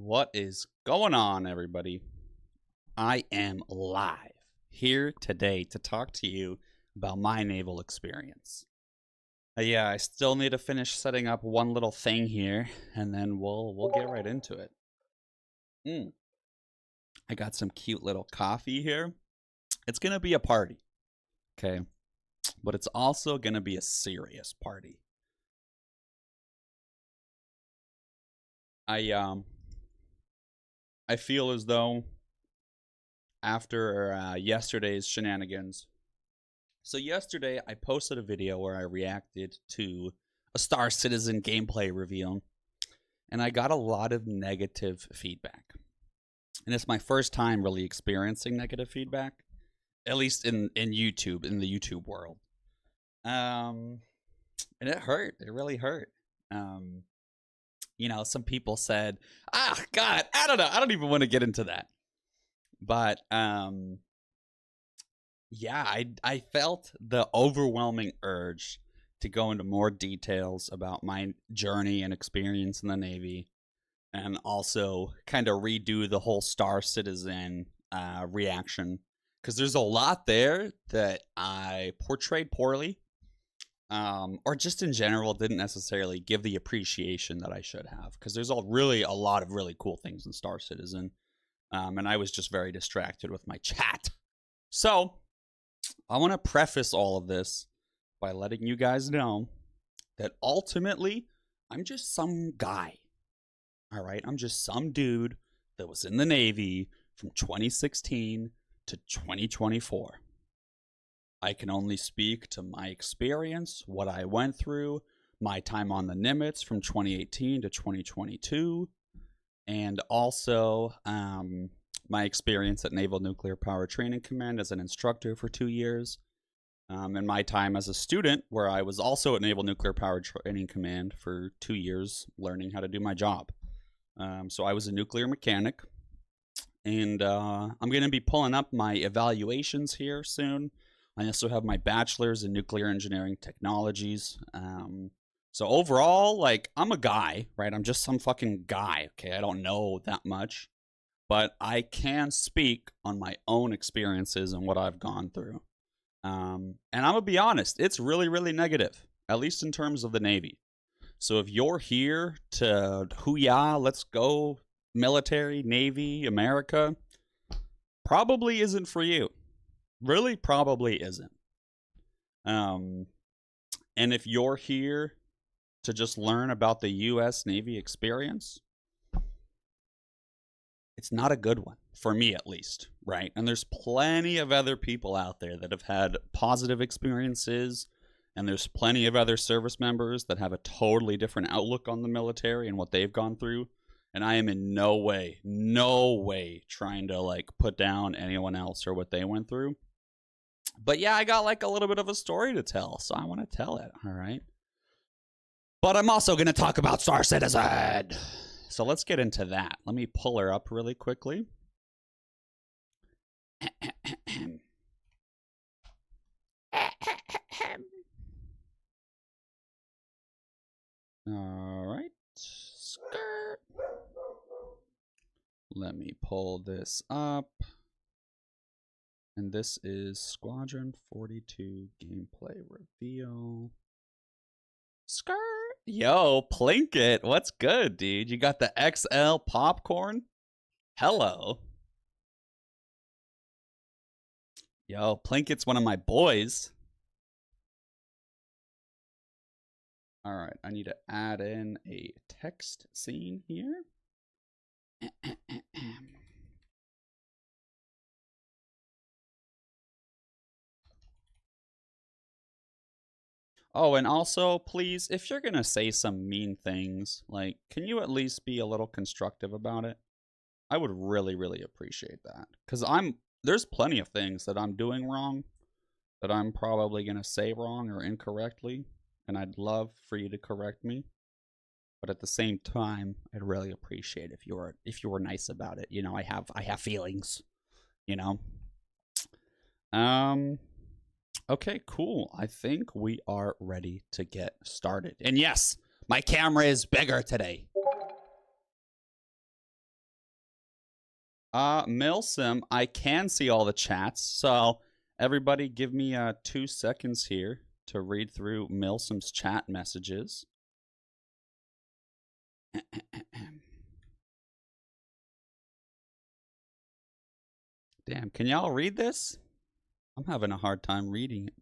What is going on, everybody? I am live here today to talk to you about my naval experience. Yeah, I still need to finish setting up one little thing here, and then we'll get right into it. I got some cute little coffee here. It's gonna be a party, okay? But it's also gonna be a serious party. I feel as though after yesterday's shenanigans. So yesterday I posted a video where I reacted to a Star Citizen gameplay review, and I got a lot of negative feedback. And it's my first time really experiencing negative feedback, at least in YouTube, in the YouTube world. And it hurt. It really hurt. You know, some people said, God, I don't know. I don't even want to get into that. But yeah, I felt the overwhelming urge to go into more details about my journey and experience in the Navy, and also kind of redo the whole Star Citizen reaction, because there's a lot there that I portrayed poorly, or just in general didn't necessarily give the appreciation that I should have, because there's really a lot of really cool things in Star Citizen, and I was just very distracted with my chat. So I want to preface all of this by letting you guys know that ultimately I'm just some guy. All right, I'm just some dude that was in the Navy from 2016 to 2024. I can only speak to my experience, what I went through, my time on the Nimitz from 2018 to 2022, and also my experience at Naval Nuclear Power Training Command as an instructor for 2 years, and my time as a student where I was also at Naval Nuclear Power Training Command for 2 years learning how to do my job. So I was a nuclear mechanic, and I'm going to be pulling up my evaluations here soon. I also have my bachelor's in nuclear engineering technologies. So overall, like, I'm a guy, right? I'm just some fucking guy, okay? I don't know that much, but I can speak on my own experiences and what I've gone through. And I'm going to be honest, it's really, really negative, at least in terms of the Navy. So if you're here to hoo-yah, let's go, military, Navy, America, probably isn't for you. Really probably isn't. And if you're here to just learn about the U.S. Navy experience, it's not a good one, for me at least, right? And there's plenty of other people out there that have had positive experiences, and there's plenty of other service members that have a totally different outlook on the military and what they've gone through. And I am in no way trying to like put down anyone else or what they went through. But yeah, I got like a little bit of a story to tell, so I want to tell it, all right? But I'm also going to talk about Star Citizen. So let's get into that. Let me pull her up really quickly. All right. Skirt. Let me pull this up. And this is Squadron 42 gameplay reveal. Skirt. Yo, Plinkett. What's good, dude? You got the XL popcorn? Hello. Yo, Plinkett's one of my boys. All right, I need to add in a text scene here. Oh, and also, please, if you're going to say some mean things, like, can you at least be a little constructive about it? I would really, really appreciate that. Because there's plenty of things that I'm doing wrong, that I'm probably going to say wrong or incorrectly, and I'd love for you to correct me. But at the same time, I'd really appreciate if you were nice about it. You know, I have feelings, you know? Okay, cool. I think we are ready to get started. And yes, my camera is bigger today. Milsim, I can see all the chats, so everybody give me 2 seconds here to read through Milsim's chat messages. Damn, can y'all read this? I'm having a hard time reading it.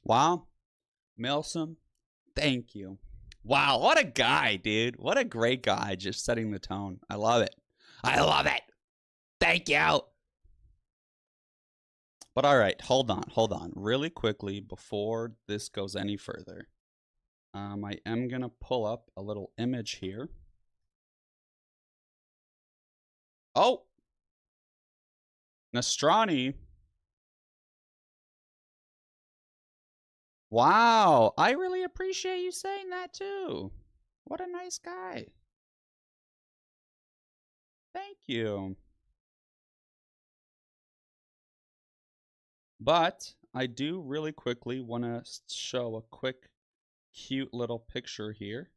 Wow, Milsim, thank you. Wow, what a guy, dude. What a great guy, just setting the tone. I love it. I love it. Thank you. But all right, hold on. Really quickly, before this goes any further, I am going to pull up a little image here. Oh! Nastrani. Wow, I really appreciate you saying that too. What a nice guy. Thank you. But I do really quickly want to show a quick, cute little picture here.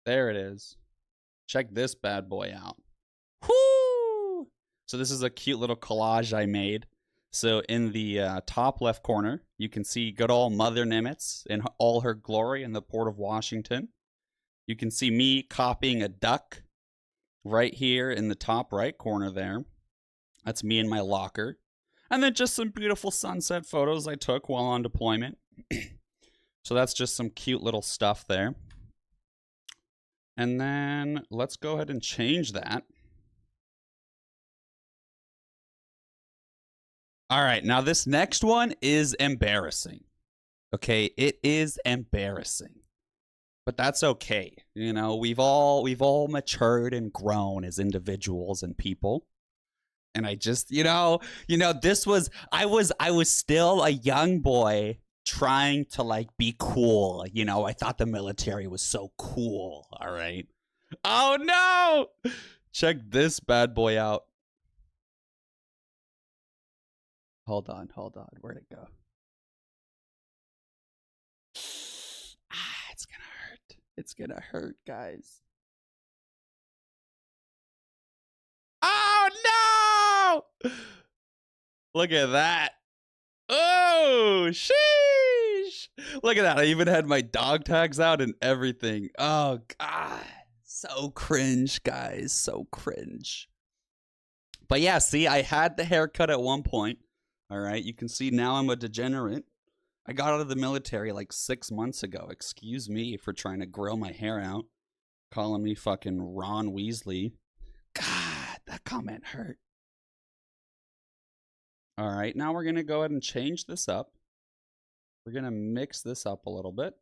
There it is. Check this bad boy out. Whoo! So this is a cute little collage I made. So in the top left corner, you can see good old Mother Nimitz in all her glory in the port of Washington. You can see me copying a duck right here in the top right corner there. That's me in my locker. And then just some beautiful sunset photos I took while on deployment. So that's just some cute little stuff there. And then let's go ahead and change that. All right, now this next one is embarrassing. Okay, it is embarrassing. But that's okay. You know, we've all matured and grown as individuals and people. And I just, this was I was still a young boy trying to like be cool. You know, I thought the military was so cool, all right? Oh no! Check this bad boy out. Hold on. Where'd it go? It's gonna hurt. It's gonna hurt, guys. Oh no! Look at that. Oh, sheesh. Look at that. I even had my dog tags out and everything. Oh, God. So cringe, guys. So cringe. But yeah, see, I had the haircut at one point. All right. You can see now I'm a degenerate. I got out of the military like 6 months ago. Excuse me for trying to grow my hair out. Calling me fucking Ron Weasley. God, that comment hurt. All right, now we're going to go ahead and change this up. We're going to mix this up a little bit.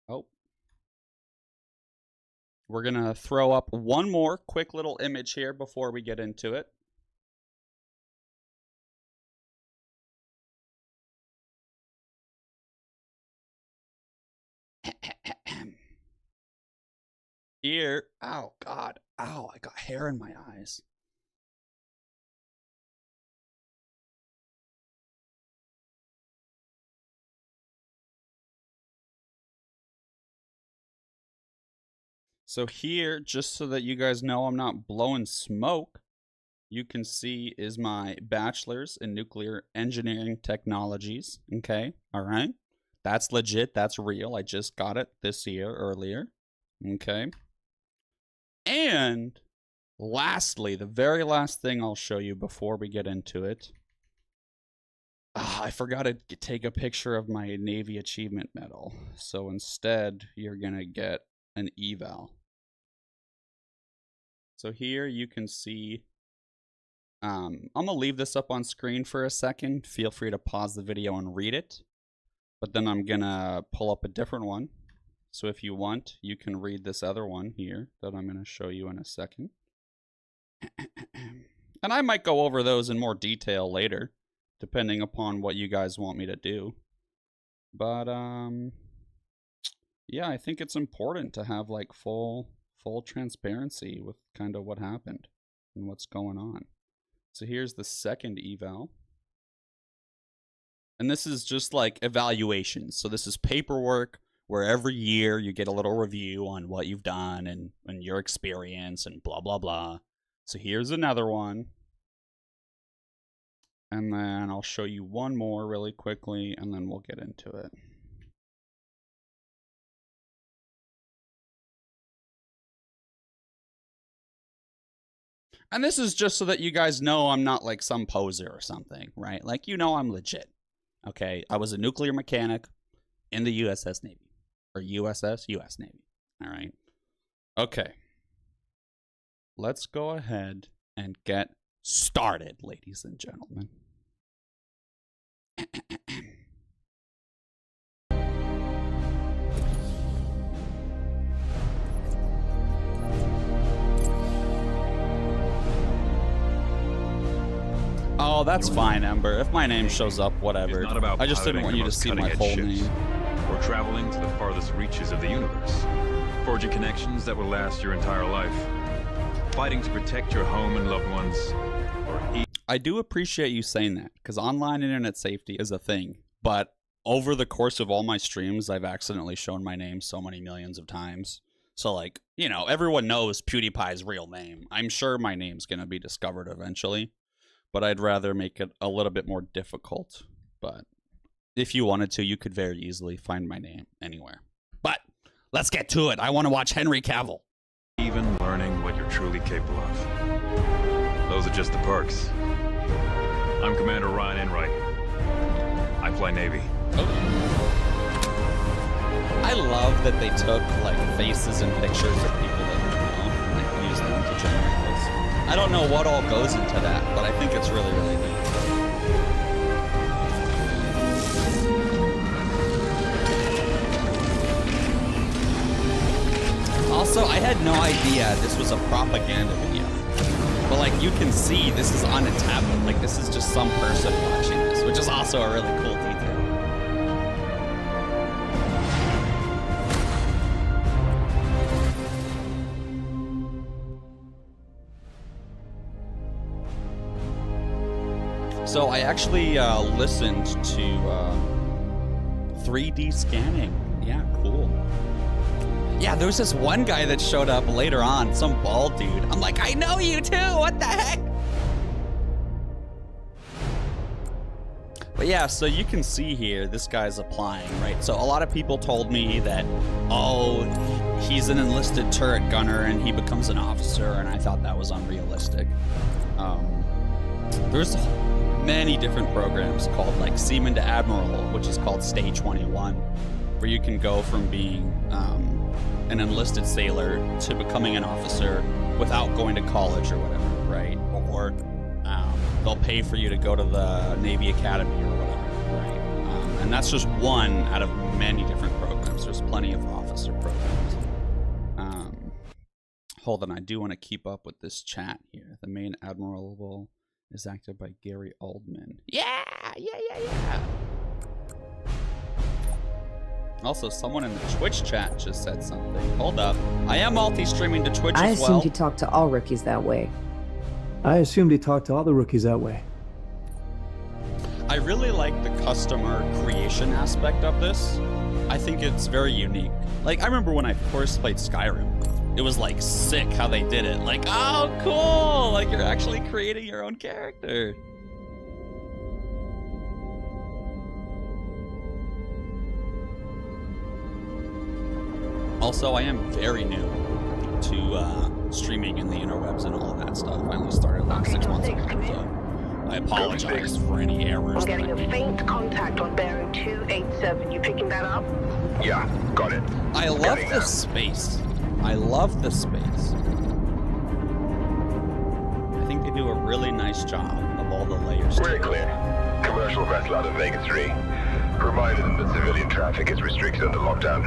Oh. We're going to throw up one more quick little image here before we get into it. Here. Oh, God. Ow, I got hair in my eyes. So here, just so that you guys know I'm not blowing smoke, you can see is my bachelor's in nuclear engineering technologies. Okay, all right. That's legit. That's real. I just got it this year earlier. Okay. And lastly, the very last thing I'll show you before we get into it. I forgot to take a picture of my Navy Achievement Medal. So instead, you're going to get an eval. So here you can see I'm going to leave this up on screen for a second. Feel free to pause the video and read it. But then I'm going to pull up a different one. So if you want, you can read this other one here that I'm going to show you in a second. And I might go over those in more detail later, depending upon what you guys want me to do. But, yeah, I think it's important to have, like, full transparency with kind of what happened and what's going on. So here's the second eval. And this is just, like, evaluations. So this is paperwork where every year you get a little review on what you've done and your experience and blah, blah, blah. So here's another one. And then I'll show you one more really quickly, and then we'll get into it. And this is just so that you guys know I'm not like some poser or something, right? Like, you know I'm legit, okay? I was a nuclear mechanic in the USS Navy. Or USS? US Navy. All right. Okay. Let's go ahead and get started, ladies and gentlemen. Oh, that's fine, Ember. If my name shows up, whatever. I just didn't want you to see my whole name. Or traveling to the farthest reaches of the universe. Forging connections that will last your entire life. Fighting to protect your home and loved ones. I do appreciate you saying that, because online internet safety is a thing. But over the course of all my streams, I've accidentally shown my name so many millions of times. So, like, you know, everyone knows PewDiePie's real name. I'm sure my name's going to be discovered eventually. But I'd rather make it a little bit more difficult. But if you wanted to, you could very easily find my name anywhere. But let's get to it. I want to watch Henry Cavill. Even learning what you're truly capable of. Those are just the perks. I'm Commander Ryan Enright. I fly Navy. Oh. I love that they took like faces and pictures of people that we know and like used them to generate this. I don't know what all goes into that, but I think it's really, really neat. Also, I had no idea this was a propaganda video. But like you can see, this is on a tablet. Like this is just some person watching this, which is also a really cool detail. So I actually listened to 3D scanning. Yeah, cool. Yeah, there was this one guy that showed up later on, some bald dude. I'm like, I know you too, what the heck? But yeah, so you can see here, this guy's applying, right? So a lot of people told me that, oh, he's an enlisted turret gunner and he becomes an officer, and I thought that was unrealistic. There's many different programs called like Seaman to Admiral, which is called Stage 21, where you can go from being an enlisted sailor to becoming an officer without going to college or whatever, right? Or they'll pay for you to go to the Navy Academy or whatever, right? And that's just one out of many different programs. There's plenty of officer programs. Hold on, I do want to keep up with this chat here. The main admiral is acted by Gary Oldman. Yeah. Also, someone in the Twitch chat just said something. Hold up. I am multi-streaming to Twitch as well. I assumed he talked to all rookies that way. I assumed he talked to all the rookies that way. I really like the customer creation aspect of this. I think it's very unique. Like, I remember when I first played Skyrim. It was, like, sick how they did it. Like, oh, cool! Like, you're actually creating your own character. Also, I am very new to streaming in the interwebs and all of that stuff. I only started like 6 months ago, so I apologize for any errors. I'm getting a faint contact on bearing 287. You picking that up? Yeah, got it. I love the space. I love the space. I think they do a really nice job of all the layers. We're clear. Commercial vessel out of Vegas 3. Reminded them that civilian traffic is restricted under lockdown.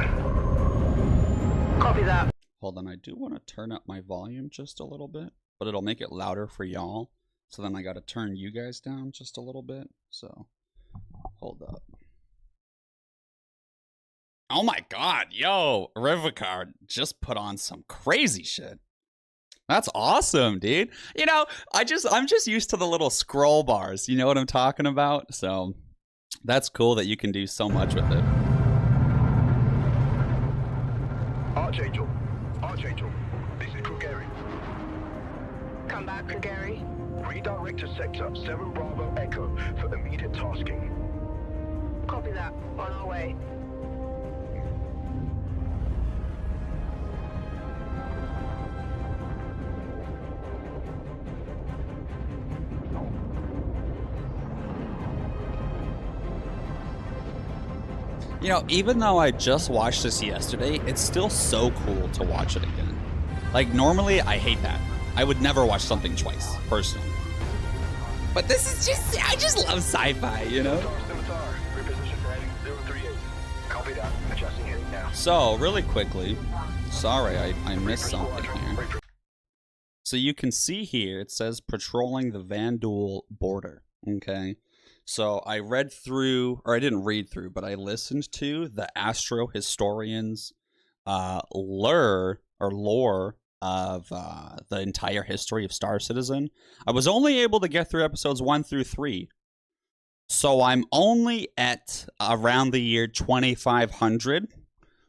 Copy that. Hold on, I do want to turn up my volume just a little bit, but it'll make it louder for y'all. So then I got to turn you guys down just a little bit. So, hold up. Oh my god, yo, Rivicard just put on some crazy shit. That's awesome, dude. You know, I'm just used to the little scroll bars. You know what I'm talking about? So, that's cool that you can do so much with it. Archangel, this is Crew Gary. Come back, Gary. Redirect to sector 7 Bravo Echo for immediate tasking. Copy that. On our way. You know, even though I just watched this yesterday, it's still so cool to watch it again. Like, normally, I hate that. I would never watch something twice, personally. But this is just, I just love sci-fi, you know? Reposition for heading 038. Copy that. Adjusting heading now. So, really quickly, sorry, I missed something here. So you can see here, it says patrolling the Vandul border, okay? So I read through, or I didn't read through, but I listened to the Astro Historian's lore of the entire history of Star Citizen. I was only able to get through episodes 1 through 3. So I'm only at around the year 2500.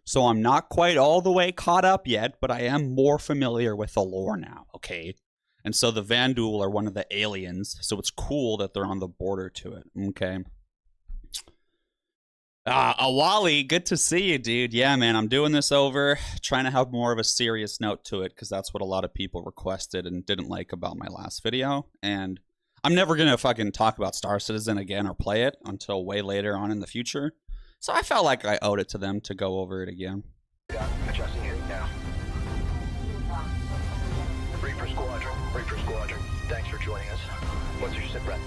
So I'm not quite all the way caught up yet, but I am more familiar with the lore now, okay? And so the Vandul are one of the aliens, so it's cool that they're on the border to it, okay? Awali, good to see you, dude. Yeah, man, I'm doing this over, trying to have more of a serious note to it, because that's what a lot of people requested and didn't like about my last video. And I'm never going to fucking talk about Star Citizen again or play it until way later on in the future. So I felt like I owed it to them to go over it again. Yeah, adjusting heading now. Reaper Squadron. Thanks for joining us. What's your sit rep?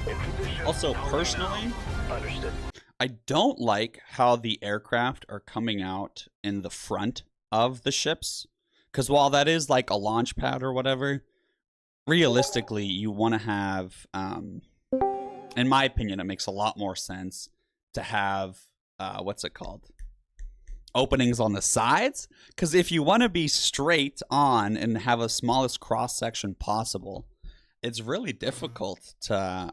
In position. Also, personally, Understood. I don't like how the aircraft are coming out in the front of the ships. Because while that is like a launch pad or whatever, realistically, you want to have, in my opinion, it makes a lot more sense to have, what's it called? Openings on the sides. Because if you want to be straight on and have a smallest cross section possible, it's really difficult to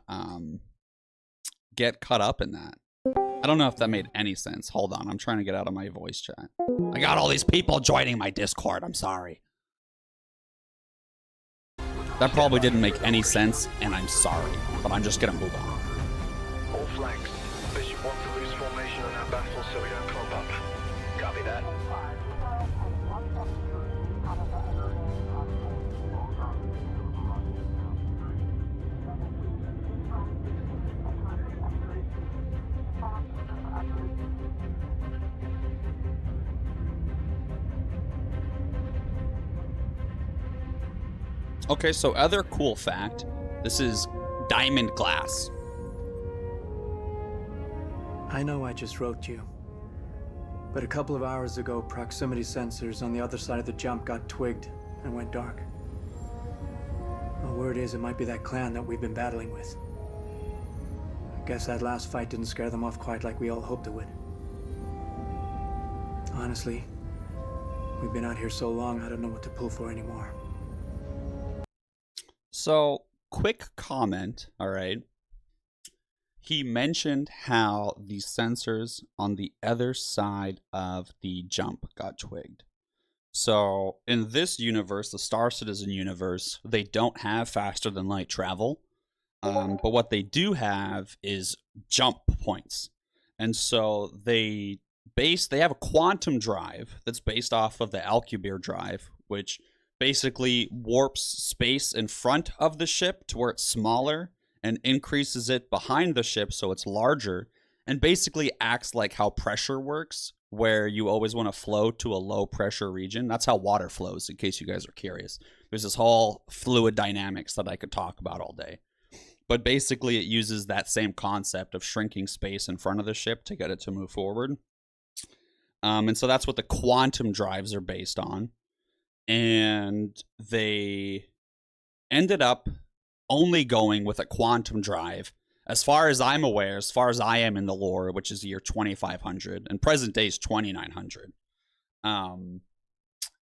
get caught up in that. I don't know if that made any sense. Hold on, I'm trying to get out of my voice chat. I got all these people joining my Discord. I'm sorry. That probably didn't make any sense, and I'm sorry. But I'm just gonna move on. All flanks. Bishop wants to lose formation on our baffle so we don't clump up. Copy that. Okay, so other cool fact. This is diamond glass. I know I just wrote you. But a couple of hours ago, proximity sensors on the other side of the jump got twigged and went dark. The word is it might be that clan that we've been battling with. I guess that last fight didn't scare them off quite like we all hoped it would. Honestly, we've been out here so long, I don't know what to pull for anymore. So, quick comment, all right? He mentioned how the sensors on the other side of the jump got twigged. So, in this universe, the Star Citizen universe, they don't have faster than light travel. But what they do have is jump points. And so they have a quantum drive that's based off of the Alcubierre drive, which basically warps space in front of the ship to where it's smaller and increases it behind the ship so it's larger, and basically acts like how pressure works, where you always want to flow to a low pressure region. That's how water flows, in case you guys are curious. There's this whole fluid dynamics that I could talk about all day. But basically it uses that same concept of shrinking space in front of the ship to get it to move forward. And so that's what the quantum drives are based on. And they ended up only going with a quantum drive, as far as I'm aware, as far as I am in the lore, which is the year 2500, and present day is 2900.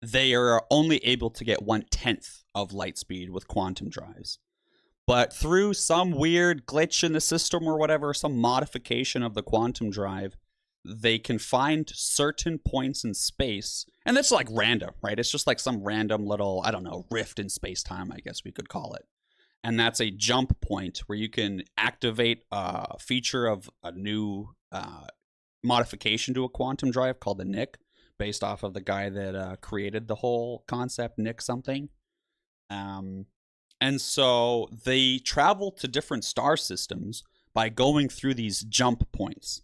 They are only able to get 1/10 of light speed with quantum drives. But through some weird glitch in the system or whatever, some modification of the quantum drive, they can find certain points in space. And that's like random, right? It's just like some random little, I don't know, rift in space-time, I guess we could call it. And that's a jump point where you can activate a feature of a new modification to a quantum drive called the Nick, based off of the guy that created the whole concept, Nick something. And so they travel to different star systems by going through these jump points.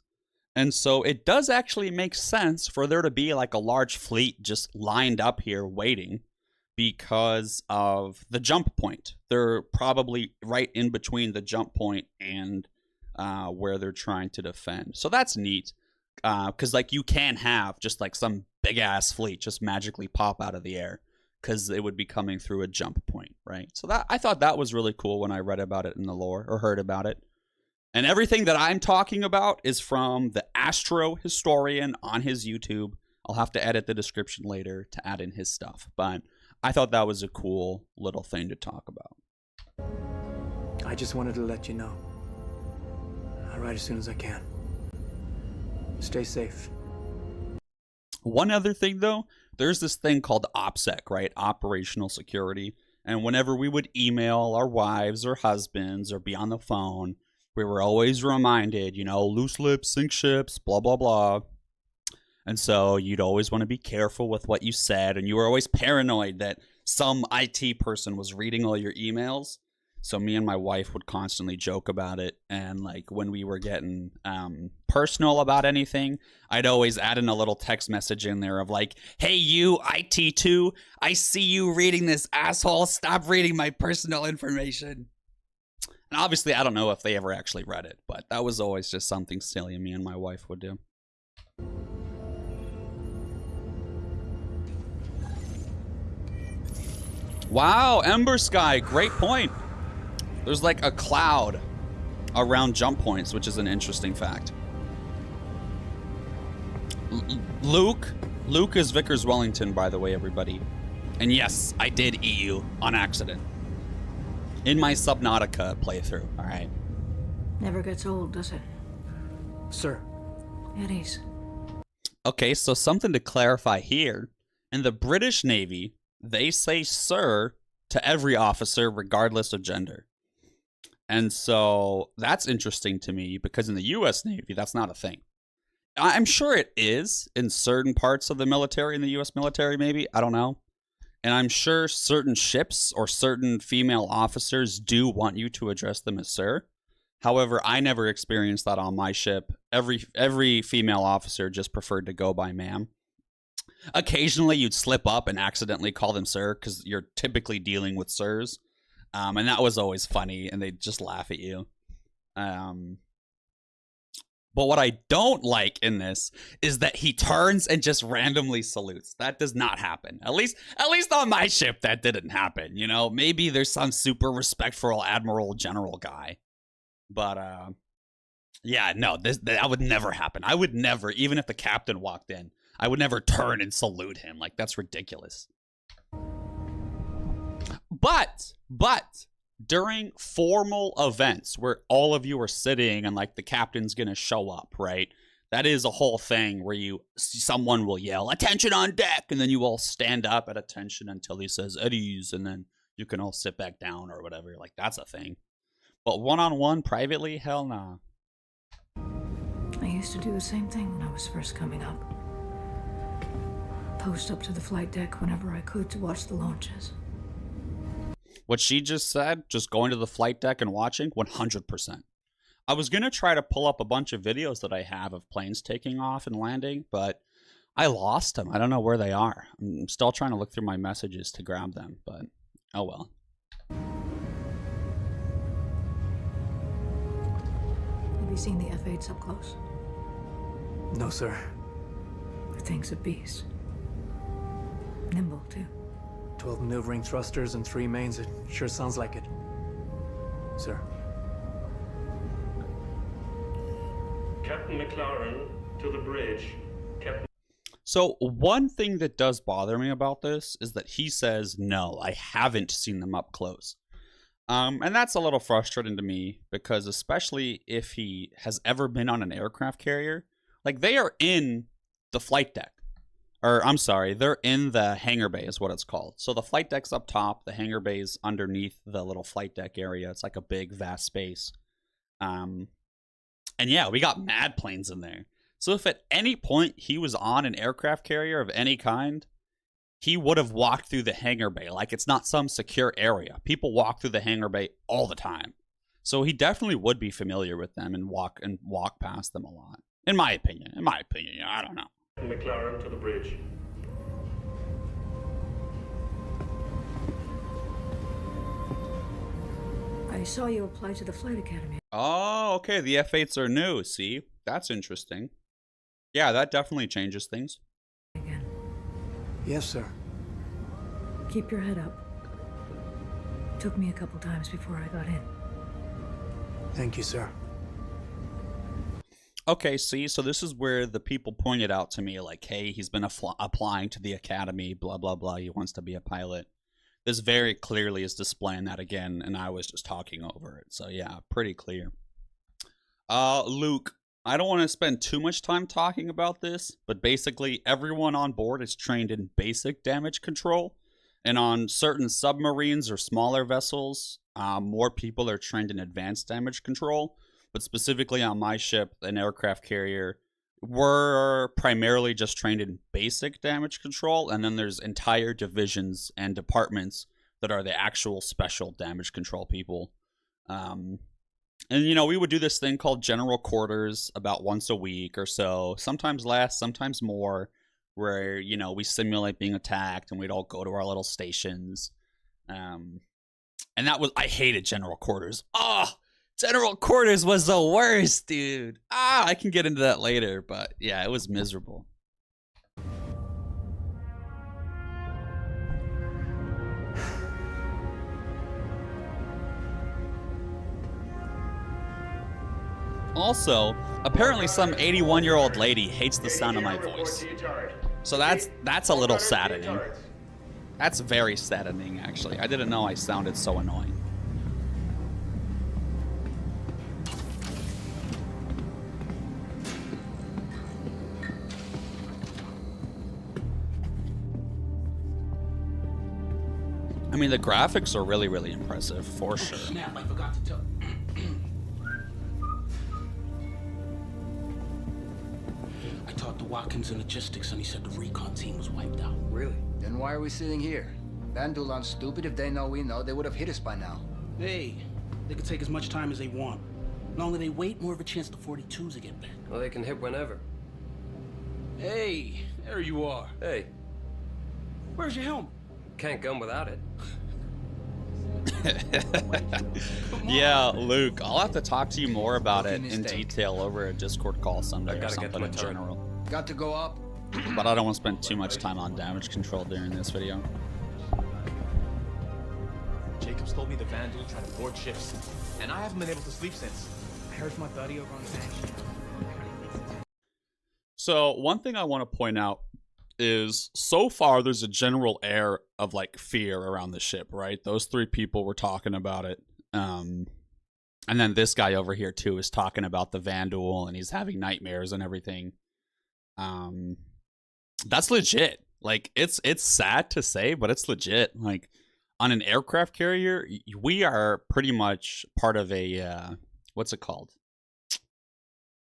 And so it does actually make sense for there to be like a large fleet just lined up here waiting, because of the jump point. They're probably right in between the jump point and where they're trying to defend. So that's neat, because like you can have just like some big ass fleet just magically pop out of the air, because it would be coming through a jump point, right? So that, I thought that was really cool when I read about it in the lore or heard about it. And everything that I'm talking about is from the Astro Historian on his YouTube. I'll have to edit the description later to add in his stuff, but I thought that was a cool little thing to talk about. I just wanted to let you know. I'll write as soon as I can. Stay safe. One other thing, though, there's this thing called OPSEC, right? Operational security. And whenever we would email our wives or husbands or be on the phone, we were always reminded, you know, loose lips, sink ships, blah, blah, blah. And so you'd always want to be careful with what you said. And you were always paranoid that some IT person was reading all your emails. So me and my wife would constantly joke about it. And like when we were getting personal about anything, I'd always add in a little text message in there of like, hey, you IT2, I see you reading this, asshole. Stop reading my personal information. And obviously, I don't know if they ever actually read it, but that was always just something silly me and my wife would do. Wow, Ember Sky, great point. There's like a cloud around jump points, which is an interesting fact. Luke is Vickers Wellington, by the way, everybody. And yes, I did EU on accident. In my Subnautica playthrough, all right? Never gets old, does it? Sir. It is. Okay, so something to clarify here. In the British Navy, they say sir to every officer regardless of gender. And so that's interesting to me, because in the US Navy, that's not a thing. I'm sure it is in certain parts of the military, in the US military maybe, I don't know. And I'm sure certain ships or certain female officers do want you to address them as sir. However, I never experienced that on my ship. Every female officer just preferred to go by ma'am. Occasionally, you'd slip up and accidentally call them sir, because you're typically dealing with sirs. And that was always funny, and they'd just laugh at you. But what I don't like in this is that he turns and just randomly salutes. That does not happen. At least on my ship, that didn't happen. You know, maybe there's some super respectful admiral general guy. But, yeah, no, that would never happen. I would never, even if the captain walked in, I would never turn and salute him. Like, that's ridiculous. But during formal events where all of you are sitting and like the captain's gonna show up, right? That is a whole thing where someone will yell, attention on deck, and then you all stand up at attention until he says at ease, and then you can all sit back down or whatever. Like, that's a thing. But one-on-one, privately, hell nah. I used to do the same thing when I was first coming up. Post up to the flight deck whenever I could to watch the launches. What she just said, just going to the flight deck and watching, 100%. I was going to try to pull up a bunch of videos that I have of planes taking off and landing, but I lost them. I don't know where they are. I'm still trying to look through my messages to grab them, but oh well. Have you seen the F-8s up close? No, sir. The thing's a beast. Nimble, too. 12 maneuvering thrusters and 3 mains. It sure sounds like it. Sir. Captain McLaren, to the bridge. Captain. So one thing that does bother me about this is that he says, no, I haven't seen them up close. And that's a little frustrating to me because especially if he has ever been on an aircraft carrier, like they are in the flight deck. Or I'm sorry, they're in the hangar bay is what it's called. So the flight deck's up top, the hangar bay's underneath the little flight deck area. It's like a big, vast space. And yeah, we got mad planes in there. So if at any point he was on an aircraft carrier of any kind, he would have walked through the hangar bay. Like it's not some secure area. People walk through the hangar bay all the time. So he definitely would be familiar with them and walk past them a lot. In my opinion, I don't know. McLaren to the bridge. I saw you apply to the flight academy. Oh, okay. The F8s are new. See, that's interesting. Yeah, that definitely changes things. Again. Yes, sir. Keep your head up. Took me a couple times before I got in. Thank you, sir. Okay, see, so this is where the people pointed out to me, like, hey, he's been applying to the academy, blah, blah, blah, he wants to be a pilot. This very clearly is displaying that again, and I was just talking over it. So, yeah, pretty clear. Luke, I don't want to spend too much time talking about this, but basically everyone on board is trained in basic damage control. And on certain submarines or smaller vessels, more people are trained in advanced damage control. But specifically on my ship, an aircraft carrier, we're primarily just trained in basic damage control. And then there's entire divisions and departments that are the actual special damage control people. And, you know, we would do this thing called general quarters about once a week or so. Sometimes less, sometimes more. Where, you know, we simulate being attacked and we'd all go to our little stations. And that was, I hated general quarters. Oh! General quarters was the worst, dude. I can get into that later, but yeah, it was miserable. Also, apparently some 81-year-old lady hates the sound of my voice. So that's a little saddening. That's very saddening, actually. I didn't know I sounded so annoying. I mean, the graphics are really, really impressive, for sure. Snap, I forgot to tell. I talked to Watkins in logistics and he said the recon team was wiped out. Really? Then why are we sitting here? Vandal aren't stupid. If they know we know, they would have hit us by now. Hey, they can take as much time as they want. The longer they wait, more of a chance the 42s will get back. Well, they can hit whenever. Hey, there you are. Hey. Where's your helmet? Can't gun without it. Yeah, Luke, I'll have to talk to you more about it in detail over a Discord call someday or something in general. Got to go up. But I don't want to spend too much time on damage control during this video. Jacobs told me the Vandal tried to board ships, and I haven't been able to sleep since. I heard my buddy over on the bank. So one thing I want to point out is so far there's a general air of like fear around the ship, right? Those three people were talking about it. And then this guy over here too is talking about the Vandal and he's having nightmares and everything. That's legit. Like it's sad to say, but it's legit. Like on an aircraft carrier, we are pretty much part of a, what's it called?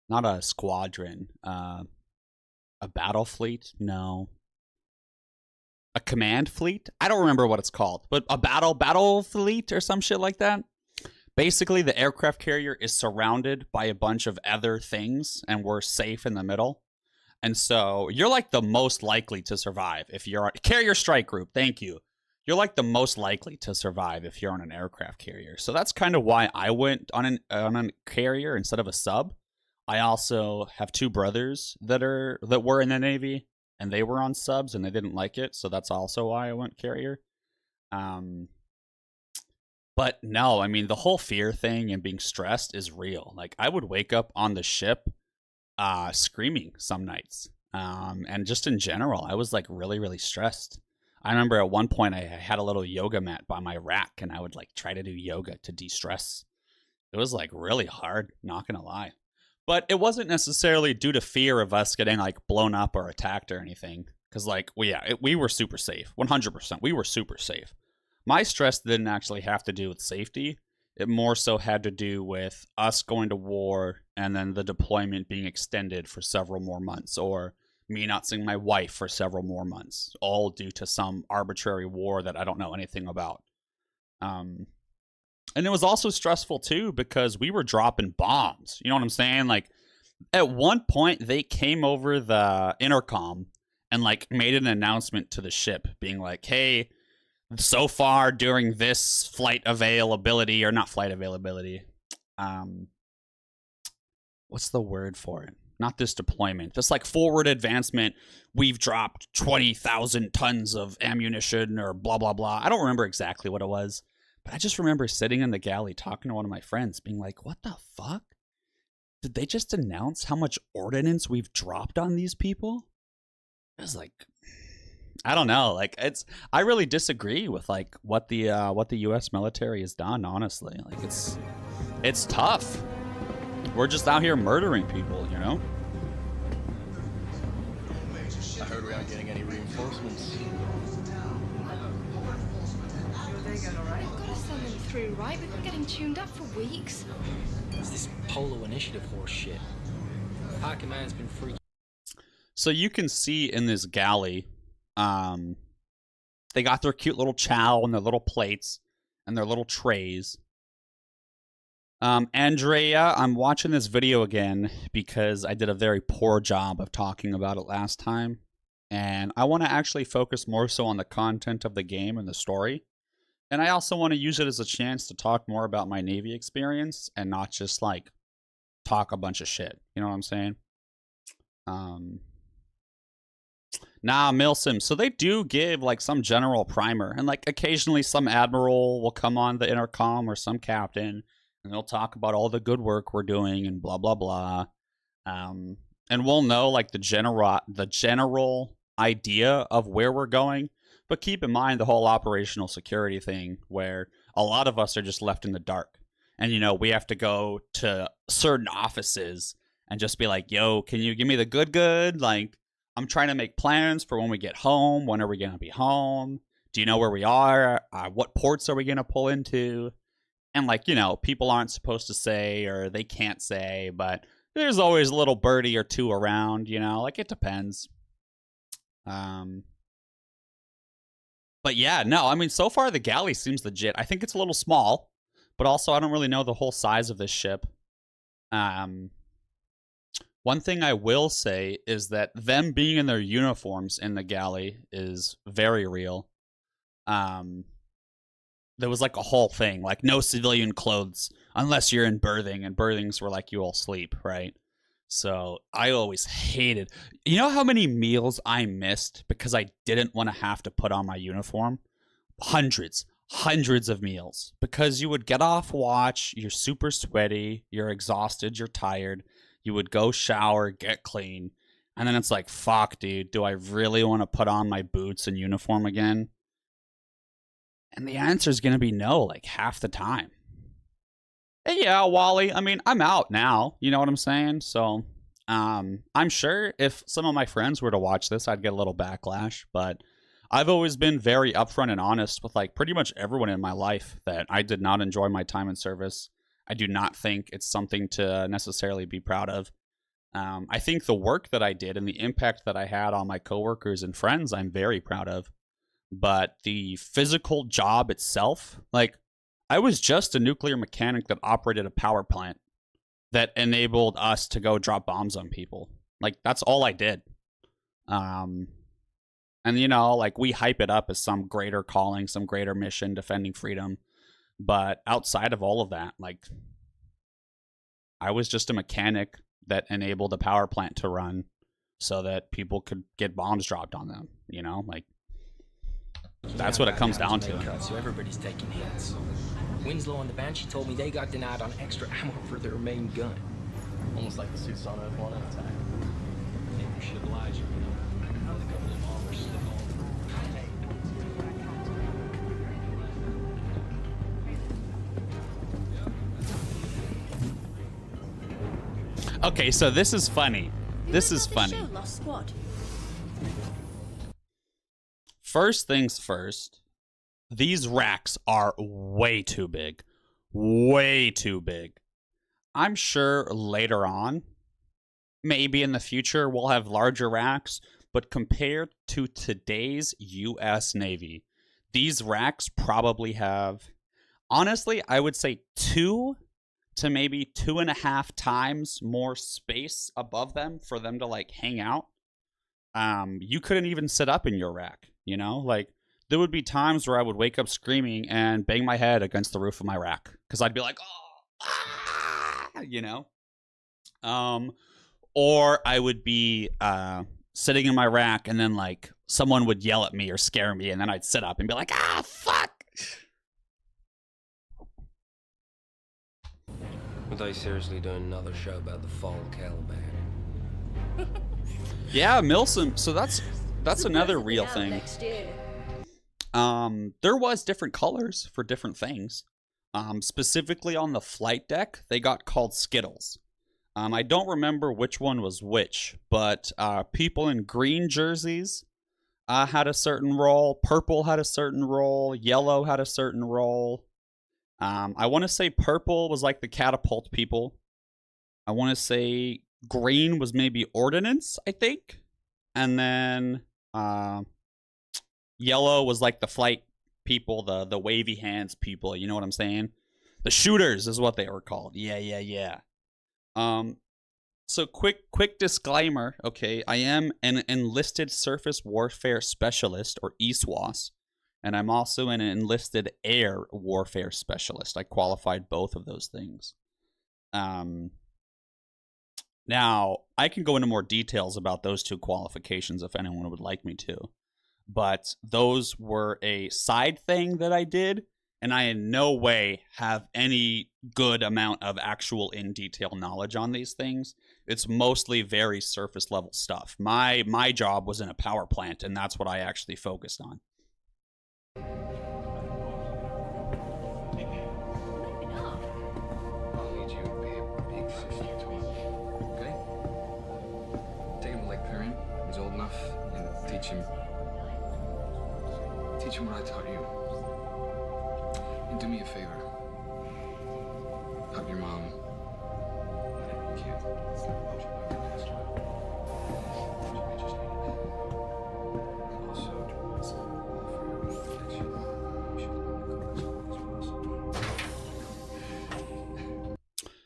Not a squadron, a battle fleet? No. A command fleet? I don't remember what it's called, but a battle fleet or some shit like that. Basically, the aircraft carrier is surrounded by a bunch of other things, and we're safe in the middle. And so you're like the most likely to survive if you're on carrier strike group. Thank you. You're like the most likely to survive if you're on an aircraft carrier. So that's kind of why I went on a carrier instead of a sub. I also have two brothers that were in the Navy, and they were on subs and they didn't like it. So that's also why I went carrier. But no, I mean, the whole fear thing and being stressed is real. Like, I would wake up on the ship screaming some nights. And just in general, I was like really, really stressed. I remember at one point I had a little yoga mat by my rack, and I would like try to do yoga to de-stress. It was like really hard, not gonna lie. But it wasn't necessarily due to fear of us getting like blown up or attacked or anything. Because like, we were super safe, 100%. We were super safe. My stress didn't actually have to do with safety. It more so had to do with us going to war and then the deployment being extended for several more months, or me not seeing my wife for several more months, all due to some arbitrary war that I don't know anything about. And it was also stressful too because we were dropping bombs. You know what I'm saying? Like, at one point they came over the intercom and like made an announcement to the ship being like, hey, so far during this flight availability, or not flight availability, what's the word for it? Not this deployment, this like forward advancement, we've dropped 20,000 tons of ammunition or blah, blah, blah. I don't remember exactly what it was, but I just remember sitting in the galley talking to one of my friends being like, what the fuck? Did they just announce how much ordnance we've dropped on these people? It was like, I don't know. Like, I really disagree with like what the U.S. military has done. Honestly, like it's tough. We're just out here murdering people, you know. I heard we aren't getting any reinforcements. They going all right? Gotta send them through, right? We've been getting tuned up for weeks. It's this Polo Initiative horse shit. High Command's been free. So you can see in this galley, they got their cute little chow and their little plates and their little trays. Andrea, I'm watching this video again because I did a very poor job of talking about it last time. And I want to actually focus more so on the content of the game and the story. And I also want to use it as a chance to talk more about my Navy experience and not just like talk a bunch of shit. You know what I'm saying? Nah, Milsim. So they do give like some general primer, and like occasionally some admiral will come on the intercom or some captain, and they'll talk about all the good work we're doing and blah blah blah. And we'll know like the general idea of where we're going, but keep in mind the whole operational security thing where a lot of us are just left in the dark, and you know we have to go to certain offices and just be like, yo, can you give me the good? Like, I'm trying to make plans for when we get home. When are we going to be home? Do you know where we are? What ports are we going to pull into? And like, you know, people aren't supposed to say, or they can't say, but there's always a little birdie or two around, you know, like it depends. But yeah, no, I mean, so far the galley seems legit. I think it's a little small, but also I don't really know the whole size of this ship. One thing I will say is that them being in their uniforms in the galley is very real. There was like a whole thing, like no civilian clothes unless you're in berthing, and berthings were like you all sleep, right? So I always hated, you know how many meals I missed because I didn't want to have to put on my uniform? Hundreds of meals, because you would get off watch, you're super sweaty, you're exhausted, you're tired. You would go shower, get clean, and then it's like, fuck, dude, do I really want to put on my boots and uniform again? And the answer is going to be no, like half the time. And yeah, Wally, I mean, I'm out now, you know what I'm saying? So, I'm sure if some of my friends were to watch this, I'd get a little backlash, but I've always been very upfront and honest with like pretty much everyone in my life that I did not enjoy my time in service. I do not think it's something to necessarily be proud of. I think the work that I did and the impact that I had on my coworkers and friends, I'm very proud of. But the physical job itself, like, I was just a nuclear mechanic that operated a power plant that enabled us to go drop bombs on people. Like, that's all I did. And, you know, like, we hype it up as some greater calling, some greater mission, defending freedom. But outside of all of that, like, I was just a mechanic that enabled a power plant to run so that people could get bombs dropped on them, you know? Like, that's what it comes down to. So everybody's taking hits. Winslow and the Banshee told me they got denied on extra ammo for their main gun. Almost like the suits on F1 attack. Maybe we should oblige you, you know? How the government offers the Okay, so this is funny. This is funny. Lost Squad. First things first, these racks are way too big. Way too big. I'm sure later on, maybe in the future, we'll have larger racks, but compared to today's U.S. Navy, these racks probably have, honestly, I would say 2 to maybe 2.5 times more space above them for them to, like, hang out. You couldn't even sit up in your rack, you know? Like, there would be times where I would wake up screaming and bang my head against the roof of my rack, because I'd be like, oh, ah, you know? Or I would be sitting in my rack, and then, like, someone would yell at me or scare me, and then I'd sit up and be like, ah, fuck! Are they seriously doing another show about the fall of Caliban? Yeah, Milsom. So that's another real thing. There was different colors for different things. Specifically on the flight deck, they got called Skittles. I don't remember which one was which, but people in green jerseys had a certain role. Purple had a certain role. Yellow had a certain role. I want to say purple was like the catapult people. I want to say green was maybe ordnance, I think. And then yellow was like the flight people, the wavy hands people, you know what I'm saying? The shooters is what they were called. Yeah. So quick disclaimer, okay? I am an enlisted surface warfare specialist, or ESWAS. And I'm also an enlisted air warfare specialist. I qualified both of those things. Now, I can go into more details about those two qualifications if anyone would like me to. But those were a side thing that I did, and I in no way have any good amount of actual in-detail knowledge on these things. It's mostly very surface level stuff. My job was in a power plant, and that's what I actually focused on. Teach him what I taught you. And do me a favor. Hug your mom. You can't.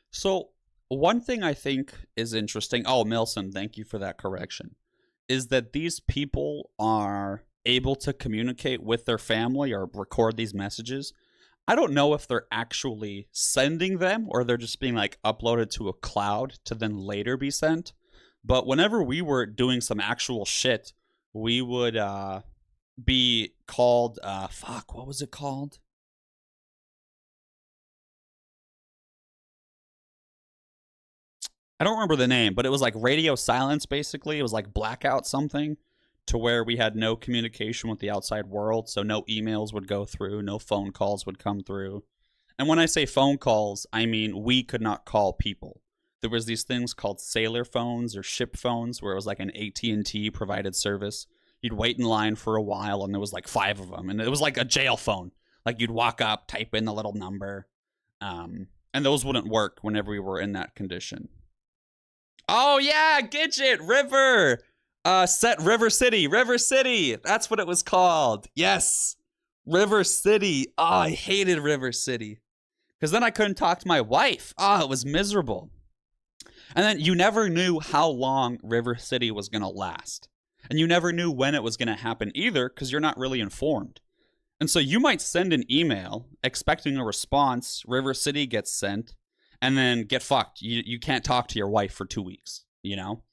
So, one thing I think is interesting. Oh, Milson, thank you for that correction. Is that these people are able to communicate with their family or record these messages. I don't know if they're actually sending them or they're just being like uploaded to a cloud to then later be sent. But whenever we were doing some actual shit, we would be called, what was it called? I don't remember the name, but it was like radio silence, basically. It was like blackout something, to where we had no communication with the outside world, so no emails would go through, no phone calls would come through. And when I say phone calls, I mean we could not call people. There was these things called sailor phones or ship phones, where it was like an AT&T provided service. You'd wait in line for a while, and there was like 5 of them, and it was like a jail phone. Like, you'd walk up, type in the little number, and those wouldn't work whenever we were in that condition. Oh yeah, Gidget, River! Set River City. That's what it was called. Yes. River City. Oh, I hated River City. Because then I couldn't talk to my wife. Oh, it was miserable. And then you never knew how long River City was going to last. And you never knew when it was going to happen either, because you're not really informed. And so you might send an email expecting a response, River City gets sent, and then get fucked. You can't talk to your wife for 2 weeks, you know?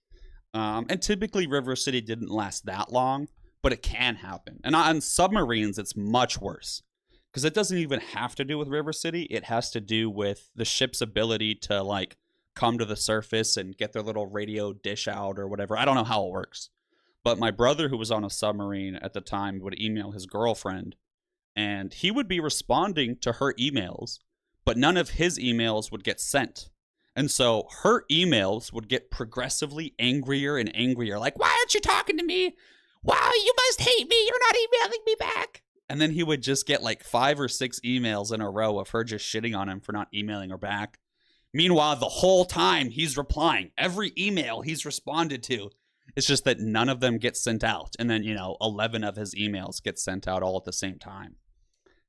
And typically River City didn't last that long, but it can happen. And on submarines, it's much worse, because it doesn't even have to do with River City. It has to do with the ship's ability to, like, come to the surface and get their little radio dish out or whatever. I don't know how it works. But my brother, who was on a submarine at the time, would email his girlfriend, and he would be responding to her emails, but none of his emails would get sent. And so her emails would get progressively angrier and angrier. Like, why aren't you talking to me? Wow, you must hate me. You're not emailing me back. And then he would just get like 5 or 6 emails in a row of her just shitting on him for not emailing her back. Meanwhile, the whole time he's replying. Every email he's responded to. It's just that none of them get sent out. And then, 11 of his emails get sent out all at the same time.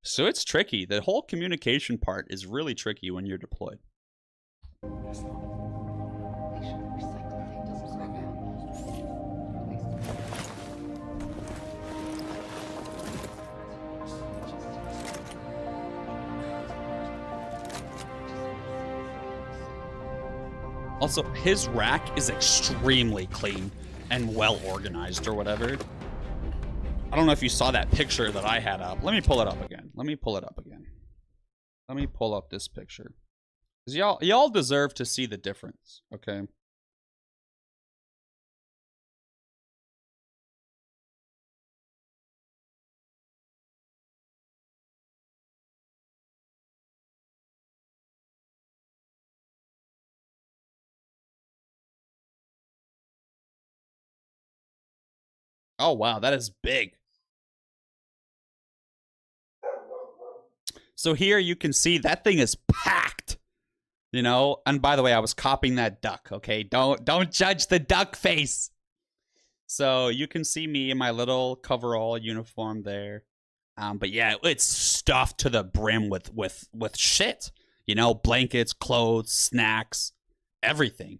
So it's tricky. The whole communication part is really tricky when you're deployed. Also, his rack is extremely clean and well organized or whatever. I don't know if you saw that picture that I had up. Let me pull it up again. Let me pull up this picture. Because y'all deserve to see the difference, okay? Oh, wow, that is big. So here you can see that thing is packed, And by the way, I was copying that duck, okay? Don't judge the duck face. So you can see me in my little coverall uniform there. But yeah, it's stuffed to the brim with shit. Blankets, clothes, snacks, everything.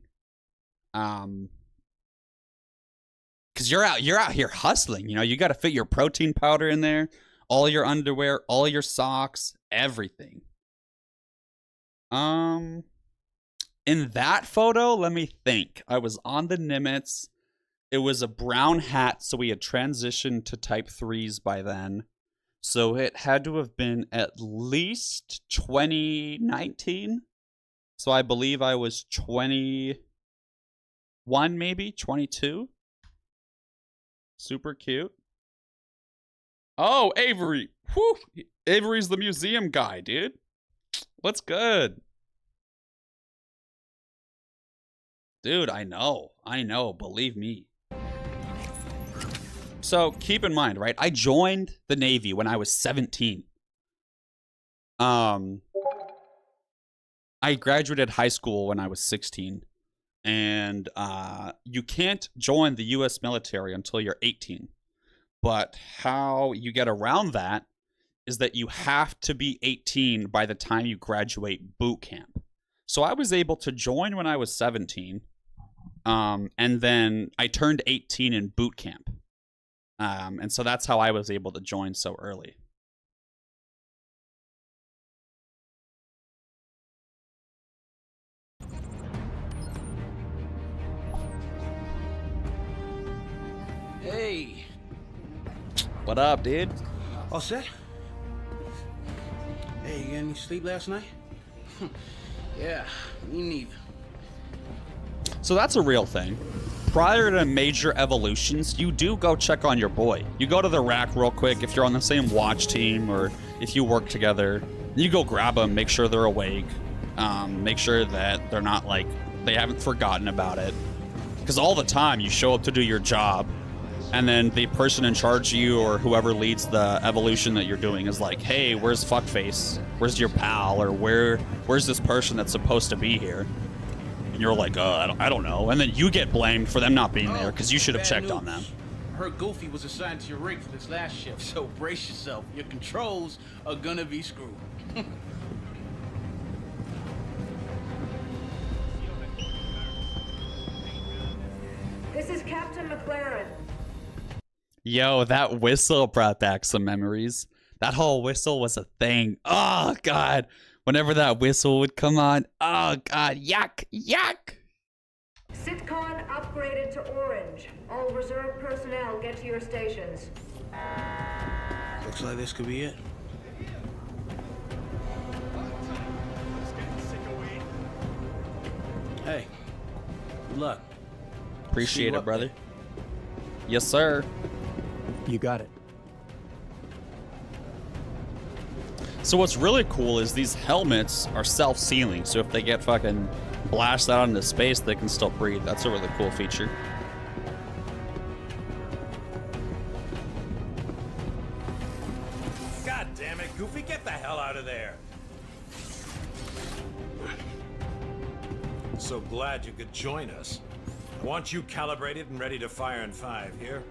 Because you're out here hustling, you got to fit your protein powder in there, all your underwear, all your socks, everything. In that photo, let me think. I was on the Nimitz. It was a brown hat, so we had transitioned to Type 3s by then. So it had to have been at least 2019. So I believe I was 21, maybe 22. Super cute. Oh, Avery. Whew. Avery's the museum guy, dude. What's good? Dude, I know. Believe me. So keep in mind, right? I joined the Navy when I was 17. I graduated high school when I was 16. And you can't join the U.S. military until you're 18. But how you get around that is that you have to be 18 by the time you graduate boot camp. So I was able to join when I was 17. And then I turned 18 in boot camp. And so that's how I was able to join so early. Hey. What up, dude? All set? Hey, you get any sleep last night? Yeah, me neither. So that's a real thing. Prior to major evolutions, you do go check on your boy. You go to the rack real quick if you're on the same watch team or if you work together. You go grab them, make sure they're awake. Make sure that they're not like, they haven't forgotten about it. Because all the time you show up to do your job and then the person in charge of you or whoever leads the evolution that you're doing is like, hey, where's Fuckface? Where's your pal? Or where's this person that's supposed to be here? And you're like, I don't know. And then you get blamed for them not being there because you should have checked on them. I heard Goofy was assigned to your rig for this last shift, so brace yourself. Your controls are gonna be screwed. This is Captain McLaren. Yo, that whistle brought back some memories. That whole whistle was a thing. Oh, God. Whenever that whistle would come on, oh, God, yuck, yuck. Sitcon upgraded to orange. All reserve personnel get to your stations. Looks like this could be it. Hey, good luck. Appreciate it, brother. Yes, sir. You got it. So what's really cool is these helmets are self-sealing, so if they get fucking blasted out into space, they can still breathe. That's a really cool feature. God damn it, Goofy, get the hell out of there. So glad you could join us. I want you calibrated and ready to fire in 5, here?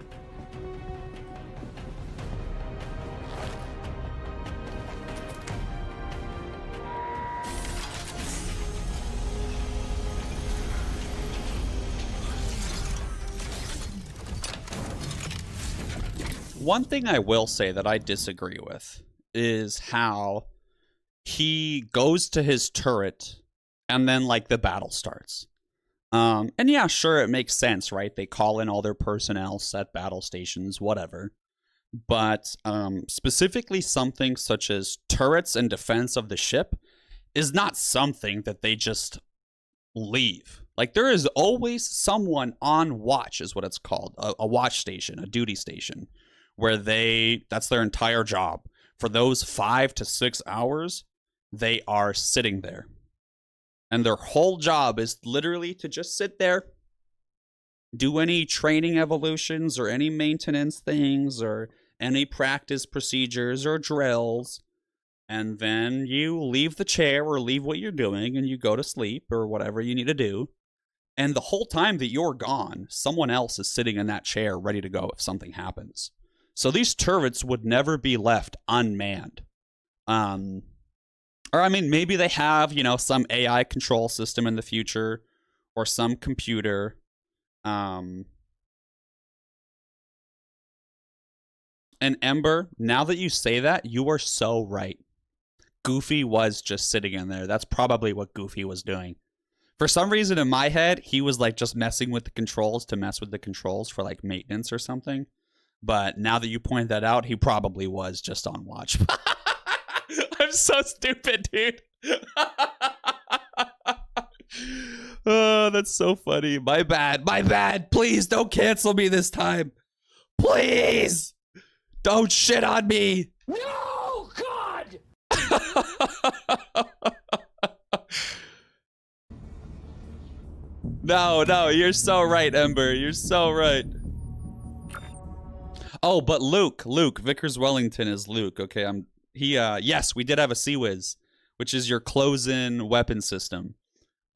One thing I will say that I disagree with is how he goes to his turret and then, like, the battle starts. And yeah, sure, it makes sense, right? They call in all their personnel, set battle stations, whatever. But specifically something such as turrets and defense of the ship is not something that they just leave. Like, there is always someone on watch, is what it's called. A watch station, a duty station, where that's their entire job. For those 5 to 6 hours, they are sitting there. And their whole job is literally to just sit there, do any training evolutions or any maintenance things or any practice procedures or drills. And then you leave the chair or leave what you're doing and you go to sleep or whatever you need to do. And the whole time that you're gone, someone else is sitting in that chair ready to go if something happens. So these turrets would never be left unmanned. Or, I mean, maybe they have, some AI control system in the future or some computer. And Ember, now that you say that, you are so right. Goofy was just sitting in there. That's probably what Goofy was doing. For some reason in my head, he was like just messing with the controls to mess with the controls for like maintenance or something. But now that you point that out, he probably was just on watch. I'm so stupid, dude. Oh, that's so funny. My bad. My bad. Please don't cancel me this time. Please. Don't shit on me. No, God. No, you're so right, Ember. You're so right. Oh, but Luke, Vickers Wellington is Luke. Okay, yes, we did have a Sea-Wiz, which is your close-in weapon system.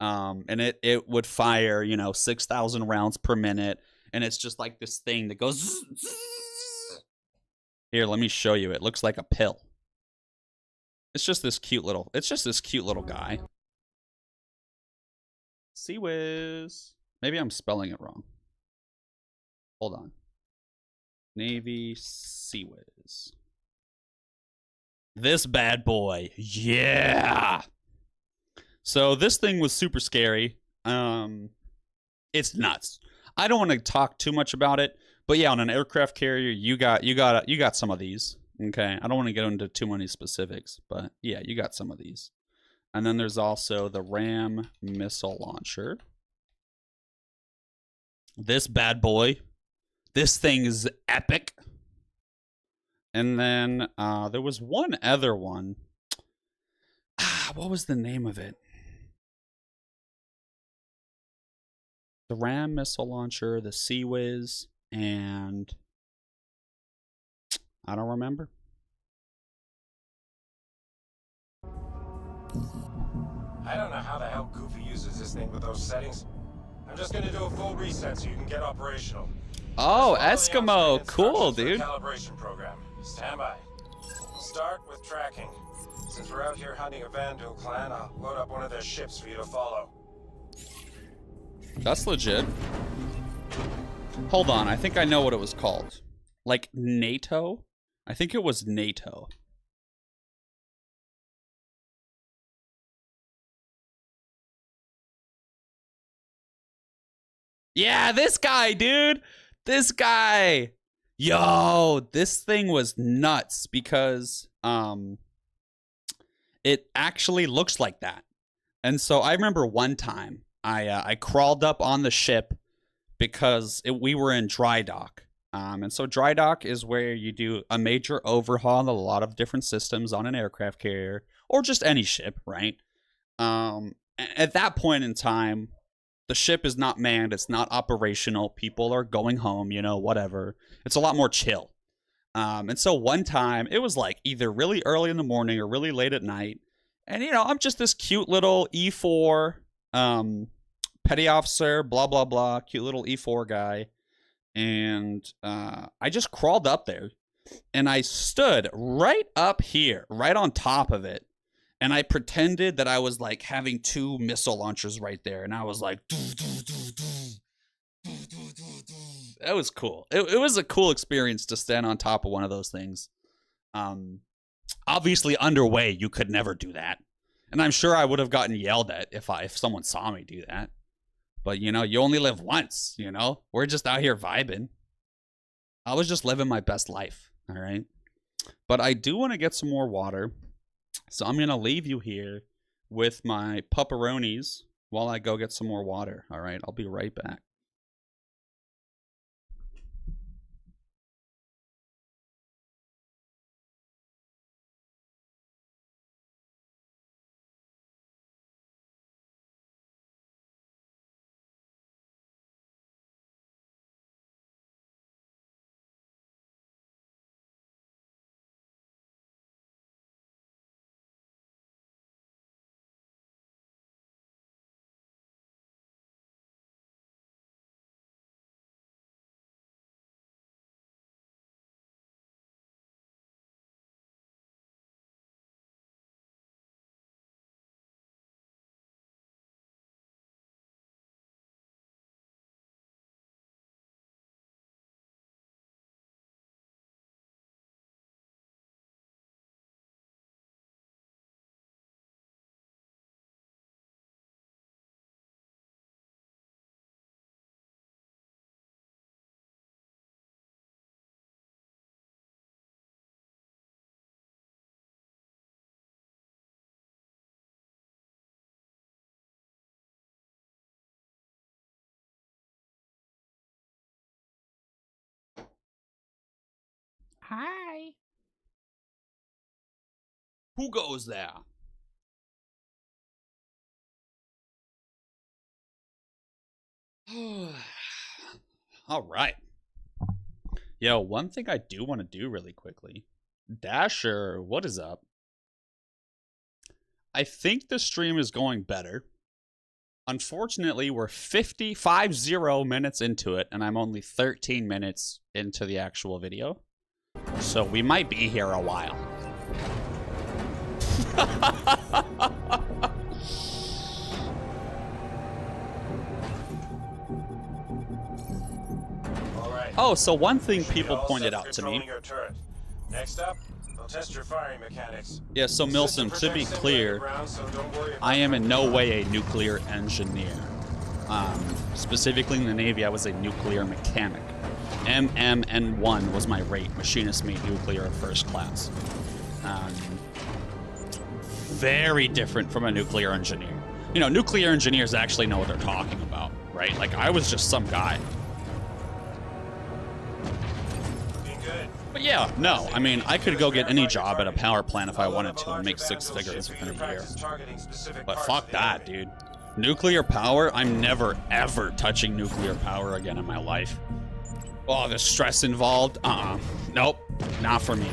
And it would fire, 6,000 rounds per minute, and it's just like this thing that goes zzz, zzz. Here, let me show you. It looks like a pill. It's just this cute little guy. Sea-Wiz. Maybe I'm spelling it wrong. Hold on. Navy Sea-Wiz. This bad boy. Yeah. So this thing was super scary. It's nuts. I don't want to talk too much about it, but yeah, on an aircraft carrier, you got some of these. Okay. I don't want to get into too many specifics, but yeah, you got some of these. And then there's also the RAM missile launcher. This bad boy. This thing is epic. And then there was one other one. What was the name of it? The RAM missile launcher, the Sea-Wiz, and I don't remember. I don't know how the hell Goofy uses this thing with those settings. I'm just gonna do a full reset so you can get operational. Oh, Eskimo. Cool, dude. Calibration program. Stand by. We'll start with tracking. Since we're out here hunting a Vandal clan, I'll load up one of their ships for you to follow. That's legit. Hold on, I think I know what it was called. like NATO. I think it was NATO. Yeah, this guy, dude. This guy. Yo, this thing was nuts because it actually looks like that. And so I remember one time I crawled up on the ship because we were in dry dock. And so dry dock is where you do a major overhaul of a lot of different systems on an aircraft carrier or just any ship, right? At that point in time, the ship is not manned. It's not operational. People are going home, you know, whatever. It's a lot more chill. And so one time, it was like either really early in the morning or really late at night. And, you know, I'm just this cute little E4 petty officer, blah, blah, blah, cute little E4 guy. And I just crawled up there. And I stood right up here, right on top of it. And I pretended that I was like having 2 missile launchers right there. And I was like, that was cool. It was a cool experience to stand on top of one of those things. Obviously underway, you could never do that. And I'm sure I would have gotten yelled at if someone saw me do that. But, you know, you only live once, you know? We're just out here vibing. I was just living my best life, all right? But I do want to get some more water. So I'm going to leave you here with my pepperonis while I go get some more water. All right, I'll be right back. Hi. Who goes there? All right. Yo, one thing I do want to do really quickly. Dasher, what is up? I think the stream is going better. Unfortunately, we're 50 minutes into it, and I'm only 13 minutes into the actual video. So we might be here a while. Oh, so one thing people pointed out to me. Next up, they'll test your firing mechanics. Yeah, so Milson, to be clear, I am in no way a nuclear engineer. Specifically in the Navy, I was a nuclear mechanic. MMN1 was my rate, machinist mate nuclear first class. Very different from a nuclear engineer. You know, nuclear engineers actually know what they're talking about, right? Like, I was just some guy. But yeah, no, I mean, I could go get any job at a power plant if I wanted to and make 6 figures within a year. But fuck that, dude. Nuclear power? I'm never, ever touching nuclear power again in my life. Oh, the stress involved? Nope, not for me.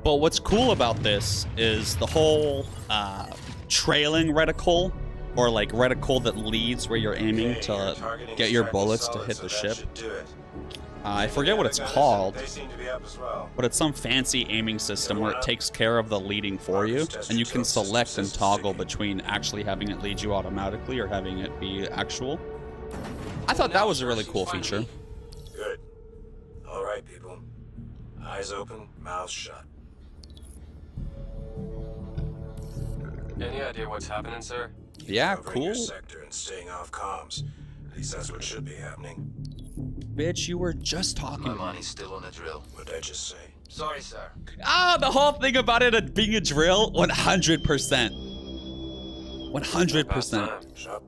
But what's cool about this is the whole trailing reticle, or like reticle that leads where you're aiming to get your bullets to hit the ship. I forget what it's called, but it's some fancy aiming system where it takes care of the leading for you, and you can select and toggle between actually having it lead you automatically or having it be actual. I thought that was a really cool feature. Good. All right, Eyes open, mouth shut. Any idea what's happening, sir? Yeah, Covering your cool. sector and staying off comms. At least that's what should be happening. Bitch, you were just talking. My money's still on the drill. What'd I just say? Sorry, sir. Ah, the whole thing about it being a drill, 100%. 100%. Shut up.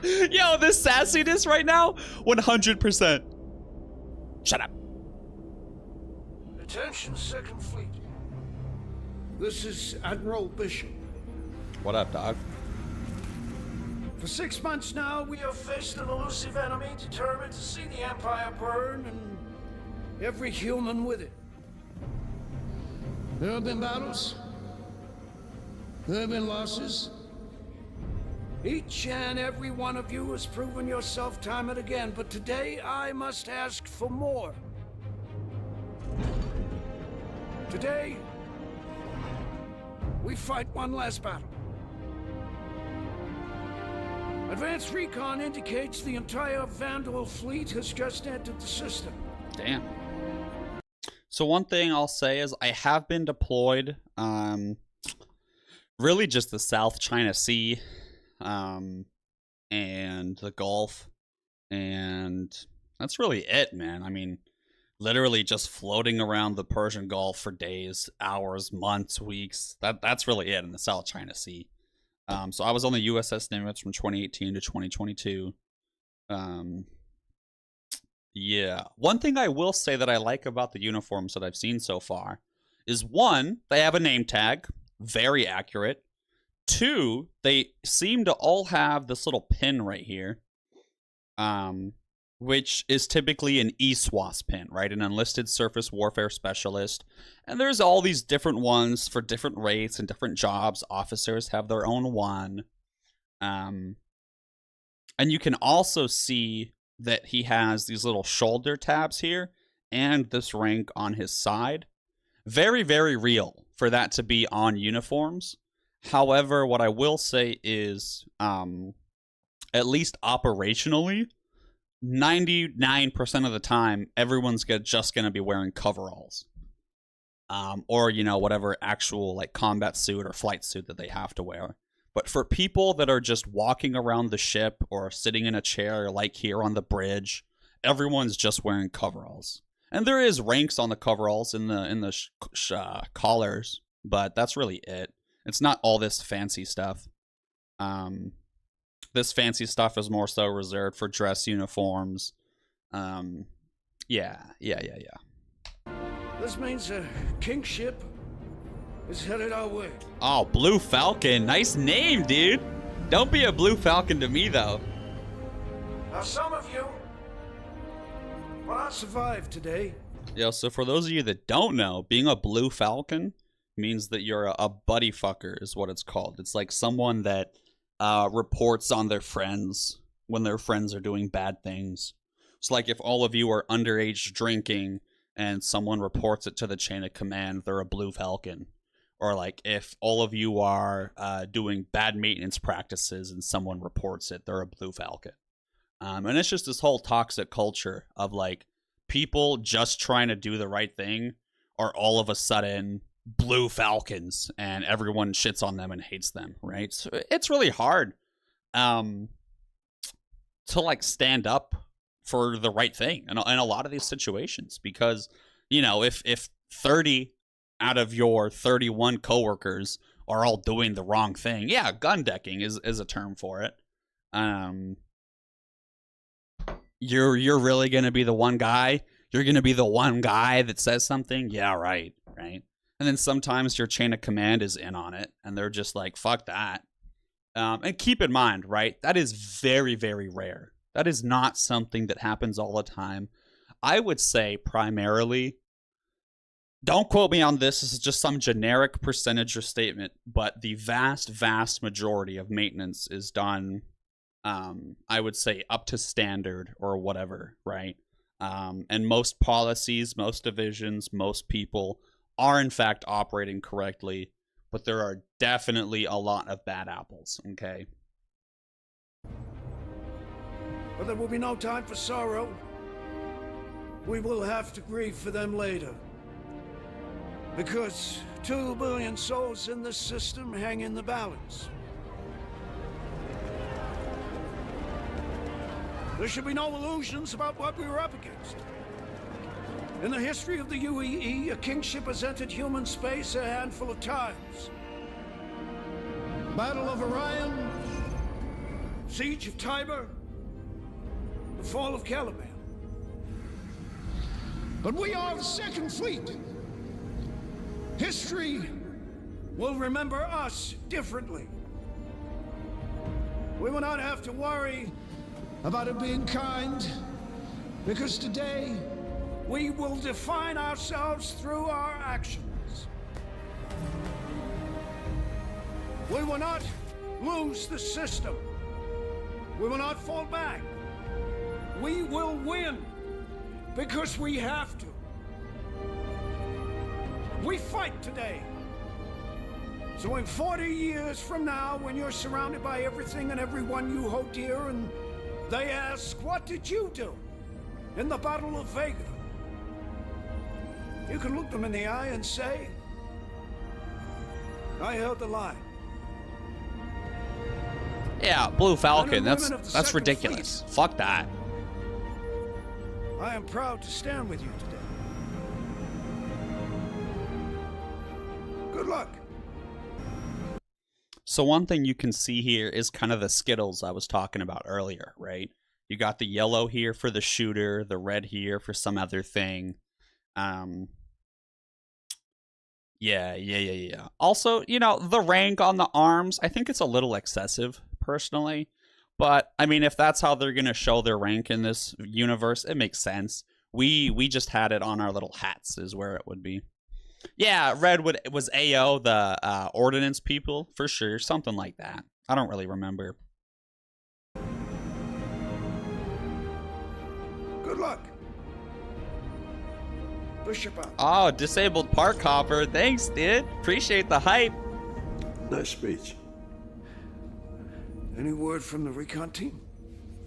Yo, this sassiness right now, 100%. Shut up. Attention, Second Fleet. This is Admiral Bishop. What up, dog? For 6 months now, we have faced an elusive enemy determined to see the Empire burn and every human with it. There have been battles. There have been losses. Each and every one of you has proven yourself time and again, but today I must ask for more. Today, we fight one last battle. Advanced recon indicates the entire Vandal fleet has just entered the system. Damn. So one thing I'll say is I have been deployed, really just the South China Sea, and the Gulf, and that's really it, man. I mean, literally just floating around the Persian Gulf for days, hours, months, weeks. That's really it in the South China Sea. So I was on the USS Nimitz from 2018 to 2022. Yeah. One thing I will say that I like about the uniforms that I've seen so far is, one, they have a name tag, very accurate. Two, they seem to all have this little pin right here, which is typically an ESWAS pin, right? An Enlisted Surface Warfare Specialist. And there's all these different ones for different rates and different jobs. Officers have their own one. And you can also see that he has these little shoulder tabs here and this rank on his side. Very, very real for that to be on uniforms. However, what I will say is, at least operationally, 99% of the time, everyone's just going to be wearing coveralls. Or, you know, whatever actual like combat suit or flight suit that they have to wear. But for people that are just walking around the ship or sitting in a chair like here on the bridge, everyone's just wearing coveralls. And there is ranks on the coveralls in the collars, but that's really it. It's not all this fancy stuff. This fancy stuff is more so reserved for dress uniforms. Yeah. This means a kingship is headed our way. Oh, Blue Falcon. Nice name, dude. Don't be a Blue Falcon to me, though. Now, some of you will not survive today. Yo, so for those of you that don't know, being a Blue Falcon means that you're a buddy fucker is what it's called. It's like someone that reports on their friends when their friends are doing bad things. It's like if all of you are underage drinking and someone reports it to the chain of command, they're a Blue Falcon. Or like if all of you are doing bad maintenance practices and someone reports it, they're a Blue Falcon. And it's just this whole toxic culture of like people just trying to do the right thing are all of a sudden Blue Falcons and everyone shits on them and hates them, right? So it's really hard to like stand up for the right thing in a lot of these situations, because, you know, if 30 out of your 31 coworkers are all doing the wrong thing, yeah, gun decking is a term for it. You're really gonna be the one guy? You're gonna be the one guy that says something? Yeah, right. And then sometimes your chain of command is in on it, and they're just like, fuck that. And keep in mind, right, that is very, very rare. That is not something that happens all the time. I would say primarily, don't quote me on this is just some generic percentage or statement, but the vast, vast majority of maintenance is done, I would say, up to standard or whatever, right? And most policies, most divisions, most people are in fact operating correctly, but there are definitely a lot of bad apples, okay? But there will be no time for sorrow. we will have to grieve for them later. Because 2 billion souls in this system hang in the balance. There should be no illusions about what we were up against. In the history of the UEE, a kingship has entered human space a handful of times. Battle of Orion, Siege of Tiber, the fall of Caliban. But we are the Second Fleet. History will remember us differently. We will not have to worry about it being kind, because today we will define ourselves through our actions. We will not lose the system. We will not fall back. We will win, because we have to. We fight today. So in 40 years from now, when you're surrounded by everything and everyone you hold dear, and they ask, what did you do in the Battle of Vega? You can look them in the eye and say, I held the line. Yeah, Blue Falcon, that's ridiculous. Fuck that. I am proud to stand with you today. Good luck. So one thing you can see here is kind of the Skittles I was talking about earlier, right? You got the yellow here for the shooter, the red here for some other thing. Yeah. Also, you know, the rank on the arms, I think it's a little excessive, personally. But, I mean, if that's how they're going to show their rank in this universe, it makes sense. We just had it on our little hats is where it would be. Yeah, red was AO, the ordnance people, for sure. Something like that. I don't really remember. Good luck. Bishop out. Oh, disabled park hopper. Thanks, dude. Appreciate the hype. Nice speech. Any word from the recon team?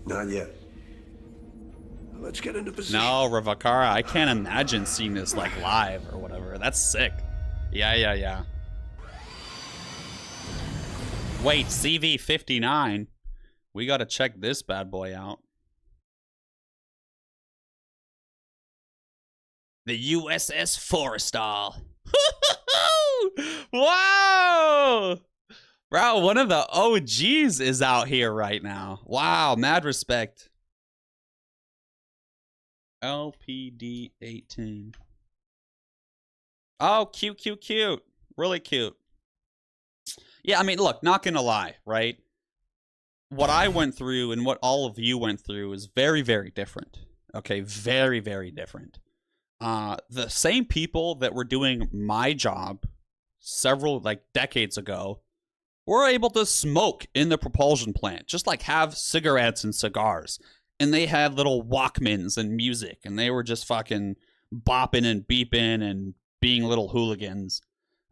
Not yet. Let's get into position. No, Ravakara, I can't imagine seeing this like live or whatever. That's sick. Yeah. Wait, CV-59. We gotta check this bad boy out. The USS Forrestal. Wow! Bro, one of the OGs is out here right now. Wow, mad respect. LPD 18. Oh, cute. Really cute. Yeah, I mean, look, not gonna lie, right? What I went through and what all of you went through is very, very different. Okay, very, very different. The same people that were doing my job several, like, decades ago were able to smoke in the propulsion plant, just like have cigarettes and cigars. And they had little Walkmans and music, and they were just fucking bopping and beeping and being little hooligans.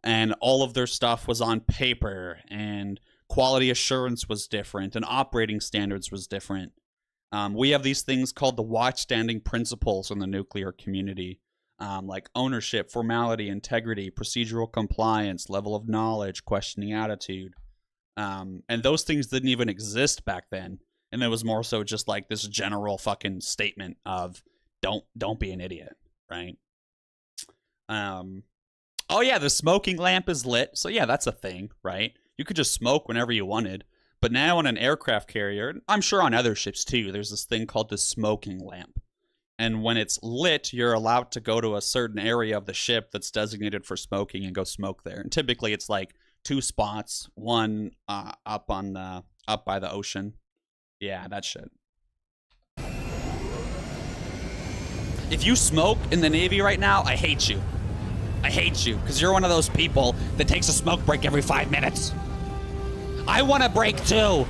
And all of their stuff was on paper, and quality assurance was different, and operating standards was different. We have these things called the watchstanding principles in the nuclear community, like ownership, formality, integrity, procedural compliance, level of knowledge, questioning attitude. And those things didn't even exist back then. And it was more so just like this general fucking statement of don't be an idiot, right? Oh yeah, the smoking lamp is lit. So yeah, that's a thing, right? You could just smoke whenever you wanted. But now on an aircraft carrier, I'm sure on other ships too, there's this thing called the smoking lamp. And when it's lit, you're allowed to go to a certain area of the ship that's designated for smoking and go smoke there. And typically it's like 2 spots, one up by the ocean. Yeah, that shit. If you smoke in the Navy right now, I hate you. I hate you, because you're one of those people that takes a smoke break every 5 minutes. I want a break too.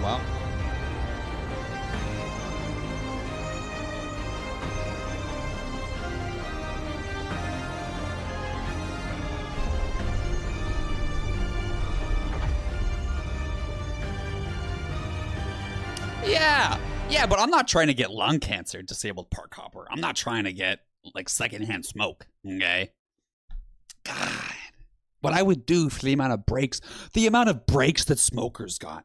Well. Yeah, but I'm not trying to get lung cancer, disabled park hopper. I'm not trying to get, like, secondhand smoke, okay? God. What I would do for the amount of breaks that smokers got.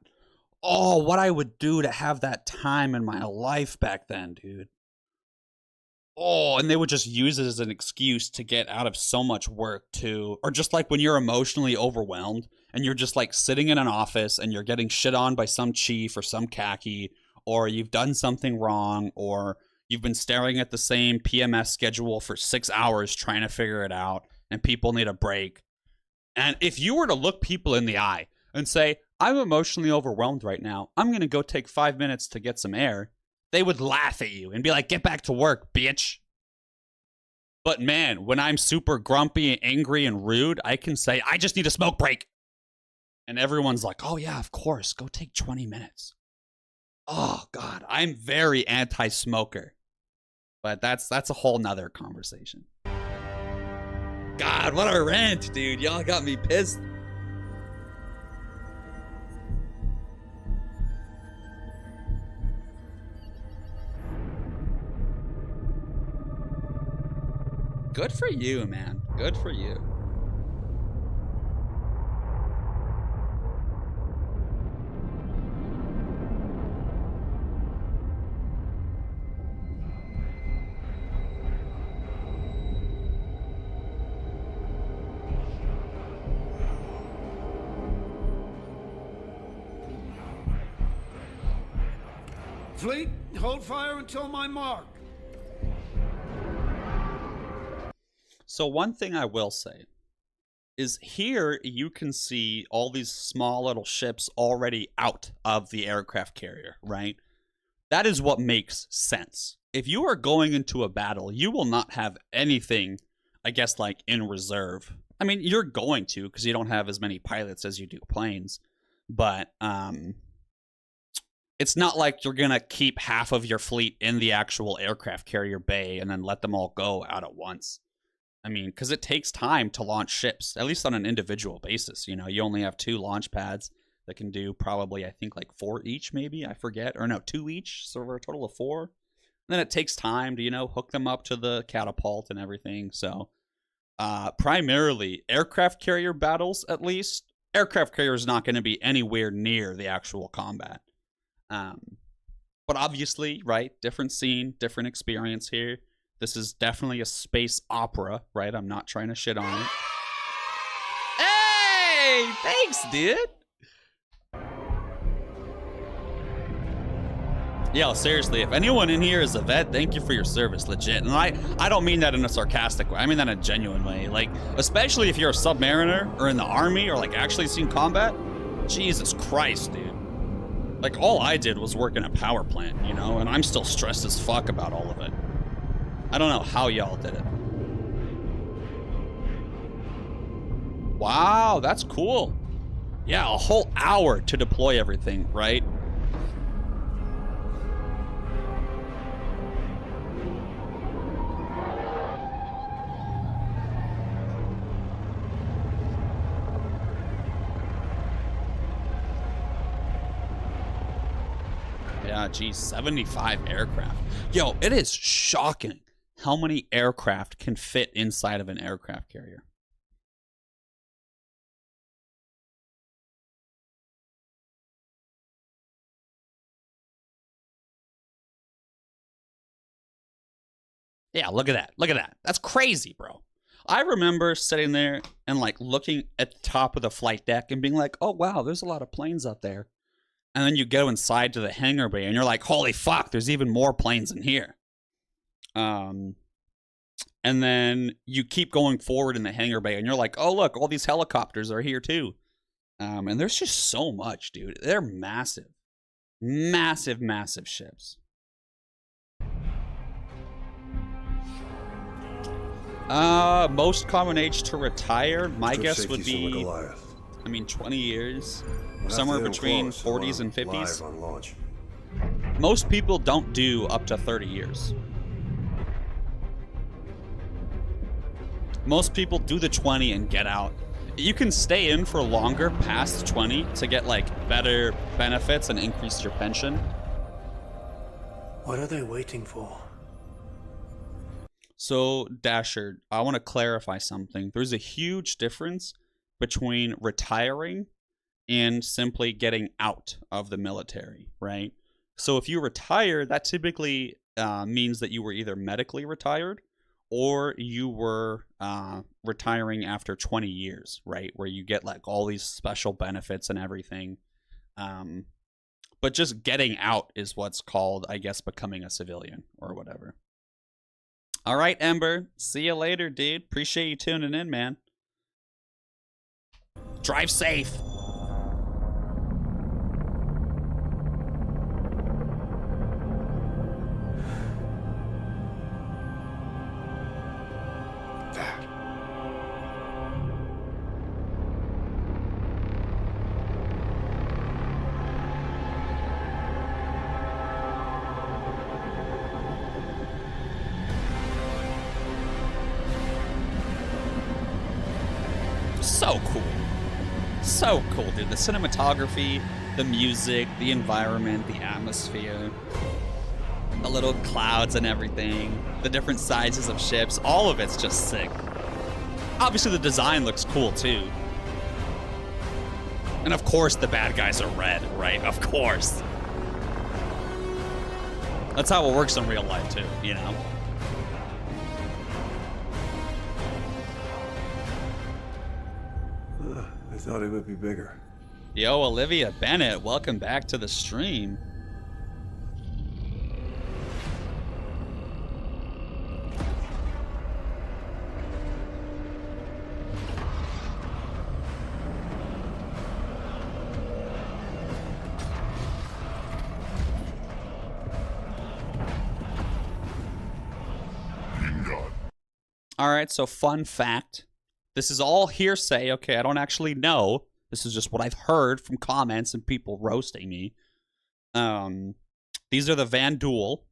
Oh, what I would do to have that time in my life back then, dude. Oh, and they would just use it as an excuse to get out of so much work, too. Or just like when you're emotionally overwhelmed and you're just like sitting in an office and you're getting shit on by some chief or some khaki, or you've done something wrong, or you've been staring at the same PMS schedule for 6 hours trying to figure it out, and people need a break. And if you were to look people in the eye and say, I'm emotionally overwhelmed right now, I'm going to go take 5 minutes to get some air, they would laugh at you and be like, get back to work, bitch. But man, when I'm super grumpy and angry and rude, I can say, I just need a smoke break. And everyone's like, oh yeah, of course, go take 20 minutes. Oh God, I'm very anti-smoker. But that's a whole nother conversation. God, what a rant, dude. Y'all got me pissed. Good for you, man. Good for you. Fleet, hold fire until my mark. So one thing I will say is here you can see all these small little ships already out of the aircraft carrier, right? That is what makes sense. If you are going into a battle, you will not have anything, I guess, like in reserve. I mean, you're going to because you don't have as many pilots as you do planes, but it's not like you're going to keep half of your fleet in the actual aircraft carrier bay and then let them all go out at once. I mean, because it takes time to launch ships, at least on an individual basis. You know, you only have 2 launch pads that can do probably, I think, like 4 each, maybe. I forget. Or no, 2 each. So for a total of 4. And then it takes time to, you know, hook them up to the catapult and everything. So primarily, aircraft carrier battles, at least, aircraft carrier is not going to be anywhere near the actual combat. But obviously, right, different scene, different experience here. This is definitely a space opera, right? I'm not trying to shit on it. Hey, thanks, dude. Yo, seriously, if anyone in here is a vet, thank you for your service, legit. And I don't mean that in a sarcastic way. I mean that in a genuine way. Like, especially if you're a submariner or in the army or like actually seen combat. Jesus Christ, dude. Like, all I did was work in a power plant, you know? And I'm still stressed as fuck about all of it. I don't know how y'all did it. Wow, that's cool. Yeah, a whole hour to deploy everything, right? Yeah, geez, 75 aircraft. Yo, it is shocking how many aircraft can fit inside of an aircraft carrier. Yeah, look at that. Look at that. That's crazy, bro. I remember sitting there and like looking at the top of the flight deck and being like, oh, wow, there's a lot of planes up there. And then you go inside to the hangar bay and you're like, holy fuck, there's even more planes in here. And then you keep going forward in the hangar bay and you're like, oh, look, all these helicopters are here too. And there's just so much, dude. They're massive. Massive, massive ships. Most common age to retire, my guess would be, I mean, 20 years. Somewhere between 40s and 50s. Most people don't do up to 30 years. Most people do the 20 and get out. You can stay in for longer past 20 to get like better benefits and increase your pension. What are they waiting for? So, Dasher, I want to clarify something. There's a huge difference between retiring and simply getting out of the military, right? So if you retire, that typically means that you were either medically retired or you were retiring after 20 years, right? Where you get like all these special benefits and everything. But just getting out is what's called, I guess, becoming a civilian or whatever. All right, Ember. See you later, dude. Appreciate you tuning in, man. Drive safe. So cool. So cool, dude. The cinematography, the music, the environment, the atmosphere, the little clouds and everything, the different sizes of ships, all of it's just sick. Obviously, the design looks cool, too. And of course, the bad guys are red, right? Of course. That's how it works in real life, too, you know? I thought it would be bigger. Yo, Olivia Bennett, welcome back to the stream. All right, so fun fact. This is all hearsay, okay? I don't actually know. This is just what I've heard from comments and people roasting me. These are the Van Duel,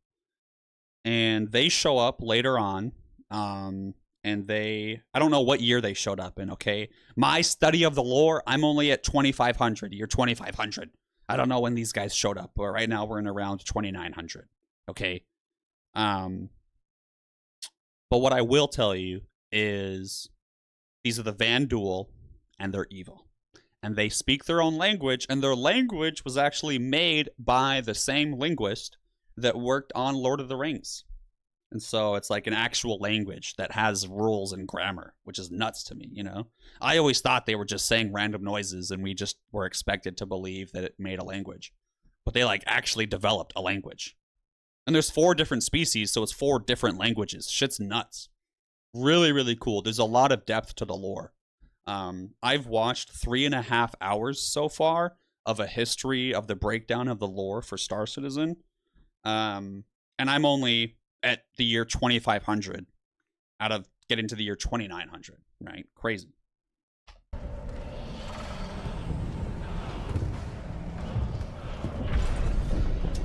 and they show up later on. And I don't know what year they showed up in, okay? My study of the lore, I'm only at 2500, year 2500. I don't know when these guys showed up, but right now we're in around 2900, okay? But what I will tell you is these are the Van Duel, and they're evil. And they speak their own language, and their language was actually made by the same linguist that worked on Lord of the Rings. And so it's like an actual language that has rules and grammar, which is nuts to me, you know? I always thought they were just saying random noises, and we just were expected to believe that it made a language. But they like actually developed a language. And there's 4 different species, so it's 4 different languages. Shit's nuts. Really, really cool. There's a lot of depth to the lore. I've watched 3.5 hours so far of a history of the breakdown of the lore for Star Citizen. And I'm only at the year 2500 out of getting to the year 2900, right? Crazy.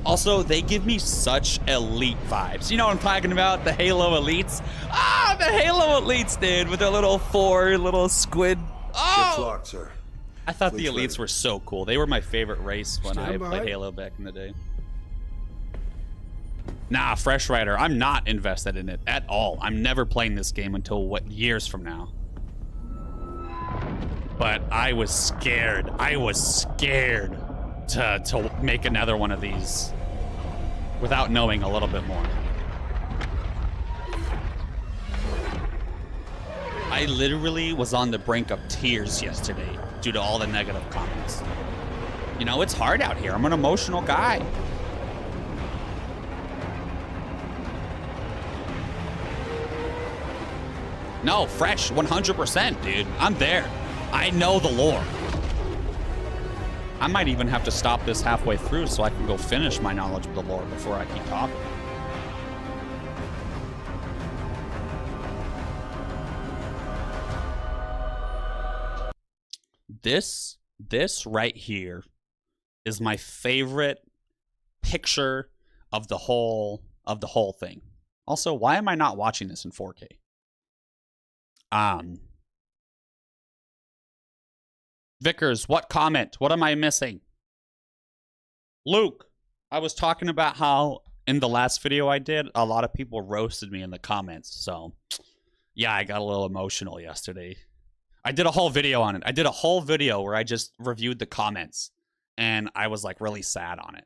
Also, they give me such elite vibes. You know what I'm talking about? The Halo elites. Ah, the Halo elites, dude, with their little 4 little squid. Oh! Ship's locked, sir. I thought the Fleet's elites ready. were so cool. They were my favorite race when I Stand played by. Halo back in the day. Nah, Fresh Rider, I'm not invested in it at all. I'm never playing this game until, what, years from now. But I was scared. I was scared to make another one of these without knowing a little bit more. I literally was on the brink of tears yesterday due to all the negative comments. You know, it's hard out here. I'm an emotional guy. No, Fresh, 100%, dude. I'm there. I know the lore. I might even have to stop this halfway through so I can go finish my knowledge of the lore before I keep talking. This right here is my favorite picture of the whole thing. Also, why am I not watching this in 4K? Vickers, what comment? What am I missing? Luke, I was talking about how in the last video I did, a lot of people roasted me in the comments. So, yeah, I got a little emotional yesterday. I did a whole video on it. I did a whole video where I just reviewed the comments, and I was like really sad on it.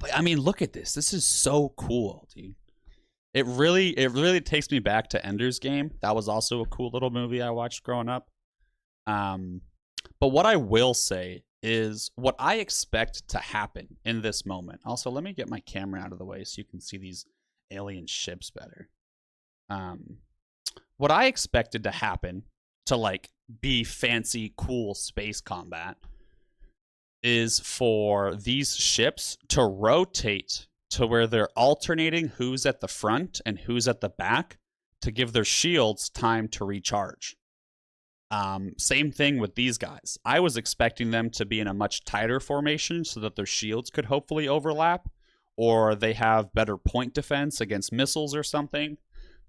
But I mean, look at this. This is so cool, dude. It really takes me back to Ender's Game. That was also a cool little movie I watched growing up. But what I will say is what I expect to happen in this moment. Also, let me get my camera out of the way so you can see these alien ships better. What I expected to happen to like be fancy, cool space combat is for these ships to rotate to where they're alternating who's at the front and who's at the back to give their shields time to recharge. Same thing with these guys. I was expecting them to be in a much tighter formation so that their shields could hopefully overlap, or they have better point defense against missiles or something.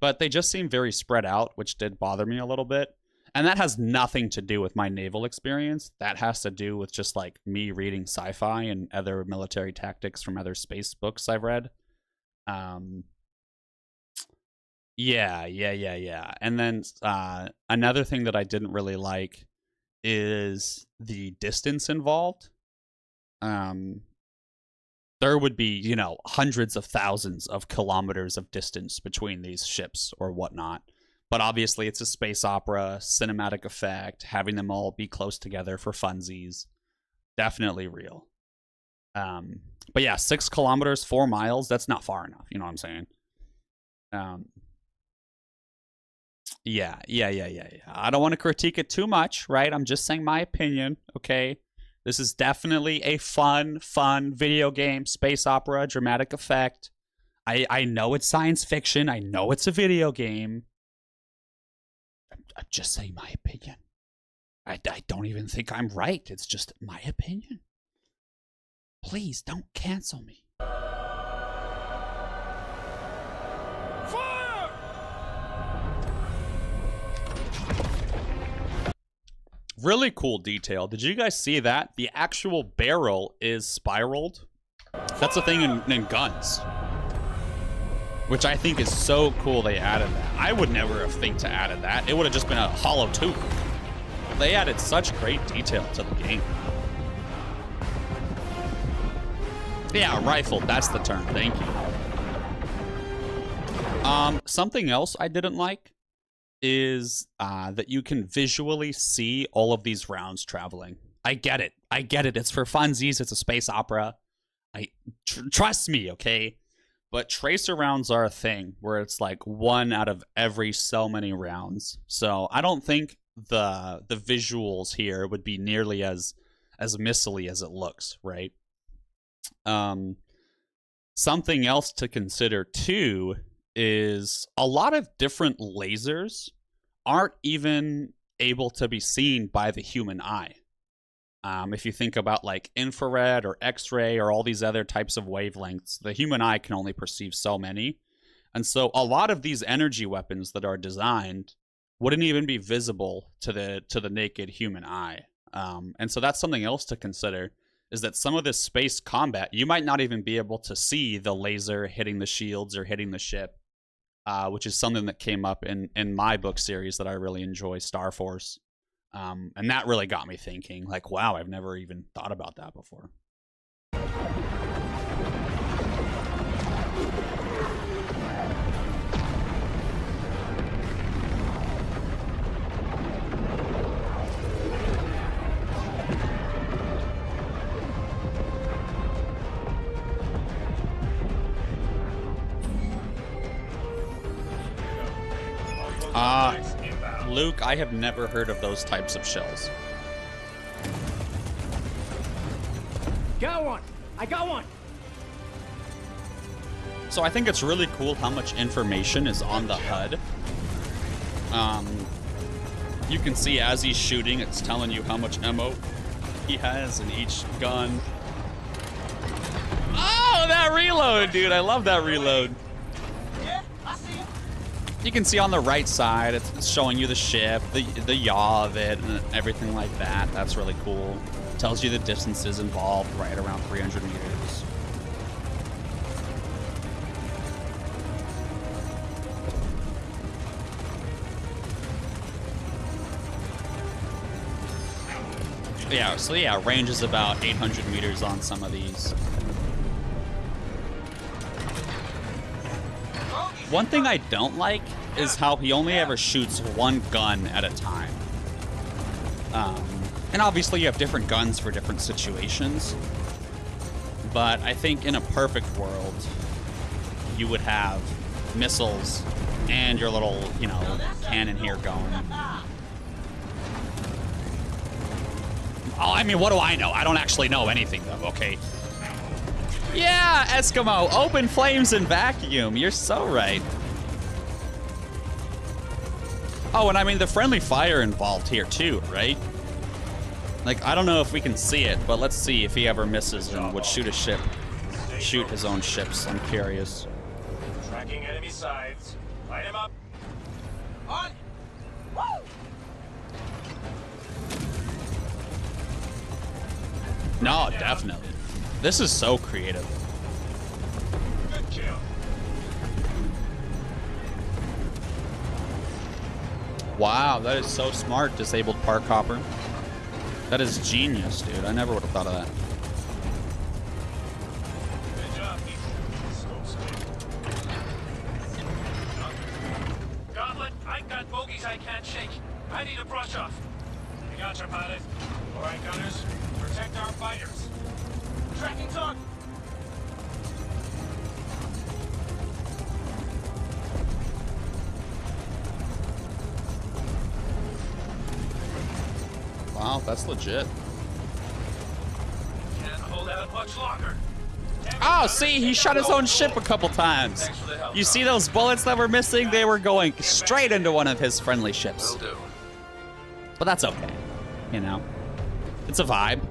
But they just seem very spread out, which did bother me a little bit. And that has nothing to do with my naval experience. That has to do with just like me reading sci-fi and other military tactics from other space books I've read. Yeah. And then another thing that I didn't really like is the distance involved. There would be, you know, hundreds of thousands of kilometers of distance between these ships or whatnot. But obviously it's a space opera, cinematic effect, having them all be close together for funsies. Definitely real. But yeah, 6 kilometers, 4 miles, that's not far enough. You know what I'm saying? Yeah. I don't want to critique it too much, right? I'm just saying my opinion, okay? This is definitely a fun video game, space opera, dramatic effect. I know it's science fiction. I know it's a video game. I'm just saying my opinion. I don't even think I'm right. It's just my opinion. Please don't cancel me. Fire! Really cool detail. Did you guys see that? The actual barrel is spiraled. That's a thing in guns. Which I think is so cool they added that. I would never have think to added that. It would have just been a hollow tube. They added such great detail to the game. Yeah, rifled, that's the term. Thank you. Something else I didn't like is that you can visually see all of these rounds traveling. I get it. It's for funsies. It's a space opera. Trust me, okay? But tracer rounds are a thing where it's like 1 out of every so many rounds. So I don't think the visuals here would be nearly as missile-y as it looks, right? Something else to consider too is a lot of different lasers aren't even able to be seen by the human eye. If you think about like infrared or X-ray or all these other types of wavelengths, the human eye can only perceive so many. And so a lot of these energy weapons that are designed wouldn't even be visible to the naked human eye. And so that's something else to consider, is that some of this space combat, you might not even be able to see the laser hitting the shields or hitting the ship, which is something that came up in my book series that I really enjoy, Star Force. And that really got me thinking, like, wow, I've never even thought about that before. Luke, I have never heard of those types of shells. Got one! I got one! So I think it's really cool how much information is on the HUD. You can see as he's shooting, it's telling you how much ammo he has in each gun. Oh, that reload, dude. I love that reload. You can see on the right side, it's showing you the ship, the yaw of it, and everything like that. That's really cool. Tells you the distances involved, right around 300 meters. Yeah, so yeah, range is about 800 meters on some of these. One thing I don't like is how he only ever shoots one gun at a time. And obviously you have different guns for different situations. But I think in a perfect world, you would have missiles and your little, you know, cannon here going. Oh, I mean, what do I know? I don't actually know anything, though, okay? Yeah, Eskimo, open flames and vacuum. You're so right. Oh, and I mean, the friendly fire involved here, too, right? Like, I don't know if we can see it, but let's see if he ever misses and would shoot a ship. Shoot his own ships, I'm curious. Tracking enemy sides. Light him up. On! Woo! No, definitely. This is so creative. Good kill. Wow, that is so smart, disabled park hopper. That is genius, dude. I never would have thought of that. Good job, Scope's good. Gauntlet, I got bogeys I can't shake. I need a brush off. You got your pilot. All right, gunners. Protect our fighters. Tracking talk. Wow, that's legit. Can't hold out much longer. Oh, see, he shot his own ship a couple times. You see those bullets that were missing? They were going straight into one of his friendly ships. But that's okay, you know? It's a vibe.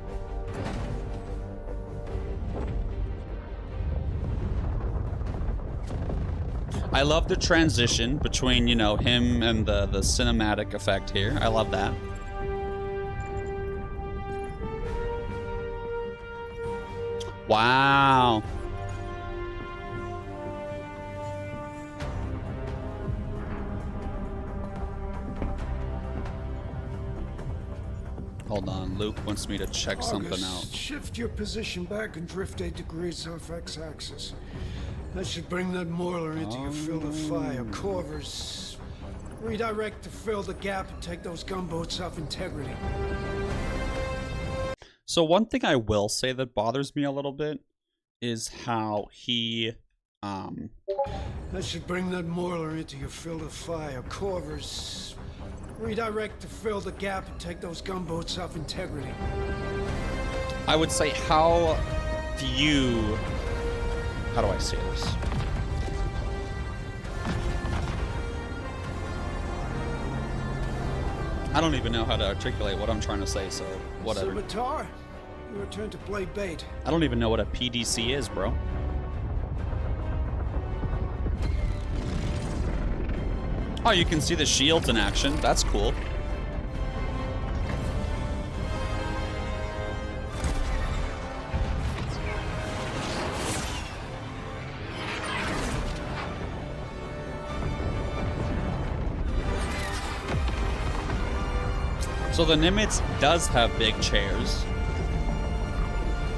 I love the transition between, you know, him and the cinematic effect here. I love that. Wow. Hold on, Luke wants me to check something out. Shift your position back and drift 8 degrees off X-axis. That should bring that Moiler into your field of fire. Corvers, redirect to fill the gap and take those gunboats off integrity. So one thing I will say that bothers me a little bit is how he, That should bring that Moiler into your field of fire. Corvers, redirect to fill the gap and take those gunboats off integrity. I would say, how do you, how do I say this? I don't even know how to articulate what I'm trying to say, so whatever. Scimitar, your turn to play bait. I don't even know what a PDC is, bro. Oh, you can see the shields in action. That's cool. So the Nimitz does have big chairs.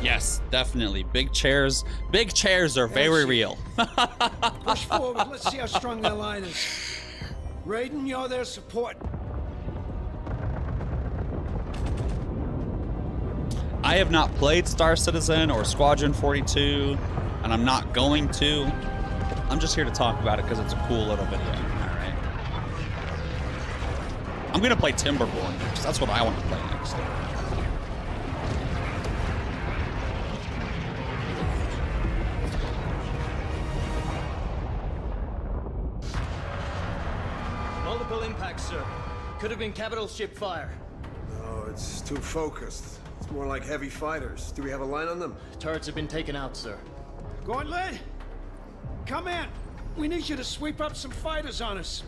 Yes, definitely. Big chairs. Big chairs are very real. Push forward. Let's see how strong their line is. Raiden, you're their support. I have not played Star Citizen or Squadron 42, and I'm not going to. I'm just here to talk about it because it's a cool little video. Alright. I'm going to play Timberborn next. That's what I want to play next. Multiple impacts, sir. Could have been capital ship fire. No, it's too focused. It's more like heavy fighters. Do we have a line on them? Turrets have been taken out, sir. Gauntlet, come in. We need you to sweep up some fighters on us.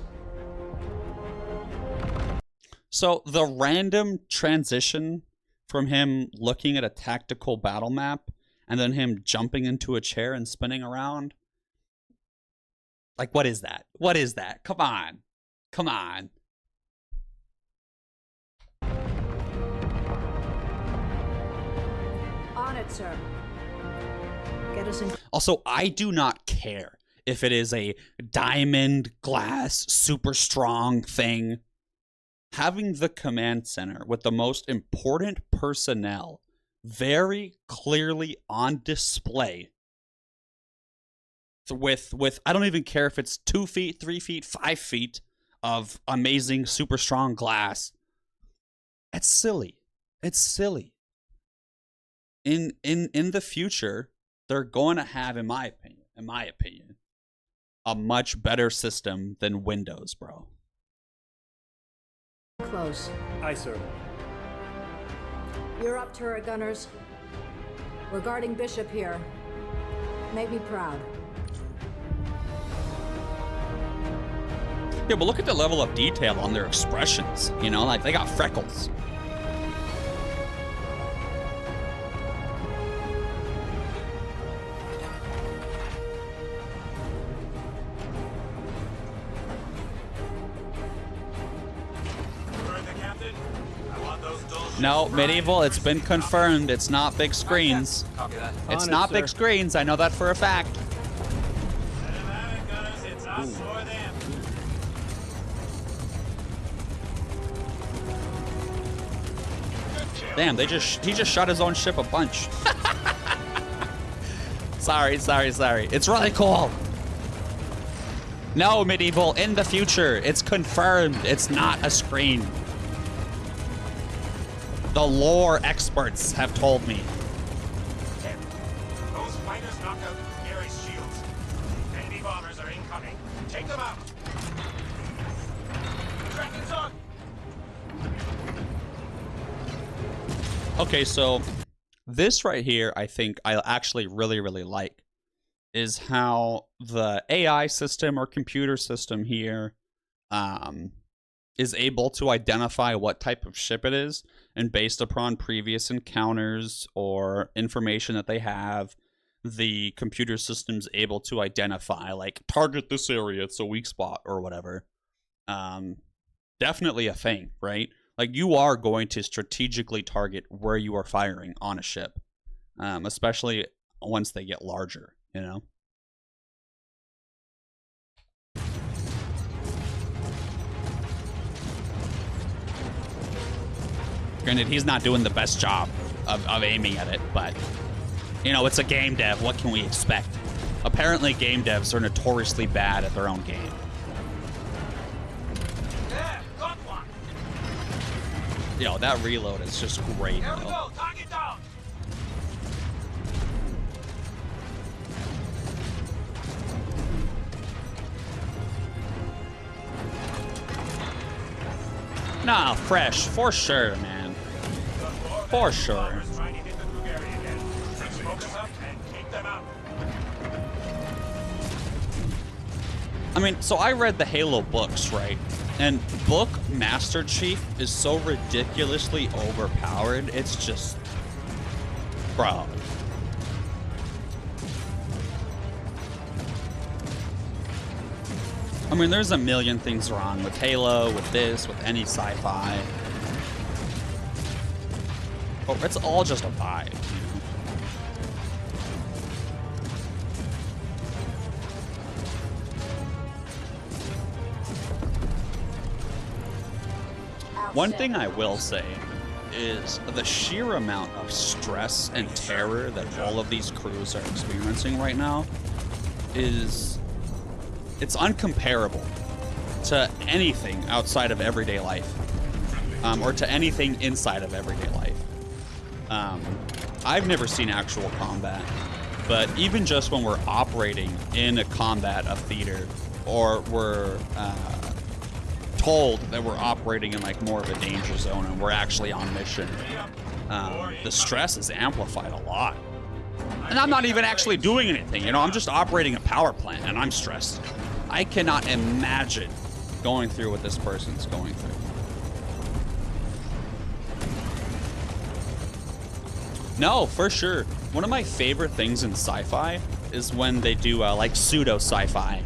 So the random transition from him looking at a tactical battle map and then him jumping into a chair and spinning around. Like, what is that? What is that? Come on. Come on. ahead, sir. Get us in. Also, I do not care if it is a diamond glass super strong thing. Having the command center with the most important personnel very clearly on display with I don't even care if it's 2 feet, 3 feet, 5 feet of amazing super strong glass. It's silly. It's silly. In the future, they're going to have, in my opinion, a much better system than Windows, bro. Close. Aye, sir. You're up, turret gunners. We're guarding Bishop here. Make me proud. Yeah, but look at the level of detail on their expressions. You know, like they got freckles. No, Medieval, it's been confirmed. It's not big screens. It's not big screens. I know that for a fact. Damn, he just shot his own ship a bunch. Sorry. It's really cool. No, Medieval, in the future, it's confirmed. It's not a screen. The lore experts have told me. Those fighters knocked out Gary's shields. Enemy bombers are incoming. Take them out. Kraken's on. Okay, so this right here, I think I actually really like, is how the AI system or computer system here is able to identify what type of ship it is, and based upon previous encounters or information that they have, the computer system's able to identify, like, target this area, it's a weak spot or whatever. Definitely a thing, right? Like, you are going to strategically target where you are firing on a ship, especially once they get larger, you know? Granted, he's not doing the best job of aiming at it, but, you know, it's a game dev. What can we expect? Apparently, game devs are notoriously bad at their own game. You know, that reload is just great. There we go. Target down. Nah, fresh, for sure, man. For sure. I mean, so I read the Halo books, right? And book Master Chief is so ridiculously overpowered, it's just... Bro. I mean, there's a million things wrong with Halo, with this, with any sci-fi. Oh, it's all just a vibe, you know? One thing I will say is the sheer amount of stress and terror that all of these crews are experiencing right now is... it's uncomparable to anything outside of everyday life, or to anything inside of everyday life. I've never seen actual combat, but even just when we're operating in a combat, a theater, or we're told that we're operating in like more of a danger zone and we're actually on mission, the stress is amplified a lot. And I'm not even actually doing anything, you know, I'm just operating a power plant and I'm stressed. I cannot imagine going through what this person's going through. No, for sure. One of my favorite things in sci-fi is when they do like pseudo sci-fi,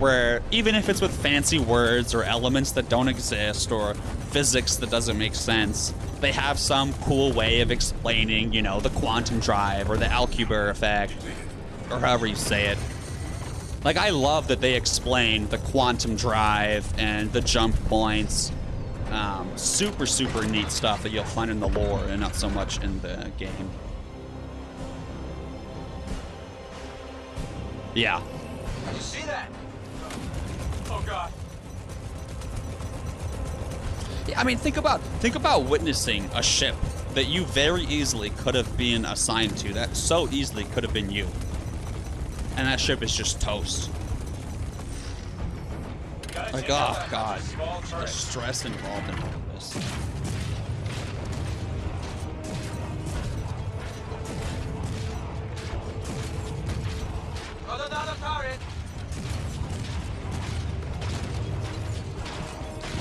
where even if it's with fancy words or elements that don't exist or physics that doesn't make sense, they have some cool way of explaining, you know, the quantum drive or the Alcubierre effect, or however you say it. Like, I love that they explain the quantum drive and the jump points. Super, super neat stuff that you'll find in the lore and not so much in the game. Yeah. Did you see that? Oh God. Yeah, I mean, think about witnessing a ship that you very easily could have been assigned to. That so easily could have been you. And that ship is just toast. Like, oh God, the stress involved in all of this.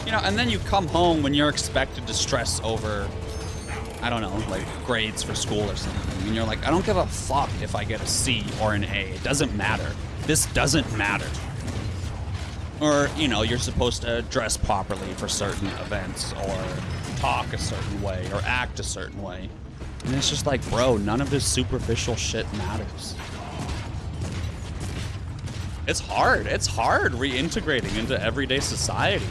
You know, and then you come home when you're expected to stress over, I don't know, like grades for school or something. And you're like, I don't give a fuck if I get a C or an A. It doesn't matter. This doesn't matter. Or, you know, you're supposed to dress properly for certain events or talk a certain way or act a certain way. And it's just like, bro, none of this superficial shit matters. It's hard. It's hard reintegrating into everyday society.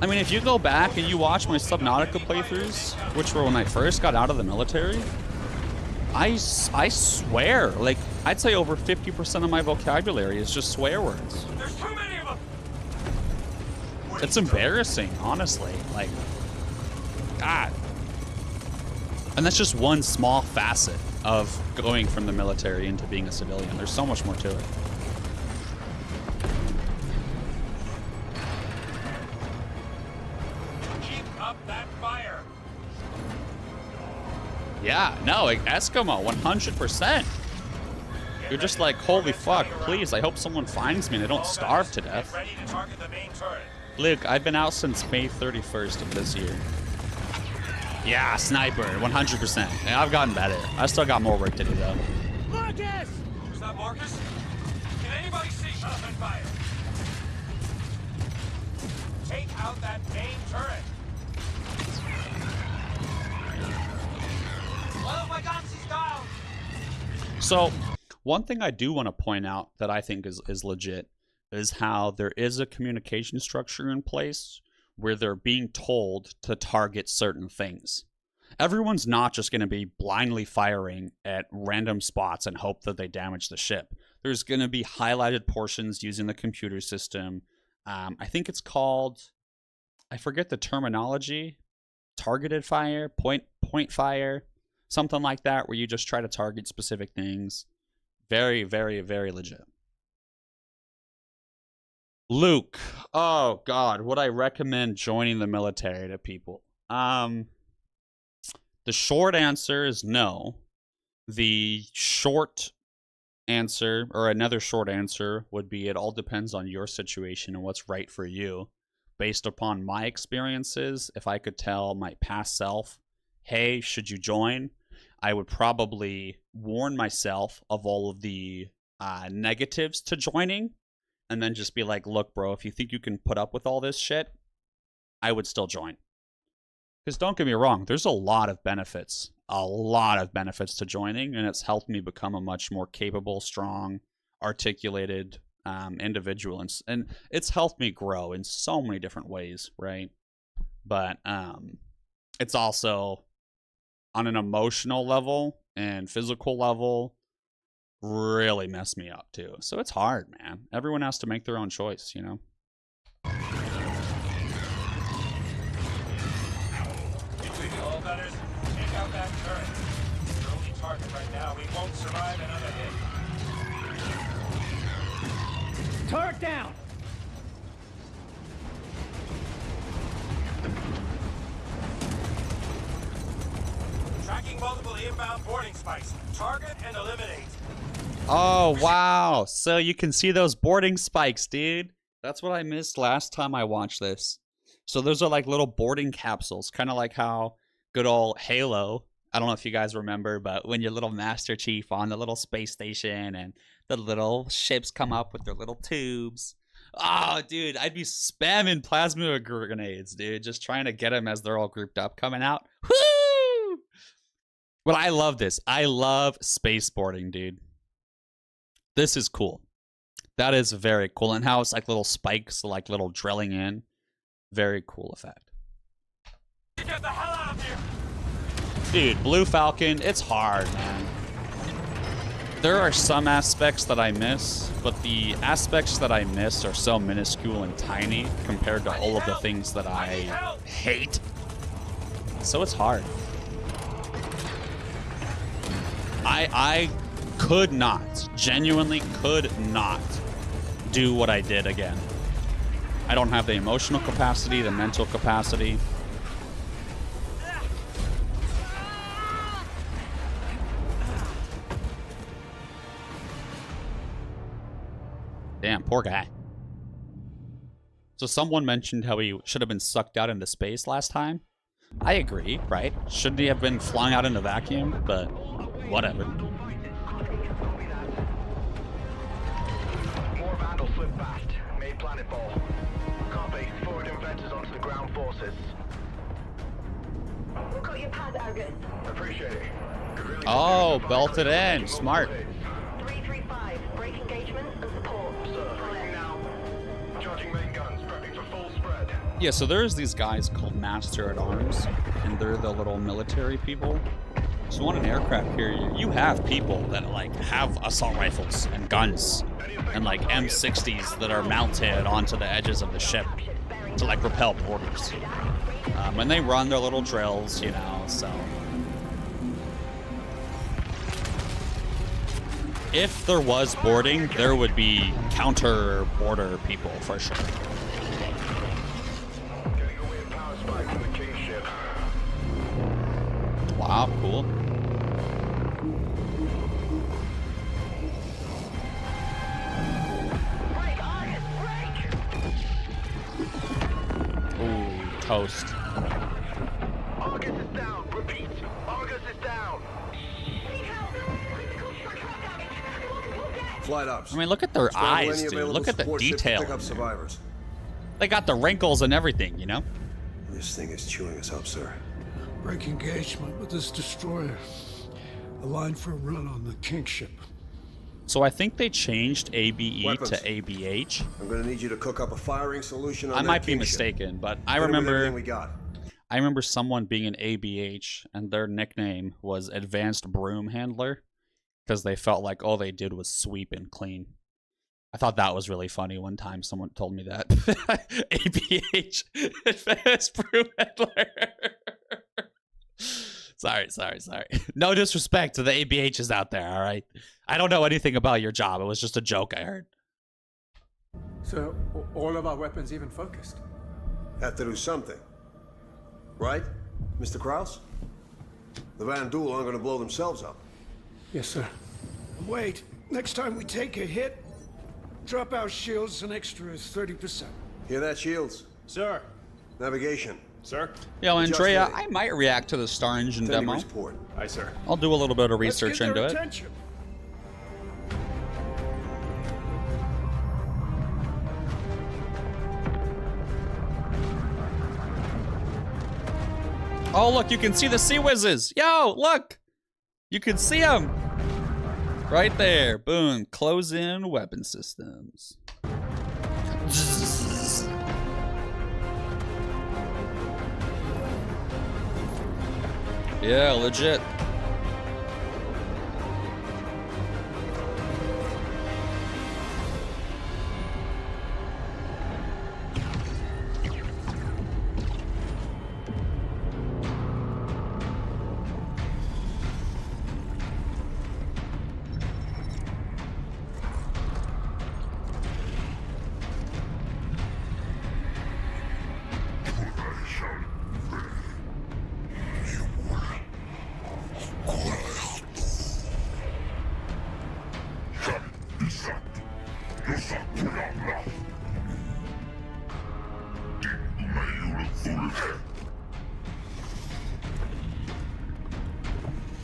I mean, if you go back and you watch my Subnautica playthroughs, which were when I first got out of the military, I swear, like, I'd say over 50% of my vocabulary is just swear words. There's too many of them. It's embarrassing, honestly. Like, God. And that's just one small facet of going from the military into being a civilian. There's so much more to it. Keep up that fire. Yeah, no, like Eskimo, 100%. You're just like, holy fuck, please, I hope someone finds me and I don't starve to death. Ready to target the main turret. Luke, I've been out since May 31st of this year. Yeah, sniper, 100%. Yeah, I've gotten better. I still got more work to do, though. Marcus! Is that Marcus? Can anybody see shotgun fire? Take out that main turret. One of my guns is down. So, one thing I do want to point out that I think is legit is how there is a communication structure in place where they're being told to target certain things. Everyone's not just going to be blindly firing at random spots and hope that they damage the ship. There's going to be highlighted portions using the computer system. I think it's called, I forget the terminology, targeted fire, point fire, something like that, where you just try to target specific things. Very, very, very legit. Luke, oh God, would I recommend joining the military to people? The short answer is no. The short answer, or another short answer, would be it all depends on your situation and what's right for you. Based upon my experiences, if I could tell my past self, hey, should you join? I would probably warn myself of all of the negatives to joining, and then just be like, look, bro, if you think you can put up with all this shit, I would still join. Because don't get me wrong, there's a lot of benefits to joining, and it's helped me become a much more capable, strong, articulated individual, and it's helped me grow in so many different ways, right? But it's also, on an emotional level and physical level, really messed me up too. So it's hard, man. Everyone has to make their own choice, you know? All gunners, take out that turret. It's your only target right now. We won't survive another hit. Turret down! Tracking multiple inbound boarding spikes. Target and eliminate. Oh, wow. So you can see those boarding spikes, dude. That's what I missed last time I watched this. So those are like little boarding capsules, kind of like how good old Halo, I don't know if you guys remember, but when your little Master Chief on the little space station and The little ships come up with their little tubes. Oh, dude, I'd be spamming plasma grenades, dude, just trying to get them as they're all grouped up coming out. Woo! But I love this. I love spaceboarding, dude. This is cool. That is very cool. And how it's like little spikes, like little drilling in. Very cool effect. Get the hell out of here! Dude, Blue Falcon, it's hard, man. There are some aspects that I miss, but the aspects that I miss are so minuscule and tiny compared to all of the things that I hate. So it's hard. I could not, genuinely could not do what I did again. I don't have the emotional capacity, the mental capacity. Damn, poor guy. So someone mentioned how he should have been sucked out into space last time. I agree, right? Shouldn't he have been flung out in a vacuum? But whatever. More Vandals slip past. Made planetfall. Copy. Forward inventors onto the ground forces. Look at your pad, Argus. Appreciate it. Oh, belted in. Smart. 335. Break engagement and support. Sir, now. Charging main guns. Prepping for full spread. Yeah, so there's these guys called Master at Arms, and they're the little military people. So on an aircraft carrier, you have people that like have assault rifles and guns and like M60s that are mounted onto the edges of the ship to like repel boarders. And they run their little drills, you know, so. If there was boarding, there would be counter border people for sure. Wow, cool. Ooh, toast. Argus is down. Repeat. Argus is down. Flight ops. I mean, look at their eyes, dude. Look at the detail. Pick up survivors. They got the wrinkles and everything, you know? This thing is chewing us up, sir. Break engagement with this destroyer. Align for a run on the King ship. So I think they changed ABE Weapons. to ABH. I'm gonna need you to cook up a firing solution on I that might be King ship. mistaken, but I Hit 'em with remember everything we got. I remember someone being an ABH and their nickname was Advanced Broom Handler because they felt like all they did was sweep and clean. I thought that was really funny. One time someone told me that. ABH, Advanced Broom Handler. Sorry. No disrespect to the ABHs out there, all right? I don't know anything about your job. It was just a joke I heard. So, all of our weapons even focused? Have to do something. Right, Mr. Krause? The Van Duel aren't gonna blow themselves up. Yes, sir. Wait, next time we take a hit, drop our shields an extra 30%. Hear that, Shields? Sir. Navigation. Sir. Yo, Adjust Andrea, ready. I might react to the Star Engine Teddy demo. report. Aye, sir. I'll do a little bit of Let's research get their into it. attention. Oh, look, you can see the Sea Whizzes. Yo, look. You can see them. Right there. Boom. Close in weapon systems. Yeah, legit.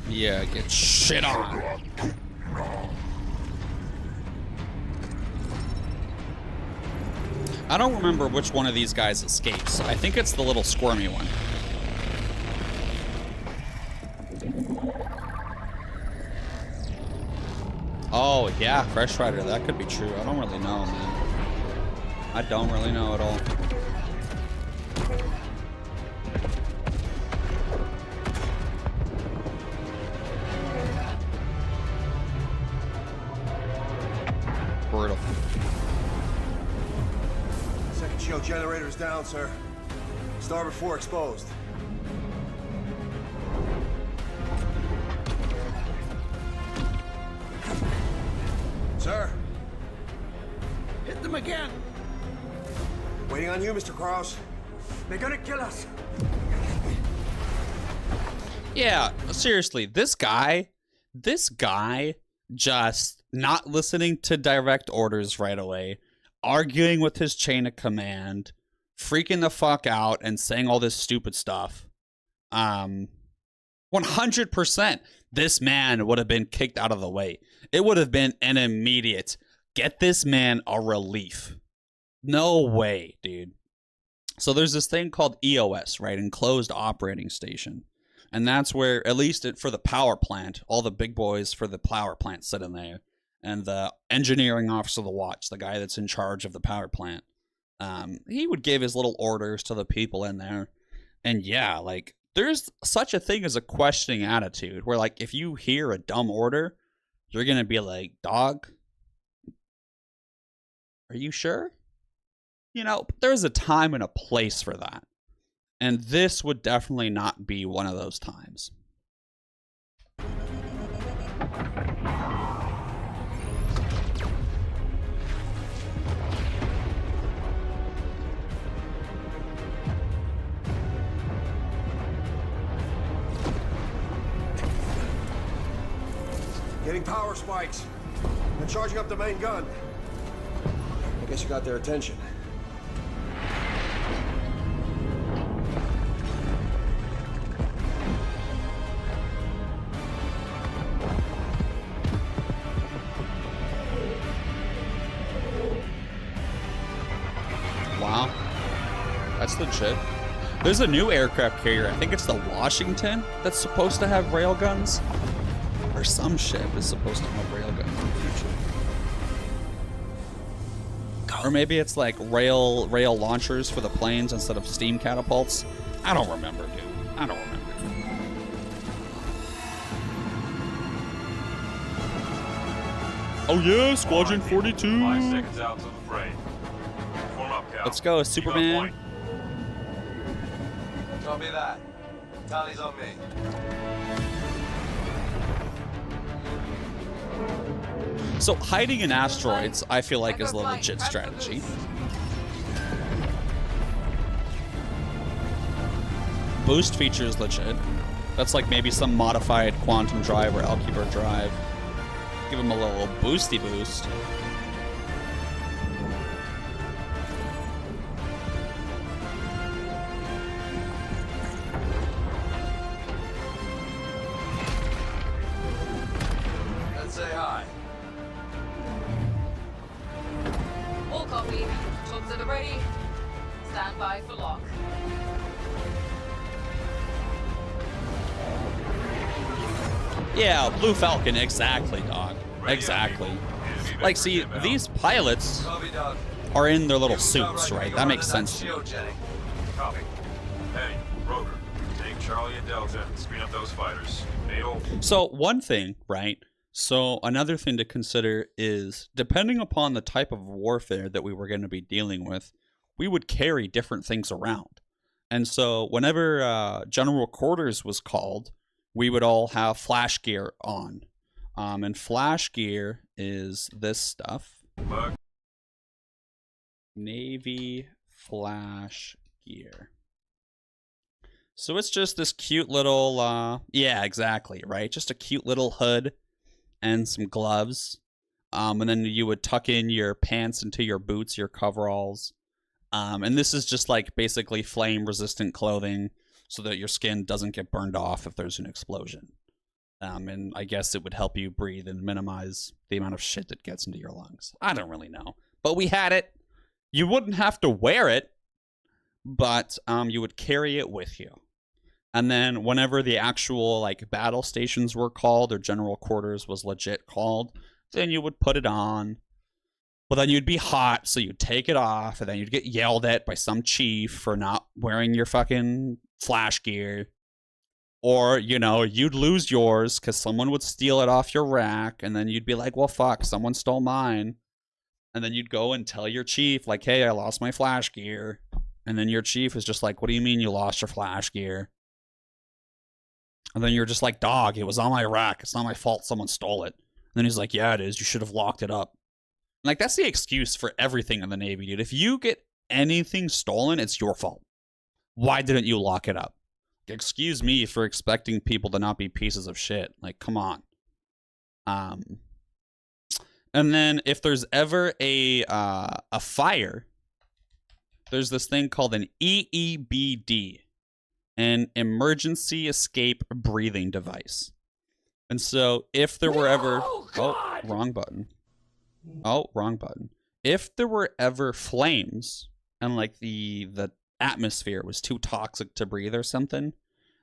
Yeah, get shit on. I don't remember which one of these guys escapes. I think it's the little squirmy one. Oh, yeah, Fresh Rider, that could be true. I don't really know, man. I don't really know at all. Brutal. Second shield generator is down, sir. Starboard 4 exposed. Sir. Hit them again. Waiting on you, Mr. Krause. They're gonna kill us. Yeah, seriously, this guy just not listening to direct orders right away, arguing with his chain of command, freaking the fuck out and saying all this stupid stuff. 100%, this man would have been kicked out of the way. It would have been an immediate, get this man a relief. No way, dude. So there's this thing called EOS, right? Enclosed Operating Station. And that's where, at least for the power plant, all the big boys for the power plant sit in there. And the engineering officer of the watch, the guy that's in charge of the power plant, he would give his little orders to the people in there. And yeah, like, there's such a thing as a questioning attitude where, like, if you hear a dumb order, you're going to be like, dog, are you sure? You know, there's a time and a place for that. And this would definitely not be one of those times. Getting power spikes. They're charging up the main gun. I guess you got their attention. Wow. That's legit. There's a new aircraft carrier. I think it's the Washington that's supposed to have railguns. Or some ship is supposed to have railguns in the future. Or maybe it's like rail launchers for the planes instead of steam catapults. I don't remember, dude. I don't remember. Oh yeah, Squadron 42. 5 seconds out to the fray. Form up, Cal. Let's go, Superman. Copy that. Tally's on me. So hiding in asteroids, I feel like, is a legit strategy. Boost feature is legit. That's like maybe some modified quantum drive or algebra drive. Give him a little boosty boost. Let's say hi. All copy. Tubs at the ready. Stand by for lock. Yeah, Blue Falcon, exactly, dog. Exactly. Like, see, these pilots are in their little suits, right? That makes sense to me. Copy. Hey, Rover, take Charlie and Delta and screen up those fighters. Naval. So one thing, right? So another thing to consider is, depending upon the type of warfare that we were going to be dealing with, we would carry different things around. And so whenever General Quarters was called, we would all have flash gear on. And flash gear is this stuff. Navy flash gear. So it's just this cute little, yeah, exactly, right? Just a cute little hood and some gloves. And then you would tuck in your pants into your boots, your coveralls. And this is just like basically flame-resistant clothing so that your skin doesn't get burned off if there's an explosion. And I guess it would help you breathe and minimize the amount of shit that gets into your lungs. I don't really know. But we had it. You wouldn't have to wear it, but you would carry it with you. And then whenever the actual like battle stations were called or general quarters was legit called, then you would put it on. But then you'd be hot, so you'd take it off, and then you'd get yelled at by some chief for not wearing your fucking flash gear. Or, you know, you'd lose yours because someone would steal it off your rack, and then you'd be like, well, fuck, someone stole mine. And then you'd go and tell your chief, like, hey, I lost my flash gear. And then your chief is just like, what do you mean you lost your flash gear? And then you're just like, dog, it was on my rack. It's not my fault someone stole it. And then he's like, yeah, it is. You should have locked it up. Like, that's the excuse for everything in the Navy, dude. If you get anything stolen, it's your fault. Why didn't you lock it up? Excuse me for expecting people to not be pieces of shit. Like, come on. And then if there's ever a fire, there's this thing called an EEBD, an emergency escape breathing device. And so if there were ever... Oh, wrong button. Oh, wrong button. If there were ever flames and like the atmosphere was too toxic to breathe or something,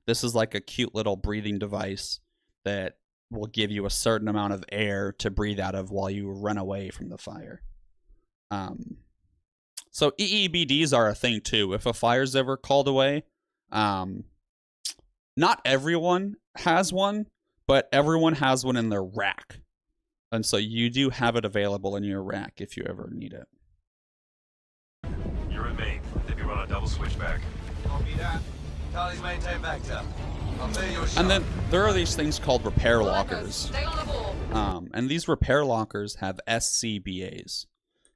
this is like a cute little breathing device that will give you a certain amount of air to breathe out of while you run away from the fire. So EEBDs are a thing too. If a fire's ever called away, not everyone has one, but everyone has one in their rack. And so you do have it available in your rack if you ever need it. You're in main. They've been on a double switchback. Copy that. Charlie's maintain vector. I'll say your shot. And then there are these things called repair lockers. Stay on the ball. And these repair lockers have SCBAs.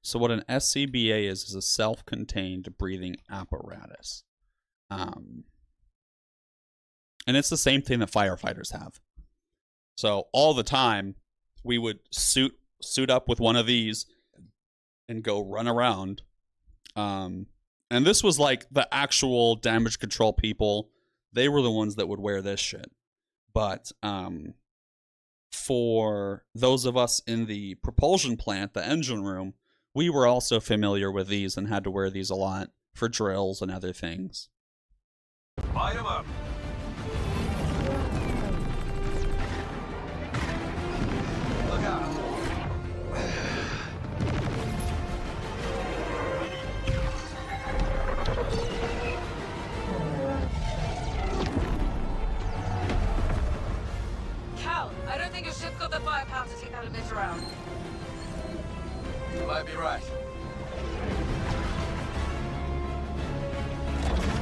So what an SCBA is a self-contained breathing apparatus. And it's the same thing that firefighters have. So all the time, we would suit up with one of these and go run around. And this was like the actual damage control people. They were the ones that would wear this shit. But for those of us in the propulsion plant, the engine room, we were also familiar with these and had to wear these a lot for drills and other things. Light 'em up. Look out. Cal, I don't think your ship's got the firepower to take that emitter out. You might be right.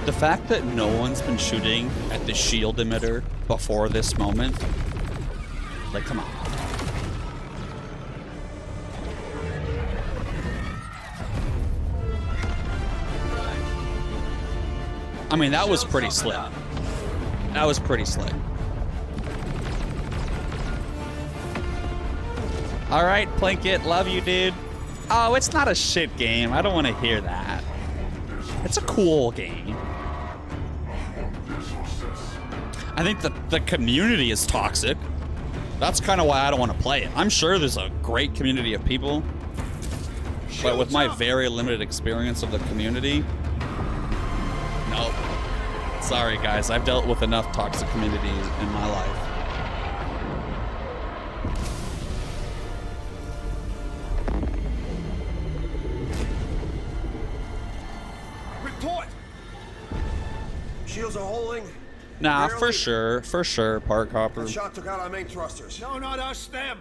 The fact that no one's been shooting at the shield emitter before this moment, like, come on. I mean, that was pretty slick. That was pretty slick. All right, Plinkett, love you, dude. Oh, it's not a shit game. I don't want to hear that. It's a cool game. I think the community is toxic. That's kind of why I don't want to play it. I'm sure there's a great community of people, but with my very limited experience of the community, nope. Sorry, guys. I've dealt with enough toxic community in my life. Report! Shields are holding. Nah, Barely. for sure, Park Hopper. That shot took out our main thrusters. No, not us, them.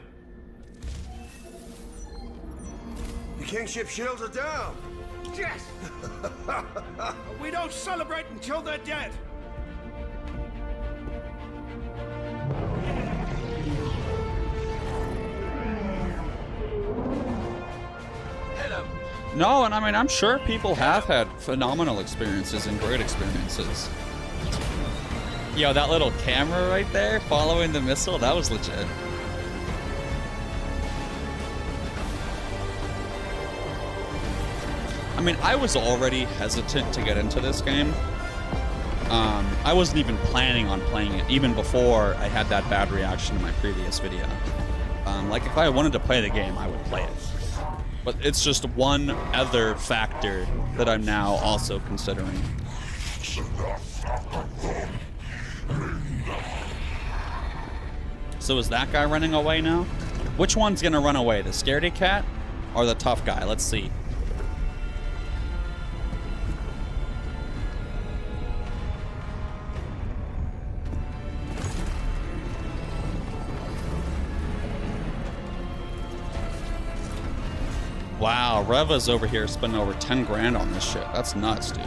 The Kingship shields are down. Yes! We don't celebrate until they're dead. No, and I mean, I'm sure people have had phenomenal experiences and great experiences. Yo, that little camera right there following the missile, that was legit. I mean, I was already hesitant to get into this game. I wasn't even planning on playing it, even before I had that bad reaction in my previous video. Like, if I wanted to play the game, I would play it. But it's just one other factor that I'm now also considering. So is that guy running away now? Which one's gonna run away? The scaredy cat or the tough guy? Let's see. Wow, Reva's over here spending over 10 grand on this shit. That's nuts, dude.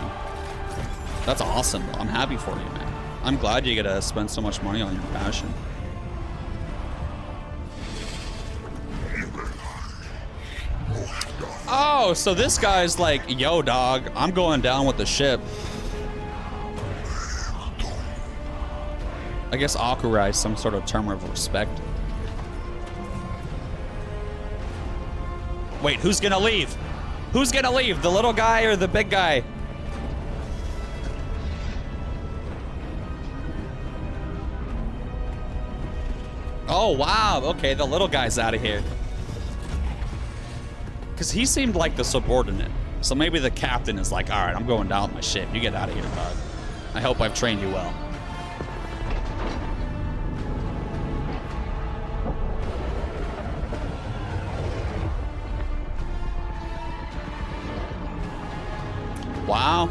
That's awesome. I'm happy for you, man. I'm glad you get to spend so much money on your passion. Oh, so this guy's like, yo, dog, I'm going down with the ship. I guess Akura is some sort of term of respect. Wait, who's gonna leave? Who's gonna leave? The little guy or the big guy? Oh, wow. Okay, the little guy's out of here. Because he seemed like the subordinate. So maybe the captain is like, all right, I'm going down with my ship. You get out of here, dog. I hope I've trained you well. Wow.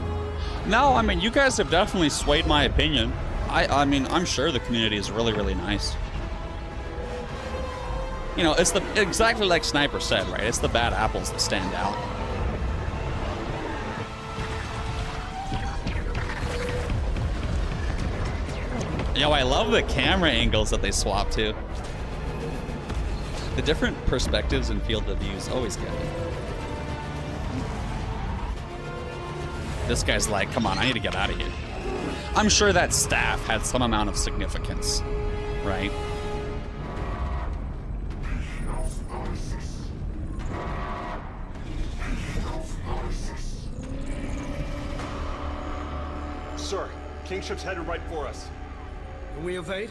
No, I mean, you guys have definitely swayed my opinion. I mean, I'm sure the community is really, really nice. You know, it's exactly like Sniper said, right? It's the bad apples that stand out. Yo, I love the camera angles that they swap to. The different perspectives and field of views always get me. This guy's like, come on, I need to get out of here. I'm sure that staff had some amount of significance, right? Sir, Kingship's headed right for us. Can we evade?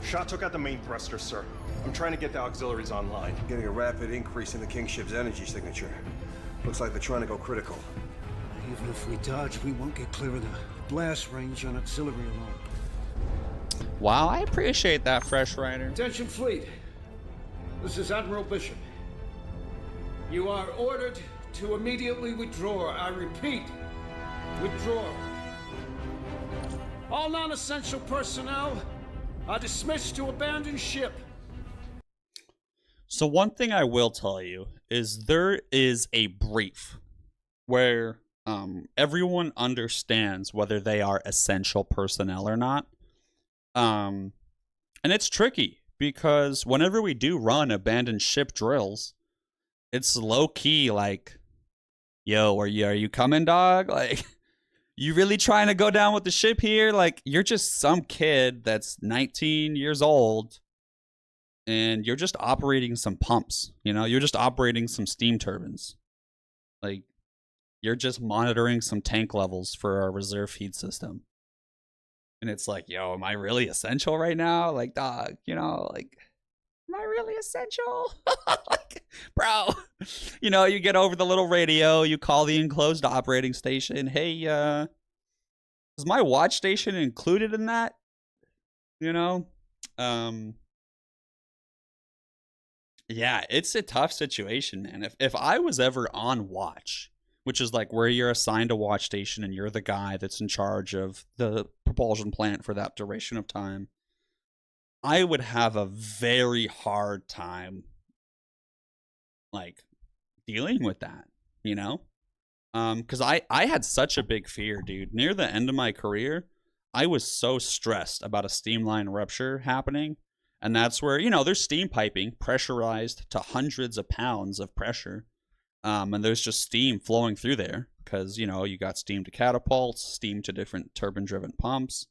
Shot took out the main thruster, sir. I'm trying to get the auxiliaries online. Getting a rapid increase in the Kingship's energy signature. Looks like they're trying to go critical. Even if we dodge, we won't get clear of the blast range on auxiliary alone. Wow, I appreciate that, Fresh Rider. Attention, fleet. This is Admiral Bishop. You are ordered to immediately withdraw. I repeat, withdraw. All non-essential personnel are dismissed to abandon ship. So one thing I will tell you is there is a brief where everyone understands whether they are essential personnel or not. And it's tricky because whenever we do run abandoned ship drills, it's low key like, yo, are you coming, dog? Like, you really trying to go down with the ship here? Like, you're just some kid that's 19 years old and you're just operating some pumps, you know? You're just operating some steam turbines. Like, you're just monitoring some tank levels for our reserve feed system. And it's like, yo, am I really essential right now? Like, dog, you know, like, am I really essential? Like, bro, you know, you get over the little radio, you call the enclosed operating station. Hey, is my watch station included in that? You know? Yeah, it's a tough situation, man. If I was ever on watch, which is like where you're assigned a watch station and you're the guy that's in charge of the propulsion plant for that duration of time, I would have a very hard time, like, dealing with that, you know? Because I had such a big fear, dude. Near the end of my career, I was so stressed about a steam line rupture happening. And that's where, you know, there's steam piping pressurized to hundreds of pounds of pressure. And there's just steam flowing through there because, you know, you got steam to catapults, steam to different turbine-driven pumps,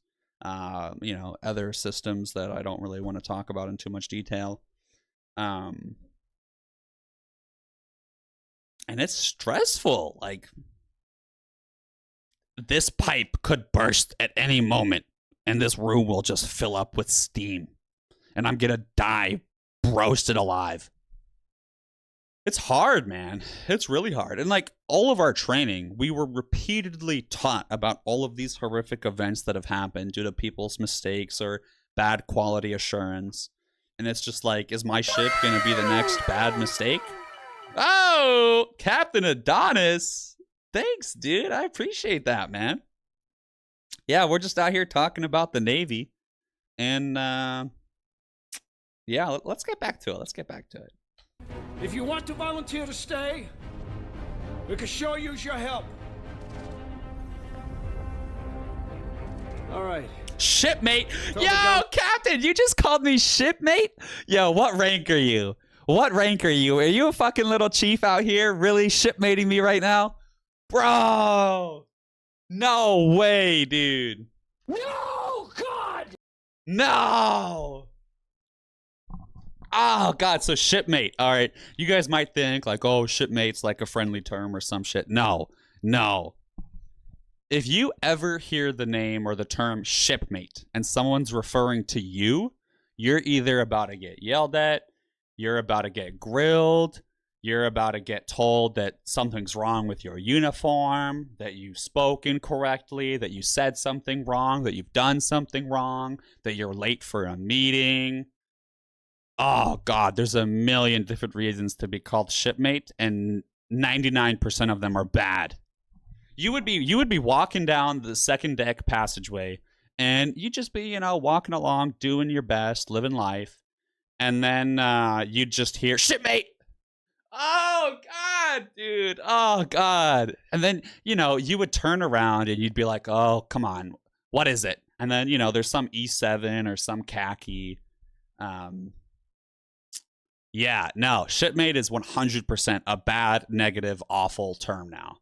you know, other systems that I don't really want to talk about in too much detail. And it's stressful. Like, this pipe could burst at any moment, and this room will just fill up with steam. And I'm going to die roasted alive. It's hard, man. It's really hard. And like all of our training, we were repeatedly taught about all of these horrific events that have happened due to people's mistakes or bad quality assurance. And it's just like, is my ship going to be the next bad mistake? Oh, Captain Adonis. Thanks, dude. I appreciate that, man. Yeah, we're just out here talking about the Navy. And yeah, let's get back to it. Let's get back to it. If you want to volunteer to stay, we could sure use your help. All right. Shipmate. Yo, Captain, you just called me shipmate? Yo, what rank are you? What rank are you? Are you a fucking little chief out here really shipmating me right now? Bro. No way, dude. No, God. No. Oh, God, so shipmate. All right. You guys might think like, oh, shipmate's like a friendly term or some shit. No, no. If you ever hear the name or the term shipmate and someone's referring to you, you're either about to get yelled at, you're about to get grilled, you're about to get told that something's wrong with your uniform, that you spoke incorrectly, that you said something wrong, that you've done something wrong, that you're late for a meeting. Oh, God, there's a million different reasons to be called shipmate, and 99% of them are bad. You would be walking down the second deck passageway, and you'd just be, you know, walking along, doing your best, living life, and then you'd just hear, shipmate! Oh, God, dude. Oh, God. And then, you know, you would turn around, and you'd be like, oh, come on, what is it? And then, you know, there's some E7 or some khaki. Yeah, no, shipmate is 100% a bad, negative, awful term now.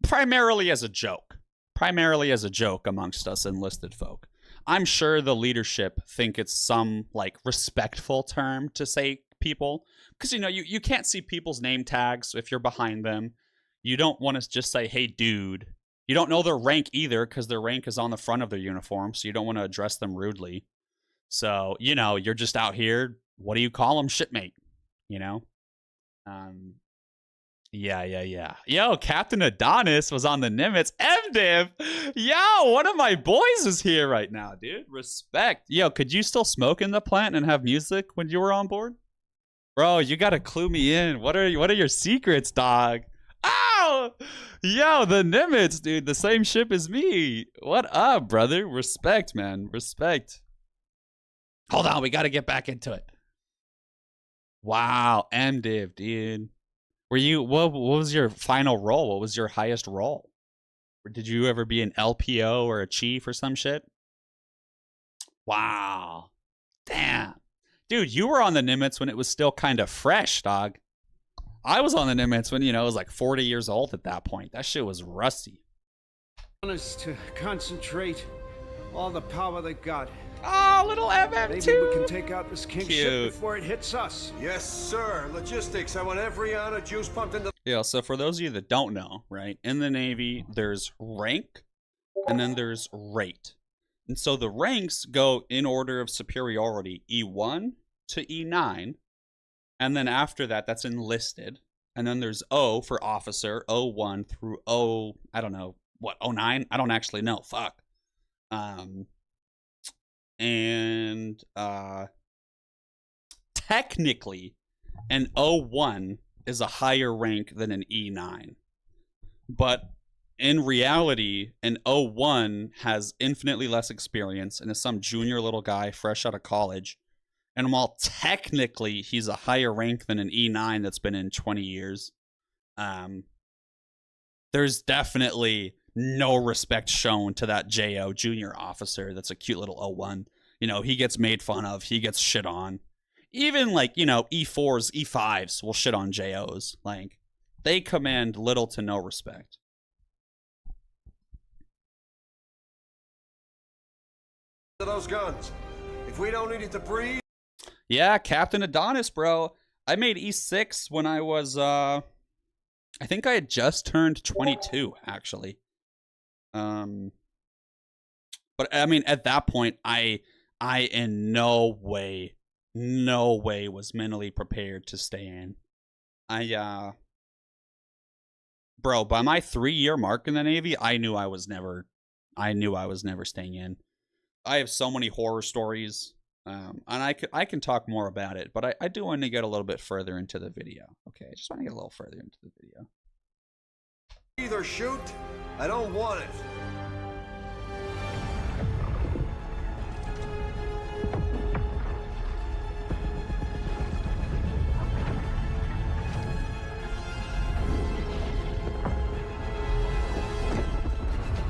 Primarily as a joke. Primarily as a joke amongst us enlisted folk. I'm sure the leadership think it's some, like, respectful term to say people. Because, you know, you can't see people's name tags if you're behind them. You don't want to just say, hey, dude. You don't know their rank either because their rank is on the front of their uniform, so you don't want to address them rudely. So, you know, you're just out here. What do you call them? Shipmate, you know? Yeah. Yo, Captain Adonis was on the Nimitz. MDiv! Yo, one of my boys is here right now, dude. Respect. Yo, could you still smoke in the plant and have music when you were on board? Bro, you gotta clue me in. What are your secrets, dog? Oh! Yo, the Nimitz, dude. The same ship as me. What up, brother? Respect, man. Respect. Hold on, we gotta get back into it. Wow, MDiv, dude. Were you what was your final role? What was your highest role? Or did you ever be an LPO or a chief or some shit? Wow. Damn. Dude, you were on the Nimitz when it was still kind of fresh, dog. I was on the Nimitz when, you know, it was like 40 years old at that point. That shit was rusty. Us to concentrate all the power they got. Oh, little MM2. Maybe we can take out this king ship before it hits us. Yes, sir. Logistics. I want every ounce of juice pumped into... Yeah, so for those of you that don't know, right, in the Navy, there's rank, and then there's rate. And so the ranks go in order of superiority, E1 to E9, and then after that, that's enlisted. And then there's O for officer, O1 through O, I don't know, what, O9? I don't actually know, fuck. And technically, an O1 is a higher rank than an E9. But in reality, an O1 has infinitely less experience and is some junior little guy fresh out of college. And while technically he's a higher rank than an E9 that's been in 20 years, there's definitely no respect shown to that JO junior officer that's a cute little O1. You know, he gets made fun of. He gets shit on. Even, like, you know, E4s, E5s will shit on JOs. Like, they command little to no respect. Those guns. If we don't need it to breathe... Yeah, Captain Adonis, bro. I made E6 when I was, I think I had just turned 22, actually. But, I mean, at that point, I in no way was mentally prepared to stay in. Bro, by my 3-year mark in the Navy, I knew I was never staying in. I have so many horror stories, and I can talk more about it, but I do want to get a little bit further into the video. Okay, I just want to get a little further into the video. Either shoot, I don't want it.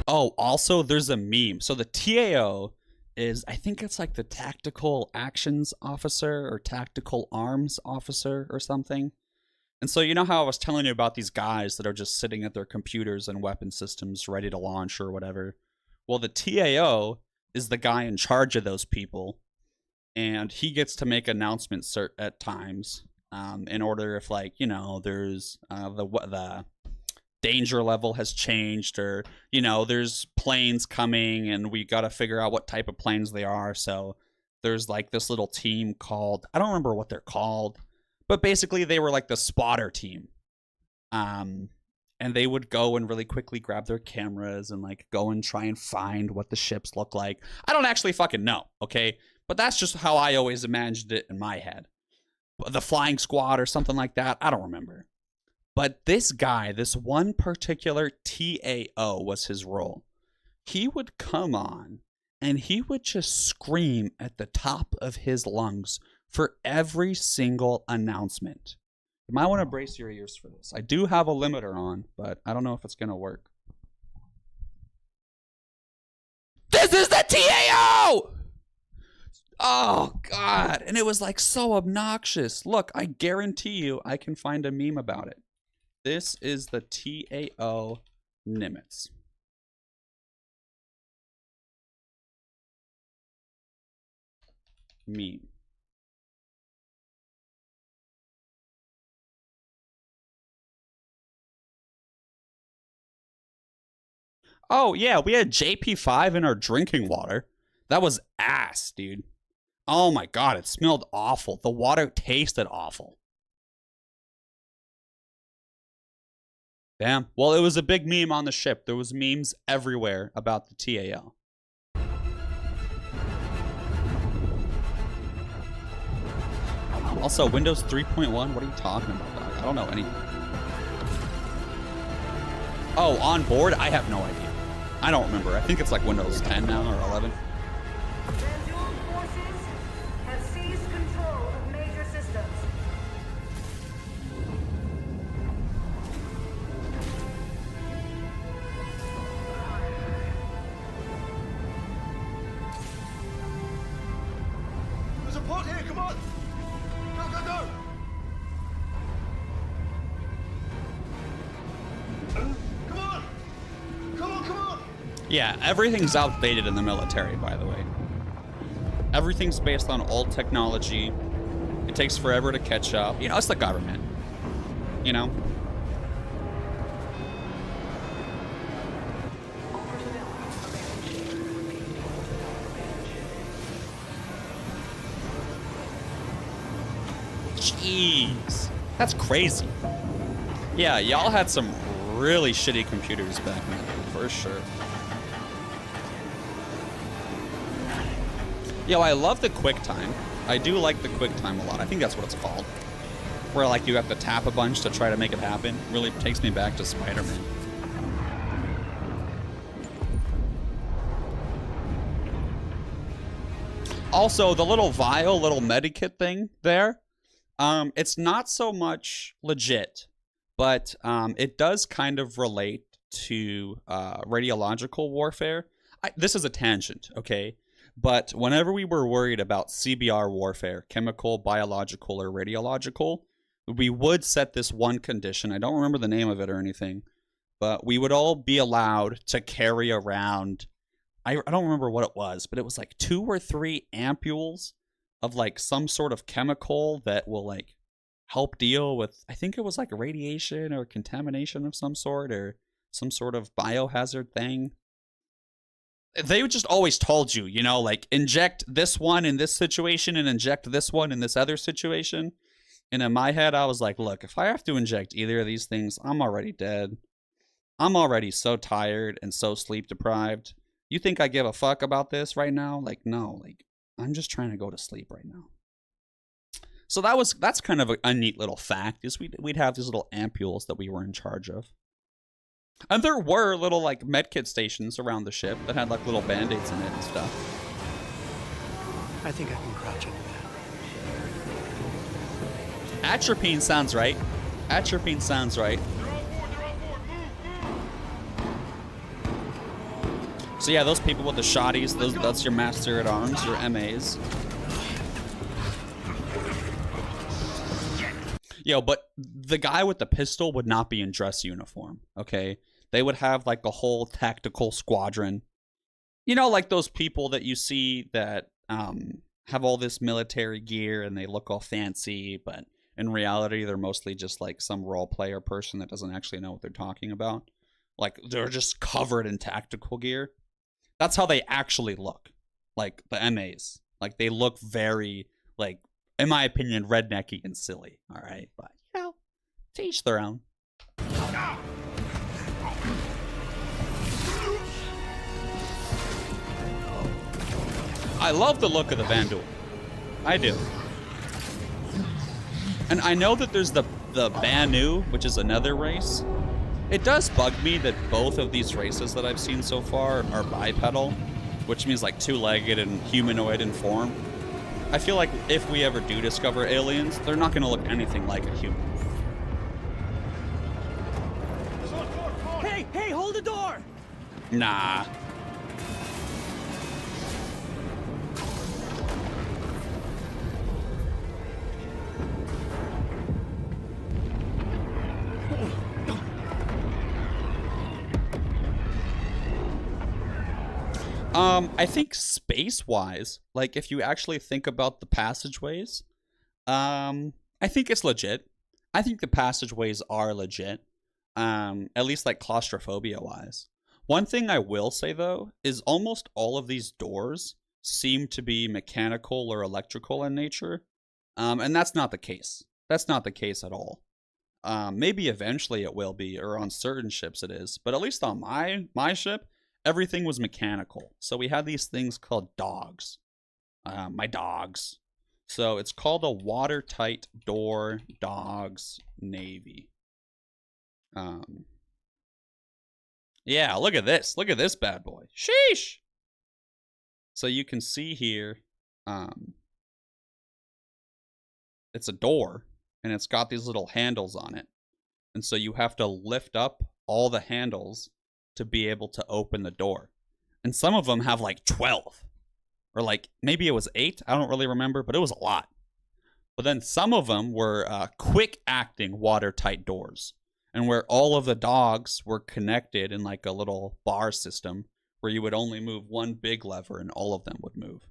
Oh, also there's a meme. So the TAO is, I think it's like the Tactical Actions Officer or Tactical Arms Officer or something. And so you know how I was telling you about these guys that are just sitting at their computers and weapon systems ready to launch or whatever? Well, the TAO is the guy in charge of those people, and he gets to make announcements at times in order if, like, you know, there's the danger level has changed, or, you know, there's planes coming and we got to figure out what type of planes they are. So there's like this little team called, I don't remember what they're called, but basically they were like the spotter team. And they would go and really quickly grab their cameras and like go and try and find what the ships look like. I don't actually fucking know, okay? But that's just how I always imagined it in my head. The flying squad or something like that, I don't remember. But this guy, this one particular TAO was his role. He would come on and he would just scream at the top of his lungs for every single announcement. You might want to brace your ears for this. I do have a limiter on, but I don't know if it's going to work. This is the TAO! Oh, God. And it was like so obnoxious. Look, I guarantee you I can find a meme about it. This is the TAO Nimitz. Meme. Oh, yeah, we had JP5 in our drinking water. That was ass, dude. Oh my God, it smelled awful. The water tasted awful. Damn. Well, it was a big meme on the ship. There was memes everywhere about the TAO. Also, Windows 3.1, what are you talking about, dog? I don't know any. Oh, on board? I have no idea. I don't remember. I think it's like Windows 10 now or 11. Vandal forces have seized control of major systems. There's a pod here, come on! Go, go, go! Come on! Come on, come on! Yeah, everything's outdated in the military, by the way. Everything's based on old technology. It takes forever to catch up. You know, it's the government. You know? Jeez. That's crazy. Yeah, y'all had some really shitty computers back then, for sure. Yo, I love the QuickTime. I do like the QuickTime a lot. I think that's what it's called. Where, like, you have to tap a bunch to try to make it happen. Really takes me back to Spider-Man. Also, the little vial, little medikit thing there, it's not so much legit, but it does kind of relate to radiological warfare. This is a tangent, okay? But whenever we were worried about CBR warfare, chemical, biological, or radiological, we would set this one condition. I don't remember the name of it or anything, but we would all be allowed to carry around, I don't remember what it was, but it was like 2 or 3 ampules of like some sort of chemical that will like help deal with, I think it was like radiation or contamination of some sort or some sort of biohazard thing. They just always told you, you know, like inject this one in this situation and inject this one in this other situation. And in my head, I was like, look, if I have to inject either of these things, I'm already dead. I'm already so tired and so sleep deprived. You think I give a fuck about this right now? Like, no, like, I'm just trying to go to sleep right now. So that's kind of a neat little fact, is we'd have these little ampules that we were in charge of. And there were little, like, medkit stations around the ship that had, like, little band-aids in it and stuff. I think I can crouch under that. Atropine sounds right. Atropine sounds right. So yeah, those people with the shotties, that's your master at arms, your MAs. Yo, but the guy with the pistol would not be in dress uniform, okay? They would have like a whole tactical squadron. You know, like those people that you see that have all this military gear and they look all fancy, but in reality, they're mostly just like some role player person that doesn't actually know what they're talking about. Like, they're just covered in tactical gear. That's how they actually look. Like, the MAs. Like, they look very, like, in my opinion, rednecky and silly. All right? But, you know, to each their own. I love the look of the Vandal. I do. And I know that there's the Banu, which is another race. It does bug me that both of these races that I've seen so far are bipedal, which means like two-legged and humanoid in form. I feel like if we ever do discover aliens, they're not going to look anything like a human. Hey, hold the door! Nah. I think space-wise, like if you actually think about the passageways, I think it's legit. I think the passageways are legit, at least like claustrophobia-wise. One thing I will say, though, is almost all of these doors seem to be mechanical or electrical in nature, and that's not the case. That's not the case at all. Maybe eventually it will be, or on certain ships it is, but at least on my ship, everything was mechanical. So we had these things called dogs. My dogs. So it's called a watertight door dogs Navy. Yeah, look at this. Look at this bad boy. Sheesh! So you can see here, it's a door, and it's got these little handles on it. And so you have to lift up all the handles to be able to open the door. And some of them have like 12. Or like, maybe it was 8. I don't really remember, but it was a lot. But then some of them were quick-acting watertight doors. And where all of the dogs were connected in like a little bar system where you would only move one big lever and all of them would move.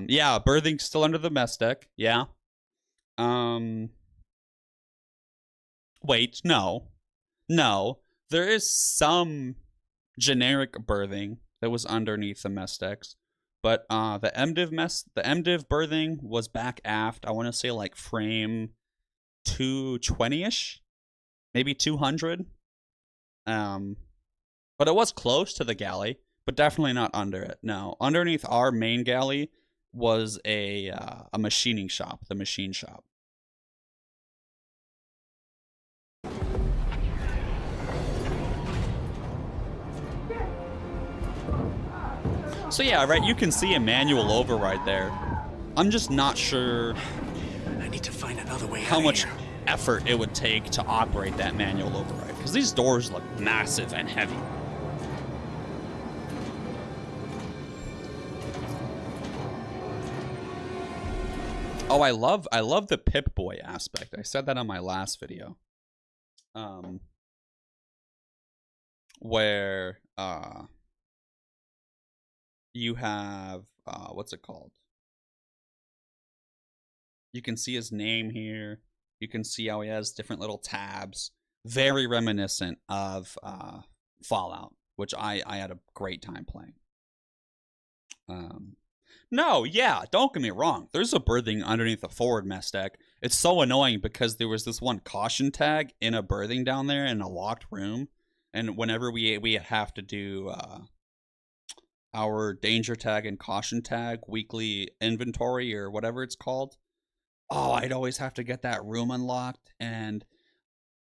Yeah, berthing's still under the mess deck. Yeah. Wait, no. No. There is some generic berthing that was underneath the mess decks, but the MDiv berthing was back aft. I want to say like frame 220-ish, maybe 200. But it was close to the galley, but definitely not under it. No, underneath our main galley was a machining shop, the machine shop. So yeah, right, you can see a manual override there. I'm just not sure I need to find another way how much effort it would take to operate that manual override, because these doors look massive and heavy. Oh, I love the Pip-Boy aspect. I said that on my last video. Where you have what's it called? You can see his name here. You can see how he has different little tabs. Very reminiscent of Fallout, which I had a great time playing. No, yeah, don't get me wrong. There's a berthing underneath the forward mess deck, It's so annoying because there was this one caution tag in a berthing down there in a locked room, and whenever we have to do our danger tag and caution tag weekly inventory or whatever it's called, oh, I'd always have to get that room unlocked, and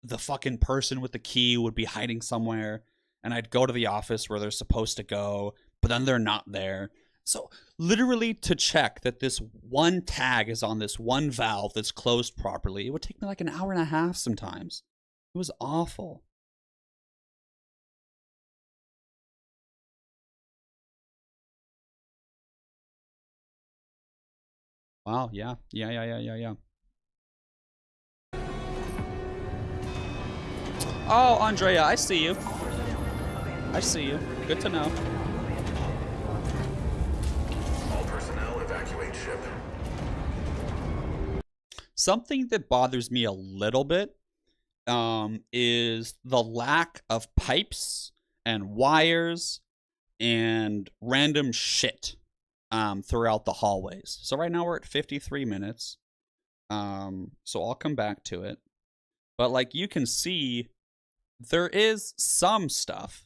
the fucking person with the key would be hiding somewhere, and I'd go to the office where they're supposed to go, but then they're not there. So literally to check that this one tag is on this one valve that's closed properly, it would take me like an hour and a half sometimes. It was awful. Wow, yeah. Oh, Andrea, I see you. I see you. Good to know. All personnel evacuate ship. Something that bothers me a little bit is the lack of pipes and wires and random shit throughout the hallways. So right now we're at 53 minutes. So I'll come back to it. But like you can see, there is some stuff.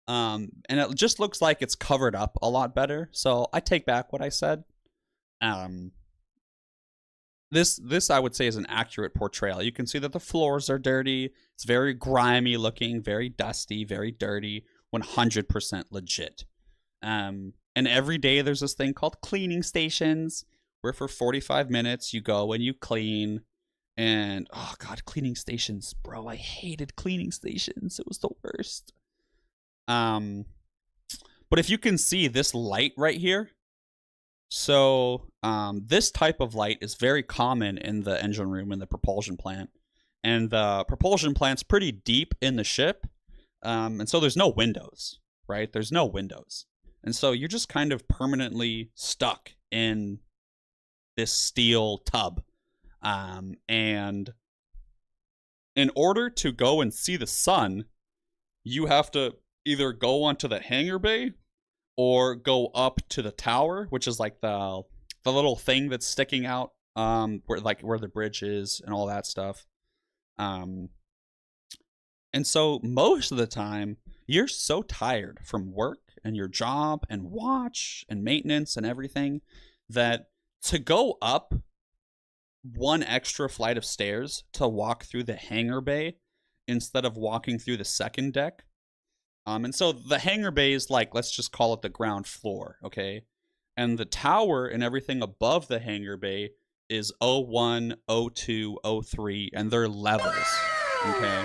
And it just looks like it's covered up a lot better. So I take back what I said. This I would say is an accurate portrayal. You can see that the floors are dirty. It's very grimy looking, very dusty, very dirty, 100% legit. And every day there's this thing called cleaning stations, where for 45 minutes you go and you clean. And oh god, cleaning stations, bro, I hated cleaning stations. It was the worst. But if you can see this light right here, so this type of light is very common in the engine room in the propulsion plant, and the propulsion plant's pretty deep in the ship, and so there's no windows, right? There's no windows, and so you're just kind of permanently stuck in this steel tub. And in order to go and see the sun, you have to either go onto the hangar bay or go up to the tower, which is like the little thing that's sticking out, where the bridge is and all that stuff. And so most of the time you're so tired from work and your job and watch and maintenance and everything that to go up one extra flight of stairs to walk through the hangar bay instead of walking through the second deck. And so the hangar bay is like, let's just call it the ground floor, okay? And the tower and everything above the hangar bay is 01, 02, 03, and they're levels, okay?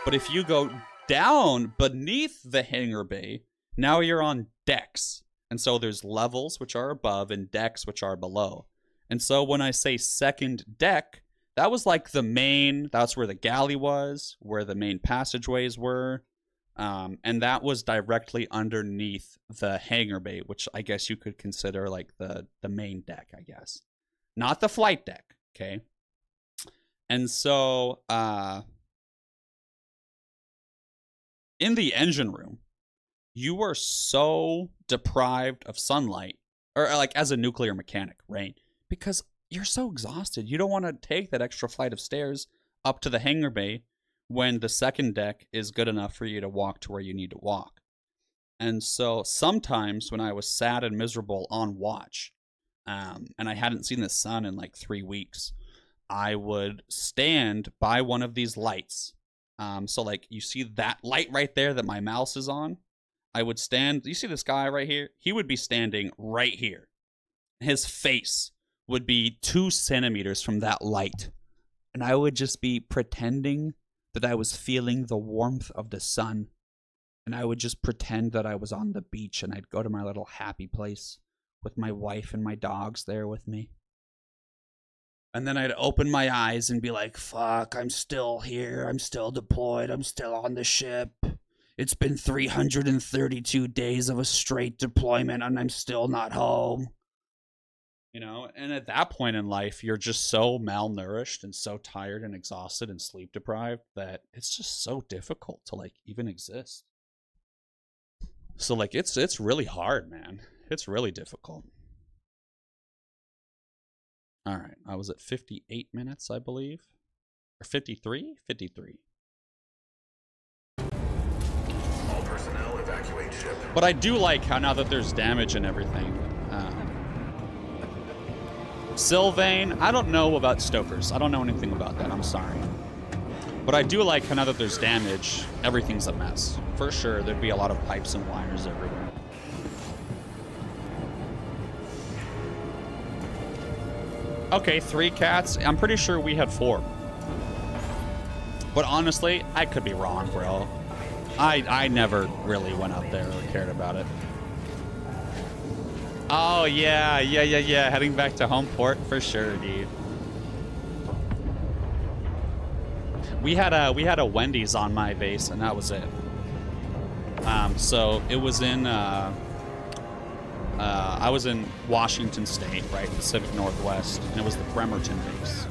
But if you go down beneath the hangar bay, now you're on decks. And so there's levels, which are above, and decks, which are below. And so when I say second deck, that was like the main, that's where the galley was, where the main passageways were. And that was directly underneath the hangar bay, which I guess you could consider like the main deck, I guess. Not the flight deck, okay? And so in the engine room, you were so deprived of sunlight, or like as a nuclear mechanic, right? Because you're so exhausted. You don't want to take that extra flight of stairs up to the hangar bay when the second deck is good enough for you to walk to where you need to walk. And so sometimes when I was sad and miserable on watch, and I hadn't seen the sun in like 3 weeks, I would stand by one of these lights. So like you see that light right there that my mouse is on? I would stand, you see this guy right here? He would be standing right here. His face would be 2 centimeters from that light. And I would just be pretending that I was feeling the warmth of the sun. And I would just pretend that I was on the beach, and I'd go to my little happy place with my wife and my dogs there with me. And then I'd open my eyes and be like, fuck, I'm still here. I'm still deployed. I'm still on the ship. It's been 332 days of a straight deployment, and I'm still not home. You know, and at that point in life, you're just so malnourished and so tired and exhausted and sleep deprived that it's just so difficult to like even exist. So like it's really hard, man. It's really difficult. All right, I was at 58 minutes, I believe. Or 53? 53. All personnel evacuate ship. But I do like how now that there's damage and everything. Sylvain, I don't know about Stokers. I don't know anything about that. I'm sorry. But I do like how now that there's damage, everything's a mess. For sure, there'd be a lot of pipes and wires everywhere. Okay, 3 cats. I'm pretty sure we had 4. But honestly, I could be wrong, bro. I never really went out there or cared about it. Oh, yeah. Heading back to home port for sure, dude. We had a Wendy's on my base, and that was it. So it was in, I was in Washington State, right, Pacific Northwest, and it was the Bremerton base.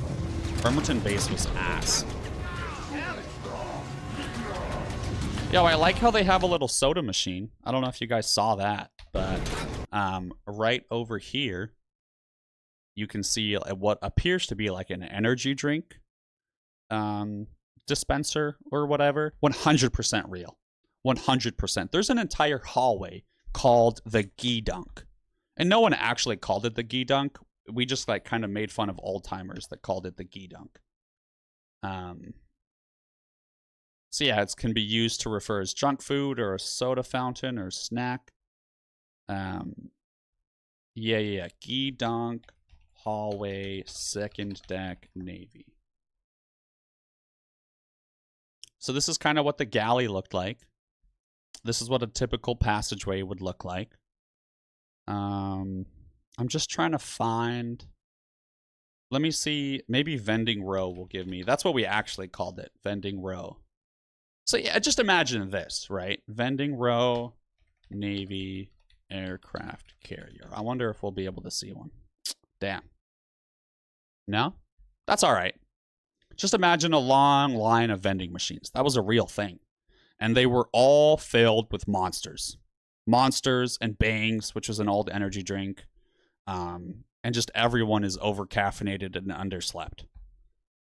Bremerton base was ass. Yo, I like how they have a little soda machine. I don't know if you guys saw that, but right over here, you can see what appears to be like an energy drink dispenser or whatever. 100% real. 100%. There's an entire hallway called the Gee Dunk. And no one actually called it the Gee Dunk. We just like kind of made fun of old timers that called it the Gee Dunk. So yeah, it can be used to refer as junk food or a soda fountain or snack. Yeah. Gee Dunk, hallway, second deck, Navy. So this is kind of what the galley looked like. This is what a typical passageway would look like. I'm just trying to find... Let me see. Maybe vending row will give me... That's what we actually called it. Vending row. So yeah, just imagine this, right? Vending row, Navy, aircraft carrier. I wonder if we'll be able to see one. Damn. No? That's all right. Just imagine a long line of vending machines. That was a real thing. And they were all filled with monsters. Monsters and Bangs, which was an old energy drink. And just everyone is over-caffeinated and underslept.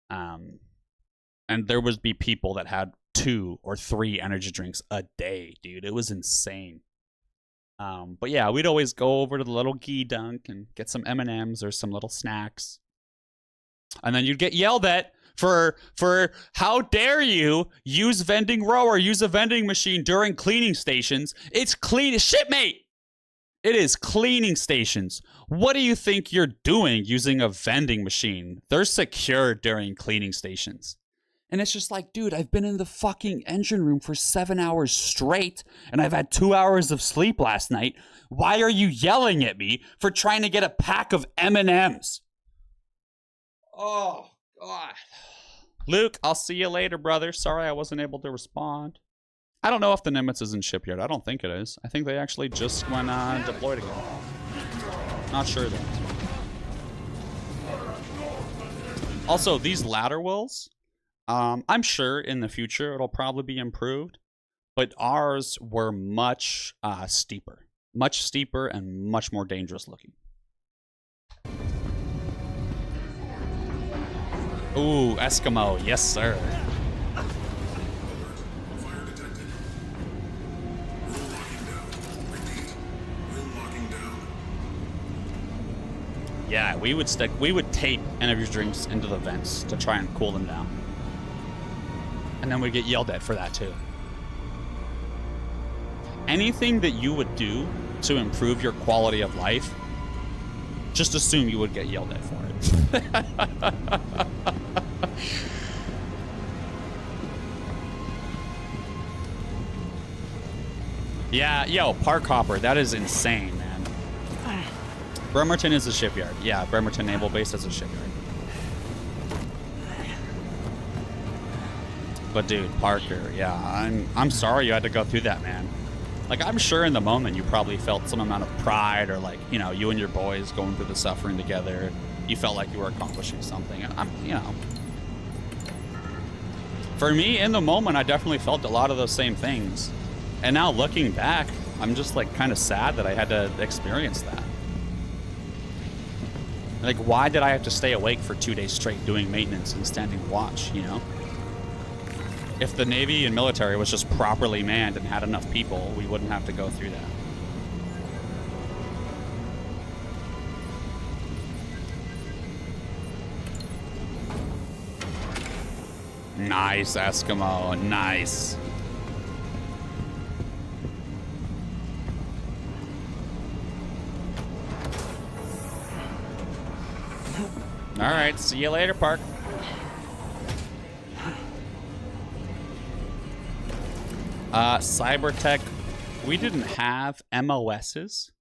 And there would be people that had 2 or 3 energy drinks a day, dude. It was insane. But yeah, we'd always go over to the little Gee Dunk and get some M&Ms or some little snacks. And then you'd get yelled at for how dare you use vending row or use a vending machine during cleaning stations. It's clean shipmate. It is cleaning stations. What do you think you're doing using a vending machine? They're secure during cleaning stations. And it's just like, dude, I've been in the fucking engine room for 7 hours straight, and I've had 2 hours of sleep last night. Why are you yelling at me for trying to get a pack of M&Ms? Oh, God. Luke, I'll see you later, brother. Sorry I wasn't able to respond. I don't know if the Nimitz is in shipyard. I don't think it is. I think they actually just went deployed again. Not sure, though. Also, these ladder wills... I'm sure in the future it'll probably be improved, but ours were much steeper and much more dangerous looking. Ooh, Eskimo, yes sir. Yeah, we would tape energy drinks into the vents to try and cool them down. And then we get yelled at for that too. Anything that you would do to improve your quality of life, just assume you would get yelled at for it. Yeah, yo, Park Hopper, that is insane, man. Bremerton is a shipyard. Yeah, Bremerton Naval Base is a shipyard. But dude, Parker, yeah, I'm sorry you had to go through that, man. Like, I'm sure in the moment you probably felt some amount of pride, or like, you know, you and your boys going through the suffering together. You felt like you were accomplishing something. You know, for me in the moment, I definitely felt a lot of those same things. And now looking back, I'm just like kind of sad that I had to experience that. Like, why did I have to stay awake for 2 days straight doing maintenance and standing watch, you know? If the Navy and military was just properly manned and had enough people, we wouldn't have to go through that. Nice, Eskimo. Nice. All right, see you later, Park. Cybertech, we didn't have MOSs.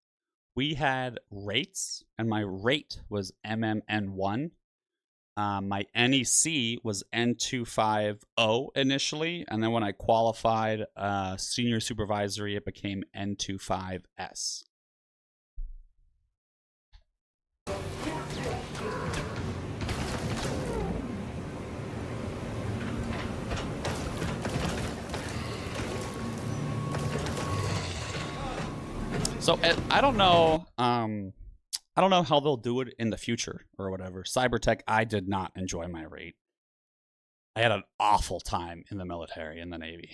We had rates, and my rate was MMN1. My NEC was N250 initially, and then when I qualified senior supervisory, it became N25S. So I don't know. I don't know how they'll do it in the future or whatever. Cybertech, I did not enjoy my rate. I had an awful time in the military, in the Navy.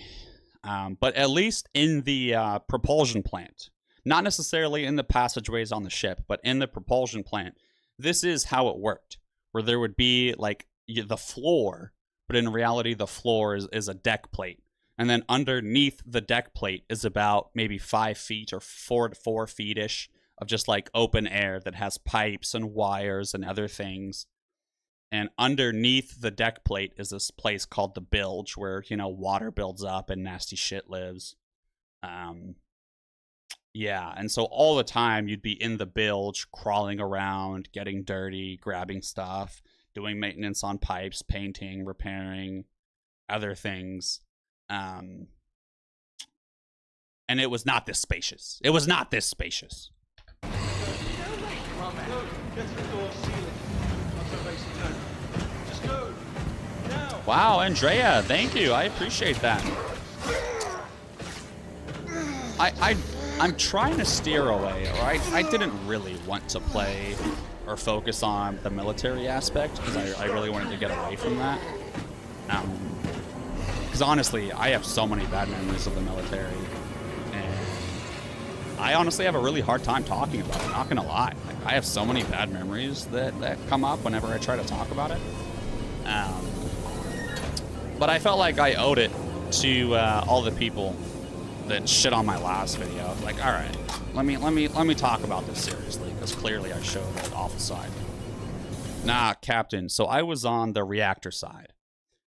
But at least in the propulsion plant, not necessarily in the passageways on the ship, but in the propulsion plant, this is how it worked, where there would be like the floor, but in reality, the floor is a deck plate. And then underneath the deck plate is about maybe 5 feet or 4 to 4 feet-ish of just like open air that has pipes and wires and other things. And underneath the deck plate is this place called the bilge where, you know, water builds up and nasty shit lives. Yeah, and so all the time you'd be in the bilge, crawling around, getting dirty, grabbing stuff, doing maintenance on pipes, painting, repairing, other things. And it was not this spacious. It was not this spacious. Wow, Andrea, thank you. I appreciate that. I'm trying to steer away, right? I didn't really want to play or focus on the military aspect because I really wanted to get away from that. Because honestly, I have so many bad memories of the military, and I honestly have a really hard time talking about it, not gonna lie. Like, I have so many bad memories that come up whenever I try to talk about it. But I felt like I owed it to all the people that shit on my last video. Like, all right, let me talk about this seriously, because clearly I showed the awful side. Nah, Captain. So I was on the reactor side.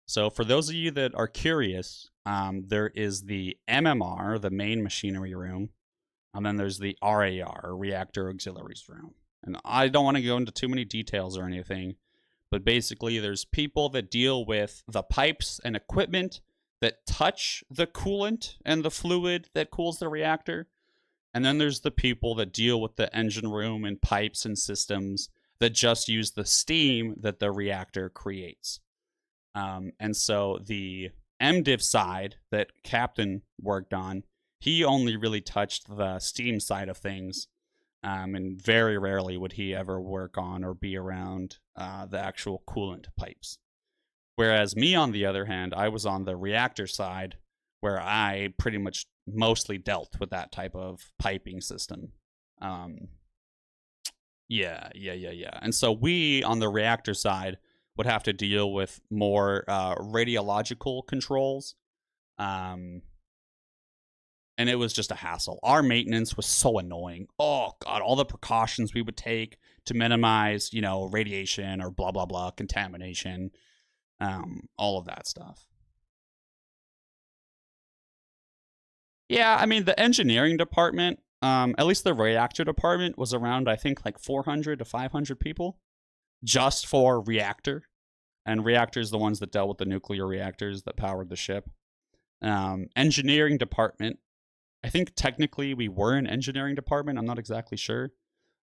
So for those of you that are curious, there is the MMR, the main machinery room, and then there's the RAR, Reactor Auxiliaries Room. And I don't want to go into too many details or anything, but basically there's people that deal with the pipes and equipment that touch the coolant and the fluid that cools the reactor. And then there's the people that deal with the engine room and pipes and systems that just use the steam that the reactor creates. And so the MDiv side that Captain worked on, he only really touched the steam side of things. And very rarely would he ever work on or be around the actual coolant pipes. Whereas me, on the other hand, I was on the reactor side where I pretty much mostly dealt with that type of piping system. Yeah. And so we, on the reactor side, would have to deal with more radiological controls. And it was just a hassle. Our maintenance was so annoying. Oh, God, all the precautions we would take to minimize, you know, radiation or blah, blah, blah, contamination, all of that stuff. Yeah, I mean, the engineering department, at least the reactor department, was around, I think, like 400 to 500 people just for reactor. And reactors, the ones that dealt with the nuclear reactors that powered the ship. Engineering department, I think technically we were an engineering department. I'm not exactly sure.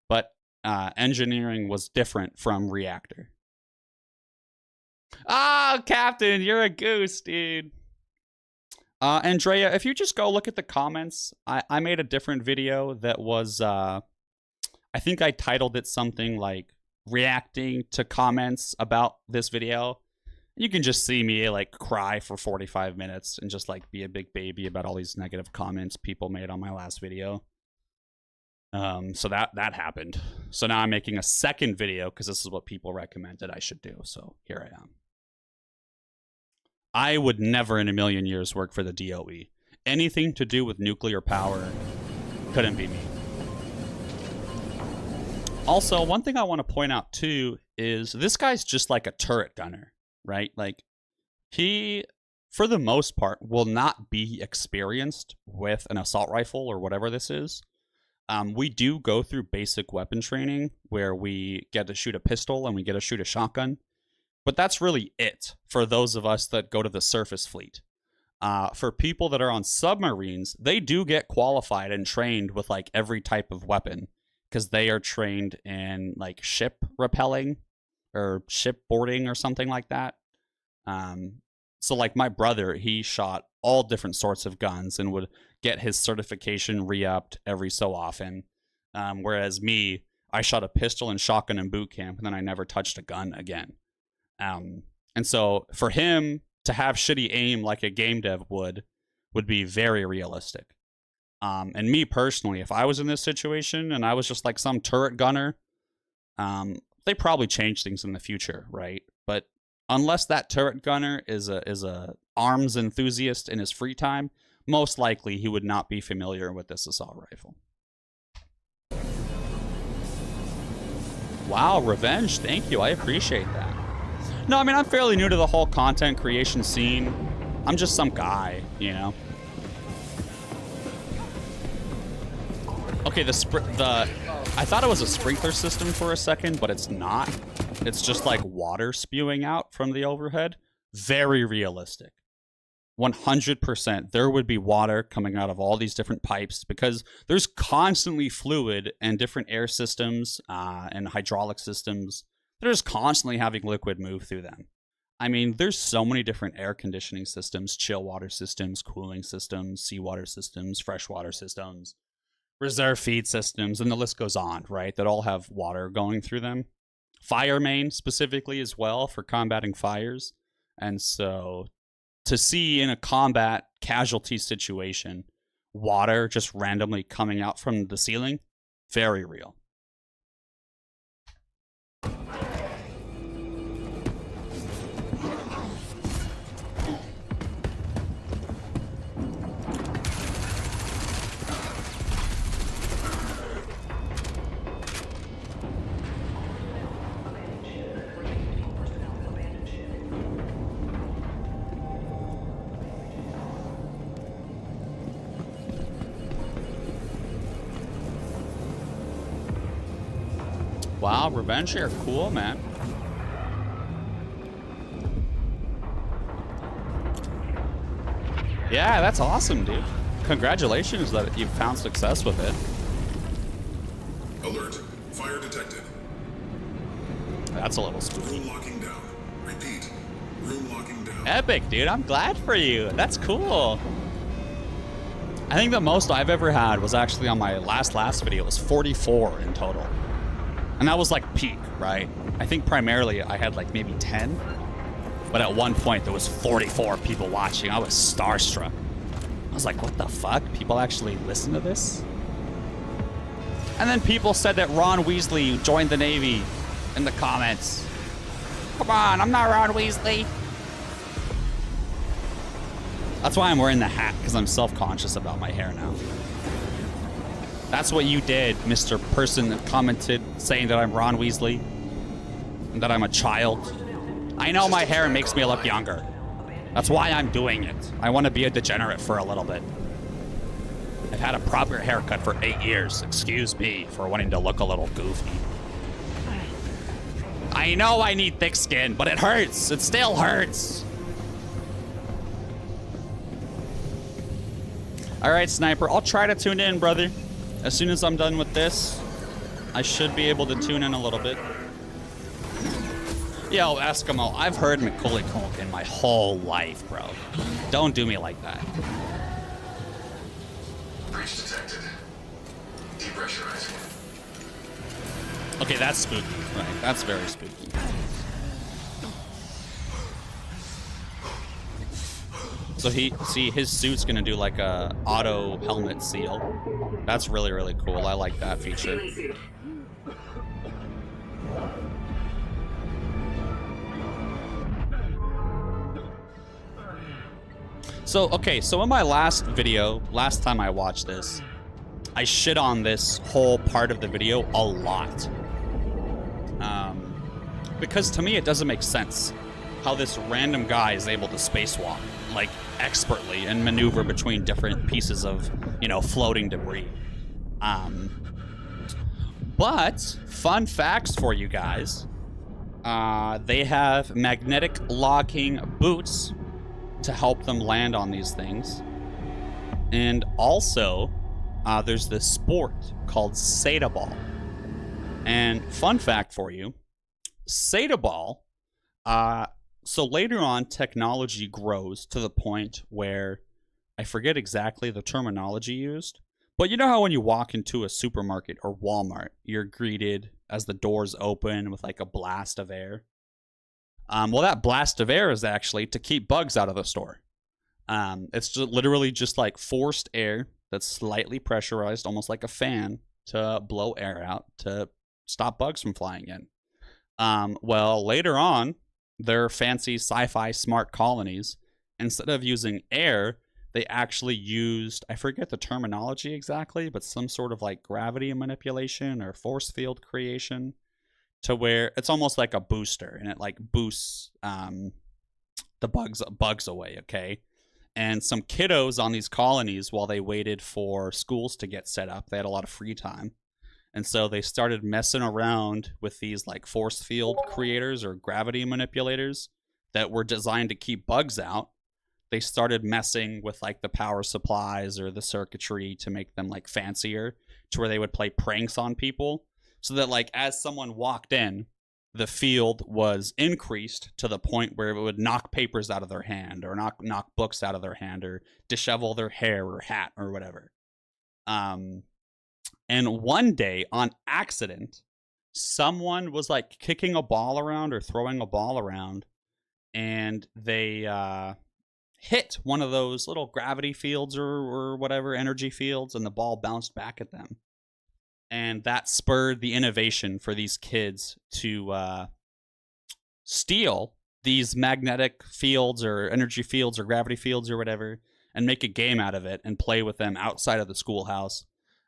But engineering was different from reactor. Oh, Captain, you're a goose, dude. Andrea, if you just go look at the comments, I made a different video that was, I think I titled it something like reacting to comments about this video, you can just see me like cry for 45 minutes and just like be a big baby about all these negative comments people made on my last video. So that happened. So now I'm making a second video because this is what people recommended I should do. So here I am. I would never in a million years work for the DOE. Anything to do with nuclear power couldn't be me. Also, one thing I want to point out too is this guy's just like a turret gunner, right? Like, he, for the most part, will not be experienced with an assault rifle or whatever this is. We do go through basic weapon training where we get to shoot a pistol and we get to shoot a shotgun. But that's really it for those of us that go to the surface fleet. For people that are on submarines, they do get qualified and trained with like every type of weapon because they are trained in like ship rappelling or ship boarding or something like that. So like my brother, he shot all different sorts of guns and would get his certification re-upped every so often. Whereas me, I shot a pistol and shotgun in boot camp and then I never touched a gun again. And so for him to have shitty aim like a game dev would be very realistic. And me personally, if I was in this situation and I was just like some turret gunner, they probably change things in the future, right? But unless that turret gunner is a arms enthusiast in his free time, most likely he would not be familiar with this assault rifle. Wow, Revenge, thank you. I appreciate that. No, I mean, I'm fairly new to the whole content creation scene. I'm just some guy, you know? Okay, I thought it was a sprinkler system for a second, but it's not. It's just like water spewing out from the overhead. Very realistic. 100%. There would be water coming out of all these different pipes because there's constantly fluid and different air systems and hydraulic systems. They're just constantly having liquid move through them. I mean, there's so many different air conditioning systems, chill water systems, cooling systems, seawater systems, freshwater systems, reserve feed systems, and the list goes on, right? That all have water going through them. Fire main specifically as well for combating fires. And so to see in a combat casualty situation, water just randomly coming out from the ceiling, very real. Wow, Revenge here, cool, man. Yeah, that's awesome, dude. Congratulations that you've found success with it. Alert, fire detected. That's a little spooky. Room locking down. Repeat, room locking down. Epic, dude. I'm glad for you. That's cool. I think the most I've ever had was actually on my last video. It was 44 in total. And that was like peak, right? I think primarily I had like maybe 10. But at one point there was 44 people watching. I was starstruck. I was like, what the fuck? People actually listen to this? And then people said that Ron Weasley joined the Navy in the comments. Come on, I'm not Ron Weasley. That's why I'm wearing the hat, because I'm self-conscious about my hair now. That's what you did, Mr. Person that commented saying that I'm Ron Weasley and that I'm a child. I know my hair makes me look younger. That's why I'm doing it. I want to be a degenerate for a little bit. I've had a proper haircut for 8 years. Excuse me for wanting to look a little goofy. I know I need thick skin, but it hurts. It still hurts. All right, Sniper, I'll try to tune in, brother. As soon as I'm done with this, I should be able to tune in a little bit. Yo, Eskimo, I've heard Macaulay Culkin my whole life, bro. Don't do me like that. Breach detected. Depressurizing. Okay, that's spooky. Right, that's very spooky. So his suit's gonna do like a auto helmet seal. That's really, really cool. I like that feature. So, okay, so in my last video, last time I watched this, I shit on this whole part of the video a lot. Because to me it doesn't make sense how this random guy is able to spacewalk, like, expertly and maneuver between different pieces of, you know, floating debris. But, fun facts for you guys. They have magnetic locking boots to help them land on these things. And also, there's this sport called Sata Ball. And fun fact for you, Sata Ball, so later on, technology grows to the point where, I forget exactly the terminology used, but you know how when you walk into a supermarket or Walmart, you're greeted as the doors open with like a blast of air? Well, that blast of air is actually to keep bugs out of the store. It's just literally just like forced air that's slightly pressurized, almost like a fan, to blow air out to stop bugs from flying in. Well, later on, their fancy sci-fi smart colonies, instead of using air, they actually used, I forget the terminology exactly, but some sort of like gravity manipulation or force field creation, to where it's almost like a booster, and it like boosts the bugs away, okay? And some kiddos on these colonies, while they waited for schools to get set up, they had a lot of free time. And so they started messing around with these like force field creators or gravity manipulators that were designed to keep bugs out. They started messing with like the power supplies or the circuitry to make them like fancier, to where they would play pranks on people, so that like as someone walked in, the field was increased to the point where it would knock papers out of their hand, or knock books out of their hand, or dishevel their hair or hat or whatever. And one day, on accident, someone was like kicking a ball around or throwing a ball around, and they hit one of those little gravity fields or whatever, energy fields, and the ball bounced back at them. And that spurred the innovation for these kids to steal these magnetic fields or energy fields or gravity fields or whatever, and make a game out of it and play with them outside of the schoolhouse.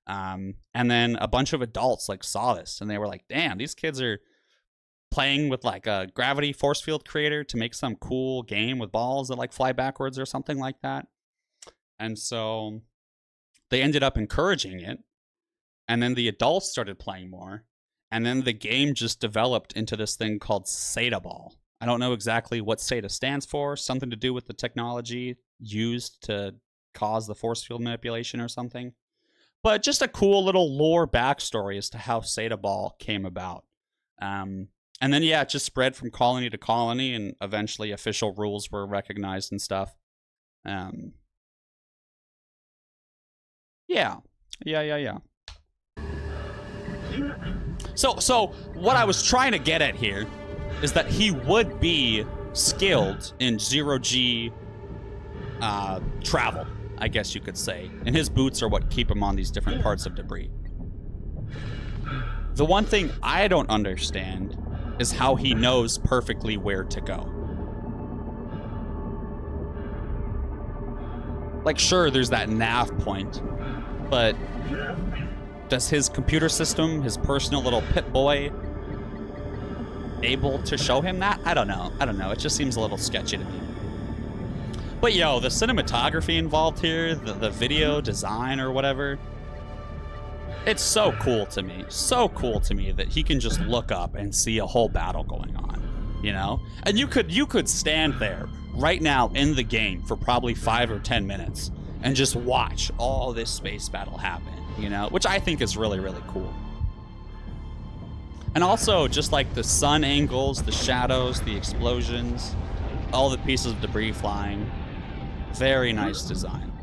And then a bunch of adults like saw this, and they were like, damn, these kids are playing with like a gravity force field creator to make some cool game with balls that like fly backwards or something like that. And so they ended up encouraging it. And then the adults started playing more. And then the game just developed into this thing called Sata Ball. I don't know exactly what Sata stands for. Something to do with the technology used to cause the force field manipulation or something. But just a cool little lore backstory as to how Sata Ball came about. And then, yeah, it just spread from colony to colony, and eventually official rules were recognized and stuff. Yeah. So what I was trying to get at here is that he would be skilled in zero-G travel, I guess you could say. And his boots are what keep him on these different parts of debris. The one thing I don't understand is how he knows perfectly where to go. Like, sure, there's that nav point, but does his computer system, his personal little Pip-Boy, able to show him that? I don't know. It just seems a little sketchy to me. But yo, the cinematography involved here, the video design or whatever, it's so cool to me. So cool to me that he can just look up and see a whole battle going on, you know? And you could stand there right now in the game for probably 5 or 10 minutes and just watch all this space battle happen, you know? Which I think is really, really cool. And also, just like the sun angles, the shadows, the explosions, all the pieces of debris flying. Very nice design.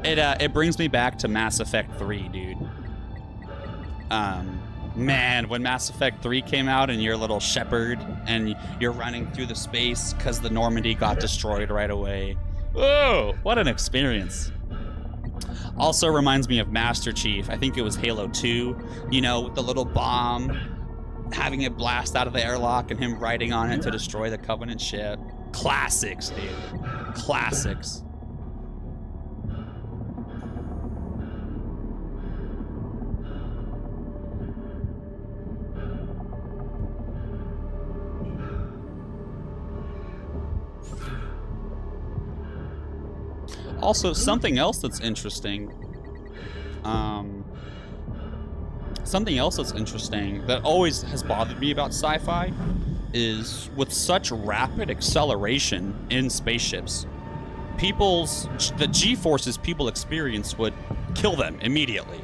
It brings me back to Mass Effect 3, dude. Man, when Mass Effect 3 came out and you're a little shepherd and you're running through the space because the Normandy got destroyed right away. Oh, what an experience. Also reminds me of Master Chief. I think it was Halo 2, you know, with the little bomb, having it blast out of the airlock and him riding on it to destroy the Covenant ship. Classics, dude. Classics. Also, something else that's interesting. That always has bothered me about sci-fi is with such rapid acceleration in spaceships, the G-forces people experience would kill them immediately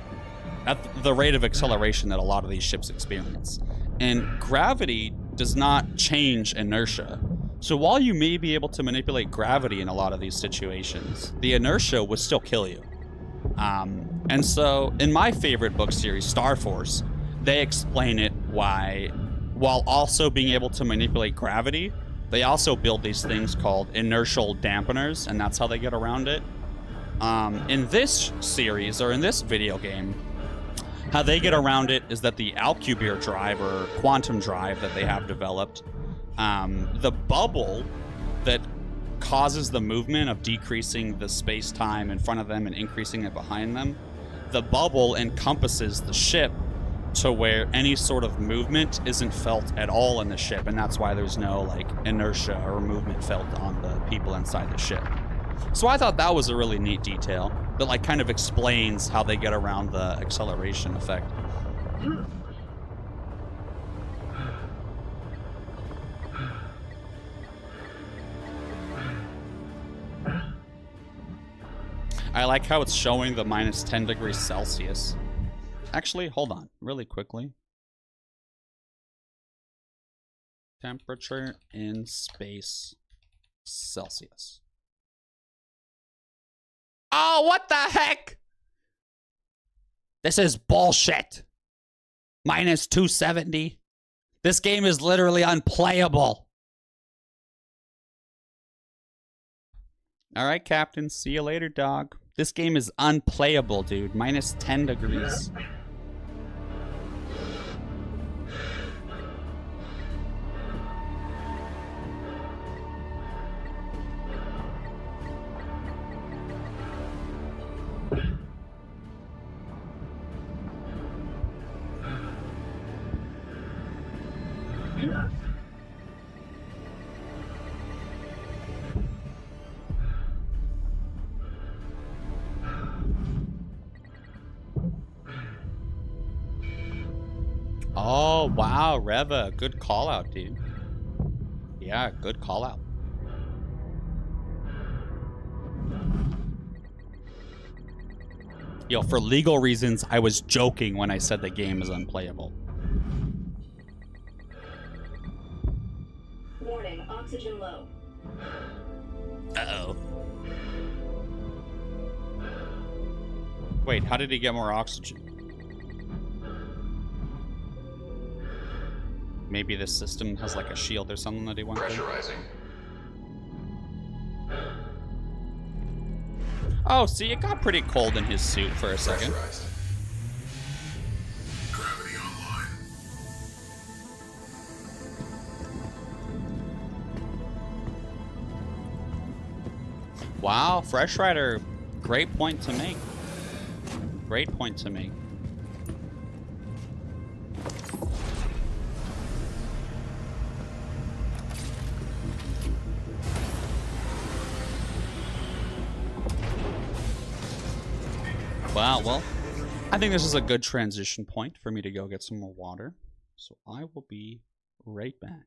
at the rate of acceleration that a lot of these ships experience. And gravity does not change inertia. So while you may be able to manipulate gravity in a lot of these situations, the inertia would still kill you. And so in my favorite book series, Star Force, they explain it why, while also being able to manipulate gravity, they also build these things called inertial dampeners, and that's how they get around it. In this series, or in this video game, how they get around it is that the Alcubierre drive, or quantum drive that they have developed, the bubble that causes the movement of decreasing the space-time in front of them and increasing it behind them, the bubble encompasses the ship to where any sort of movement isn't felt at all in the ship, and that's why there's no like inertia or movement felt on the people inside the ship. So I thought that was a really neat detail that like kind of explains how they get around the acceleration effect. I like how it's showing the minus 10 degrees Celsius. Actually, hold on, really quickly. Temperature in space, Celsius. Oh, what the heck? This is bullshit. Minus 270. This game is literally unplayable. All right, Captain. See you later, dog. This game is unplayable, dude. Minus 10 degrees. Oh, wow, Reva. Good call out, dude. Yeah, good call out. Yo, for legal reasons, I was joking when I said the game is unplayable. Warning, oxygen low. Uh-oh. Wait, how did he get more oxygen? Maybe this system has like a shield or something that he went through. Pressurizing. Oh, see, it got pretty cold in his suit for a second. Gravity online. Wow, Fresh Rider, great point to make. Great point to make. Wow, well, I think this is a good transition point for me to go get some more water. So I will be right back.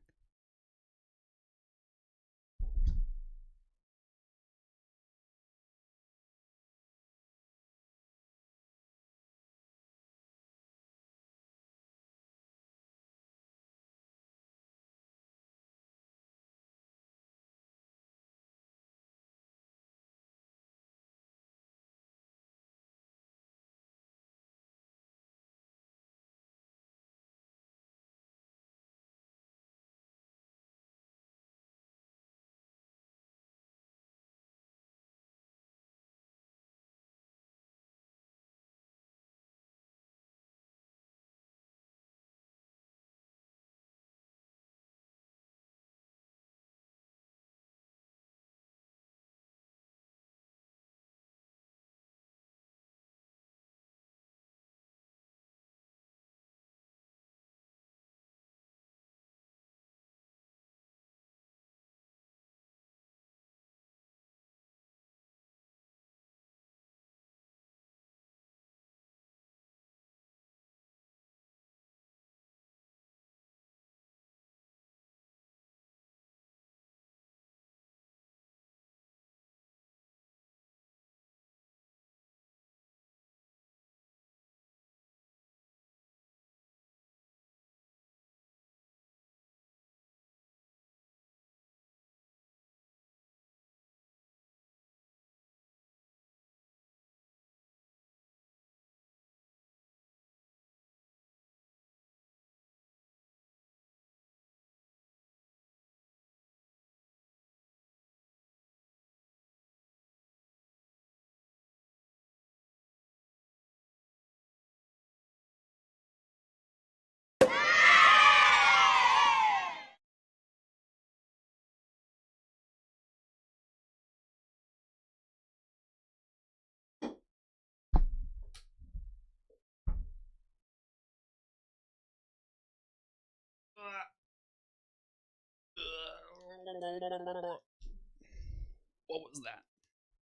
What was that?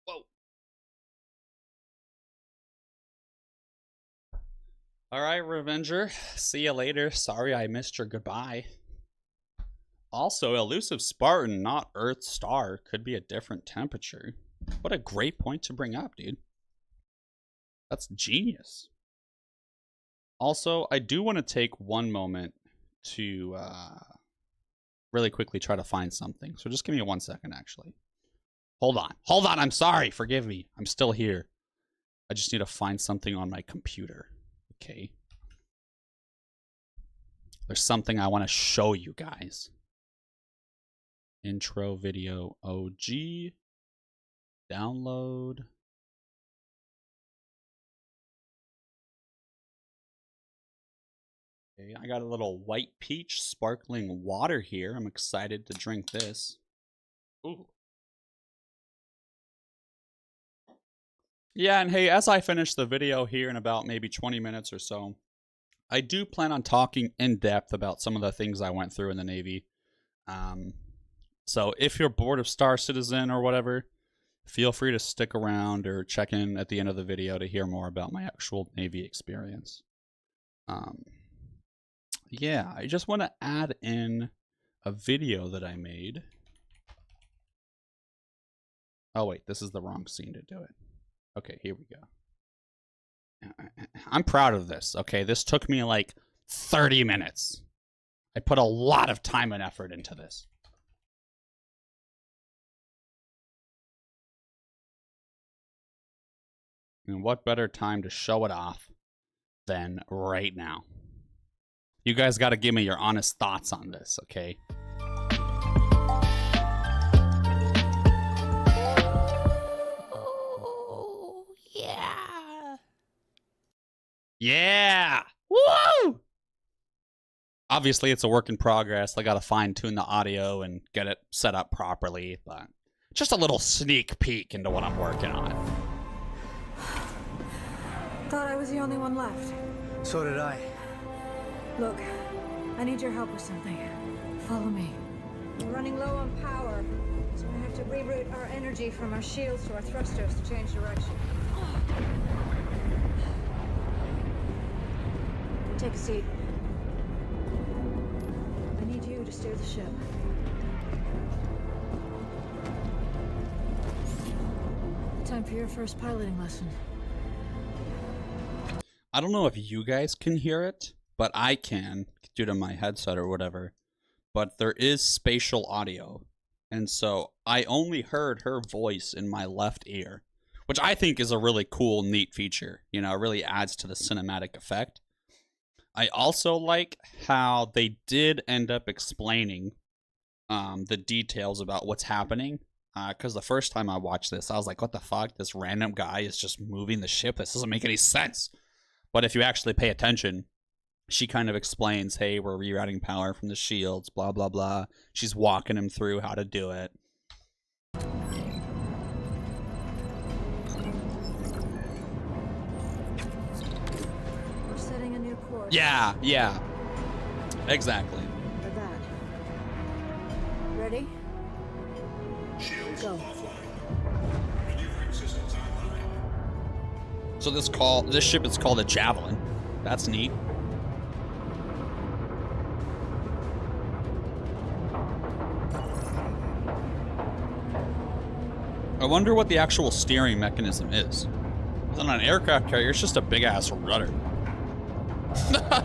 Whoa. All right, Revenger. See you later. Sorry I missed your goodbye. Also, elusive Spartan, not Earth star, could be a different temperature. What a great point to bring up, dude. That's genius. Also, I do want to take one moment to really quickly try to find something. So just give me 1 second, actually. Hold on. Hold on. I'm sorry. Forgive me. I'm still here. I just need to find something on my computer. Okay. There's something I want to show you guys. Intro video OG. Download. Okay, I got a little white peach sparkling water here. I'm excited to drink this. Ooh. Yeah, and hey, as I finish the video here in about maybe 20 minutes or so, I do plan on talking in depth about some of the things I went through in the Navy. So if you're bored of Star Citizen or whatever, feel free to stick around or check in at the end of the video to hear more about my actual Navy experience. Yeah, I just want to add in a video that I made. Oh wait, this is the wrong scene to do it. Okay, here we go. I'm proud of this. Okay, this took me like 30 minutes. I put a lot of time and effort into this. And what better time to show it off than right now? You guys got to give me your honest thoughts on this, okay? Oh, yeah. Yeah. Woo! Obviously, it's a work in progress. I got to fine-tune the audio and get it set up properly, but just a little sneak peek into what I'm working on. Thought I was the only one left. So did I. Look, I need your help with something. Follow me. We're running low on power, so we have to reroute our energy from our shields to our thrusters to change direction. Take a seat. I need you to steer the ship. Time for your first piloting lesson. I don't know if you guys can hear it, but I can due to my headset or whatever. But there is spatial audio. And so I only heard her voice in my left ear, which I think is a really cool, neat feature. You know, it really adds to the cinematic effect. I also like how they did end up explaining the details about what's happening. Because the first time I watched this, I was like, what the fuck? This random guy is just moving the ship? This doesn't make any sense. But if you actually pay attention, she kind of explains, hey, we're rerouting power from the shields, blah, blah, blah. She's walking him through how to do it. We're setting a new course. Yeah, yeah. Exactly. For that. Ready? Shields Go. offline. Maneuvering systems online. So this ship is called a Javelin. That's neat. I wonder what the actual steering mechanism is. On an aircraft carrier, it's just a big ass rudder.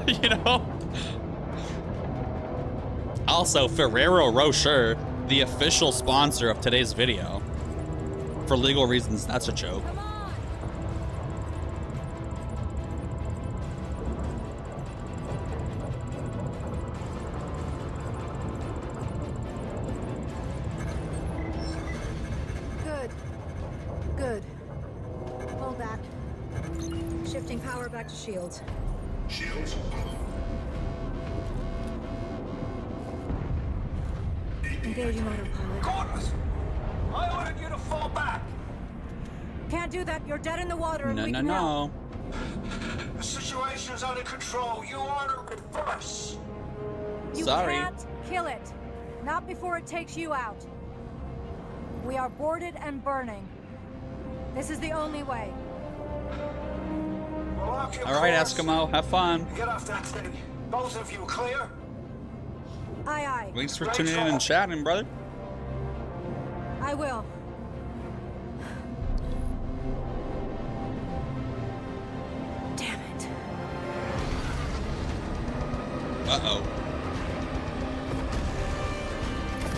You know? Also, Ferrero Rocher, the official sponsor of today's video. For legal reasons, that's a joke. Good. Good. Hold that. Shifting power back to shields. Shields Engaging autopilot. Quarters! I ordered you to fall back! Can't do that. You're dead in the water. And we can help. The situation's under control. You are to reverse. You Sorry. can't kill it. Not before it takes you out. We are boarded and burning. This is the only way. Alright, Eskimo, have fun. Get off that thing. Both of you clear? Aye, aye. Thanks for tuning in and chatting, brother. I will. Damn it. Uh-oh.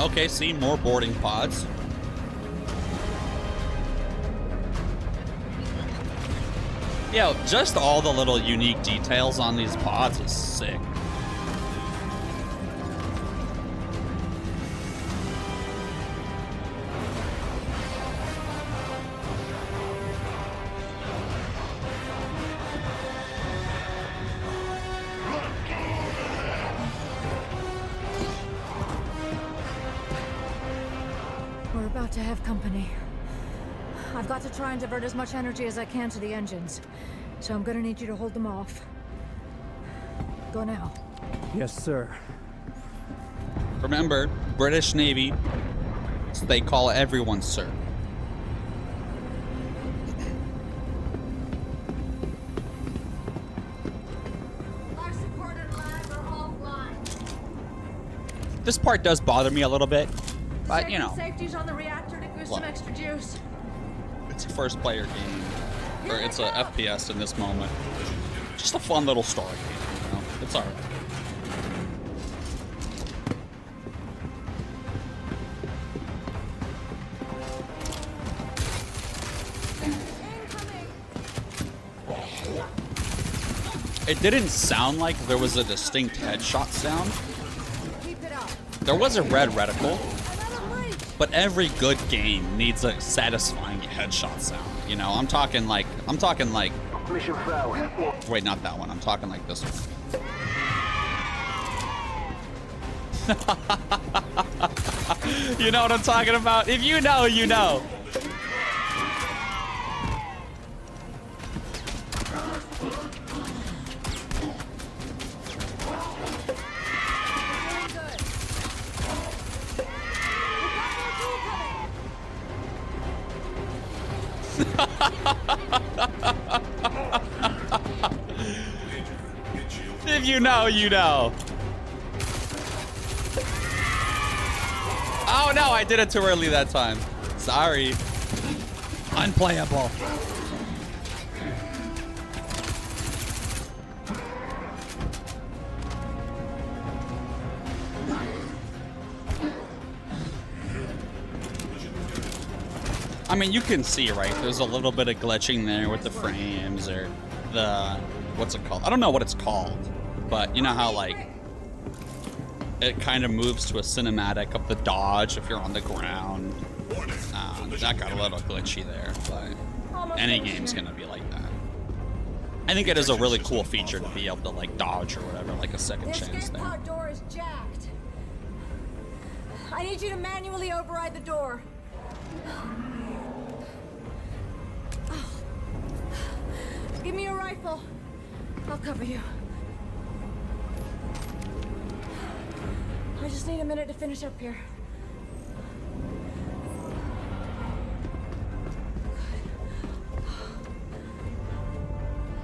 Okay, see, more boarding pods. Yo, just all the little unique details on these pods is sick. We're about to have company. I've got to try and divert as much energy as I can to the engines. So I'm gonna need you to hold them off. Go now. Yes, sir. Remember, British Navy, they call everyone sir. Life support and lag are offline. This part does bother me a little bit, but you know, Safety's on the reactor to goose some extra juice. it's a first player game, or it's a FPS in this moment. Just a fun little story game, you know? It's alright. It didn't sound like there was a distinct headshot sound. There was a red reticle, but every good game needs a satisfying headshot sound. You know, I'm talking like, Mission failed. wait, not that one. I'm talking like this one. You know what I'm talking about? If you know, you know. If you know, you know. Oh no, I did it too early that time. Sorry. Unplayable. I mean, you can see, right? There's a little bit of glitching there with the frames or the, what's it called? I don't know what it's called, but you know how like it kind of moves to a cinematic of the dodge if you're on the ground. That got a little glitchy there, but any game's gonna be like that. I think it is a really cool feature to be able to like dodge or whatever, like a second chance The there. escape pod door is jacked. I need you to manually override the door. Give me your rifle. I'll cover you. I just need a minute to finish up here.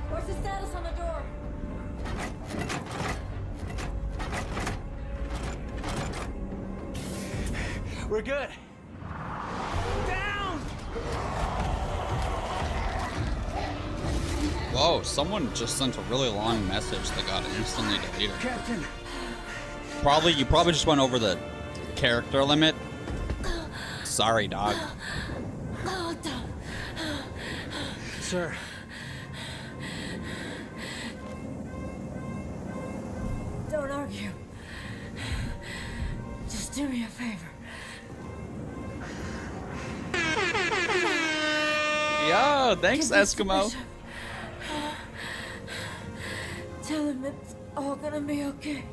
What's the status on the door? We're good. Down! Whoa, someone just sent a really long message that got instantly deleted. Captain. You probably just went over the character limit. Sorry, dog. Sir. Don't argue. Just do me a favor. Yo, thanks, Eskimo. Tell him it's all gonna be okay.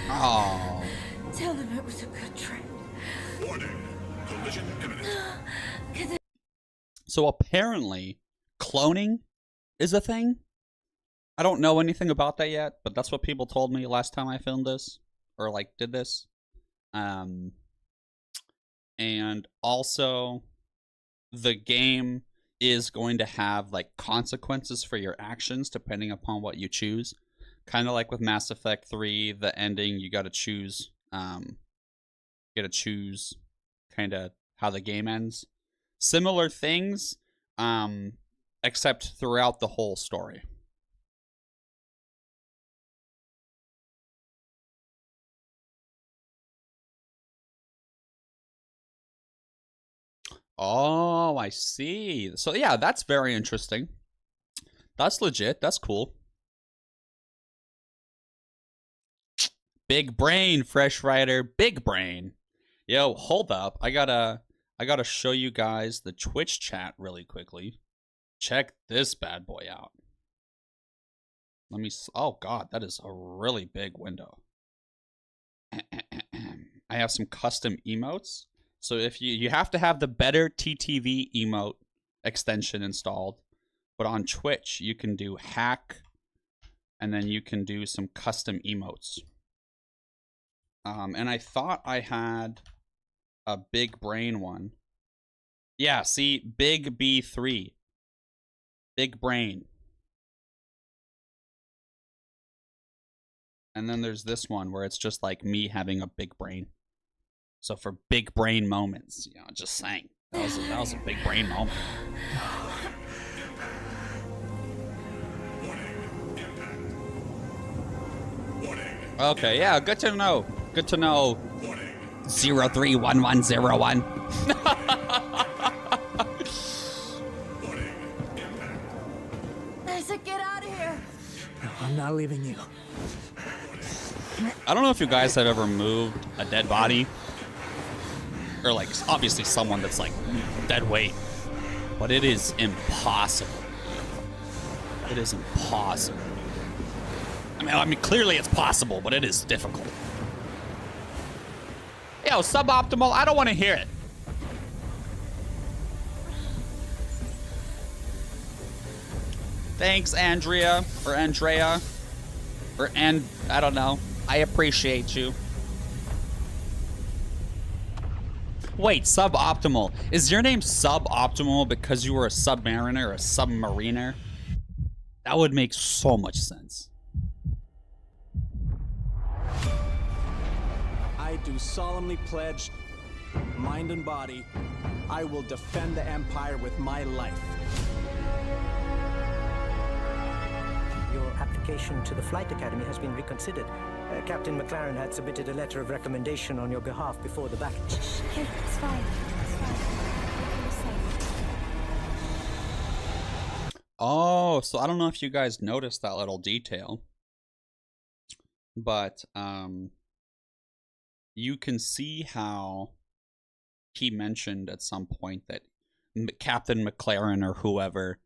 Oh. Tell him it was a good trip. Warning. Collision imminent. So apparently, cloning is a thing. I don't know anything about that yet, but that's what people told me last time I filmed this. or like did this. And also the game is going to have like consequences for your actions depending upon what you choose. Kind of like with Mass Effect 3, the ending, you got to choose kind of how the game ends. Similar things, except throughout the whole story. Oh, I see. So yeah, that's very interesting. That's legit. That's cool. Big brain, Fresh Rider. Big brain. Yo, hold up. I gotta show you guys the Twitch chat really quickly. Check this bad boy out. Let me. Oh God, that is a really big window. I have some custom emotes. So if you have to have the better TTV emote extension installed, but on Twitch you can do hack, and then you can do some custom emotes. And I thought I had a big brain one. Yeah, see, big B3, big brain. And then there's this one where it's just like me having a big brain. So for big brain moments, you know, just saying. That was a big brain moment. Okay, yeah, good to know. Good to know. 031101. I said, get out of here. No, I'm not leaving you. I don't know if you guys have ever moved a dead body. Or like, obviously someone that's like dead weight. But it is impossible. It is impossible. I mean, clearly it's possible, but it is difficult. Yo, suboptimal, I don't want to hear it. Thanks, Andrea, or Andrea, or I don't know. I appreciate you. Wait, suboptimal. Is your name suboptimal because you were a submariner or a submariner? That would make so much sense. I do solemnly pledge, mind and body, I will defend the Empire with my life. Your application to the Flight Academy has been reconsidered. Captain McLaren had submitted a letter of recommendation on your behalf before the battle. Hey, it's fine. It's fine. Oh, so I don't know if you guys noticed that little detail, but you can see how he mentioned at some point that Captain McLaren or whoever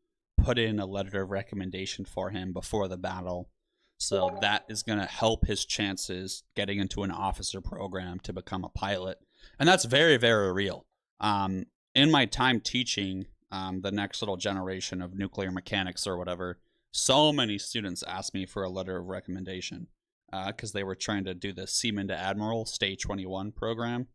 put in a letter of recommendation for him before the battle. So that is going to help his chances getting into an officer program to become a pilot. And that's very, very real. In my time teaching the next little generation of nuclear mechanics or whatever, so many students asked me for a letter of recommendation because they were trying to do the Seaman to Admiral Stage 21 program,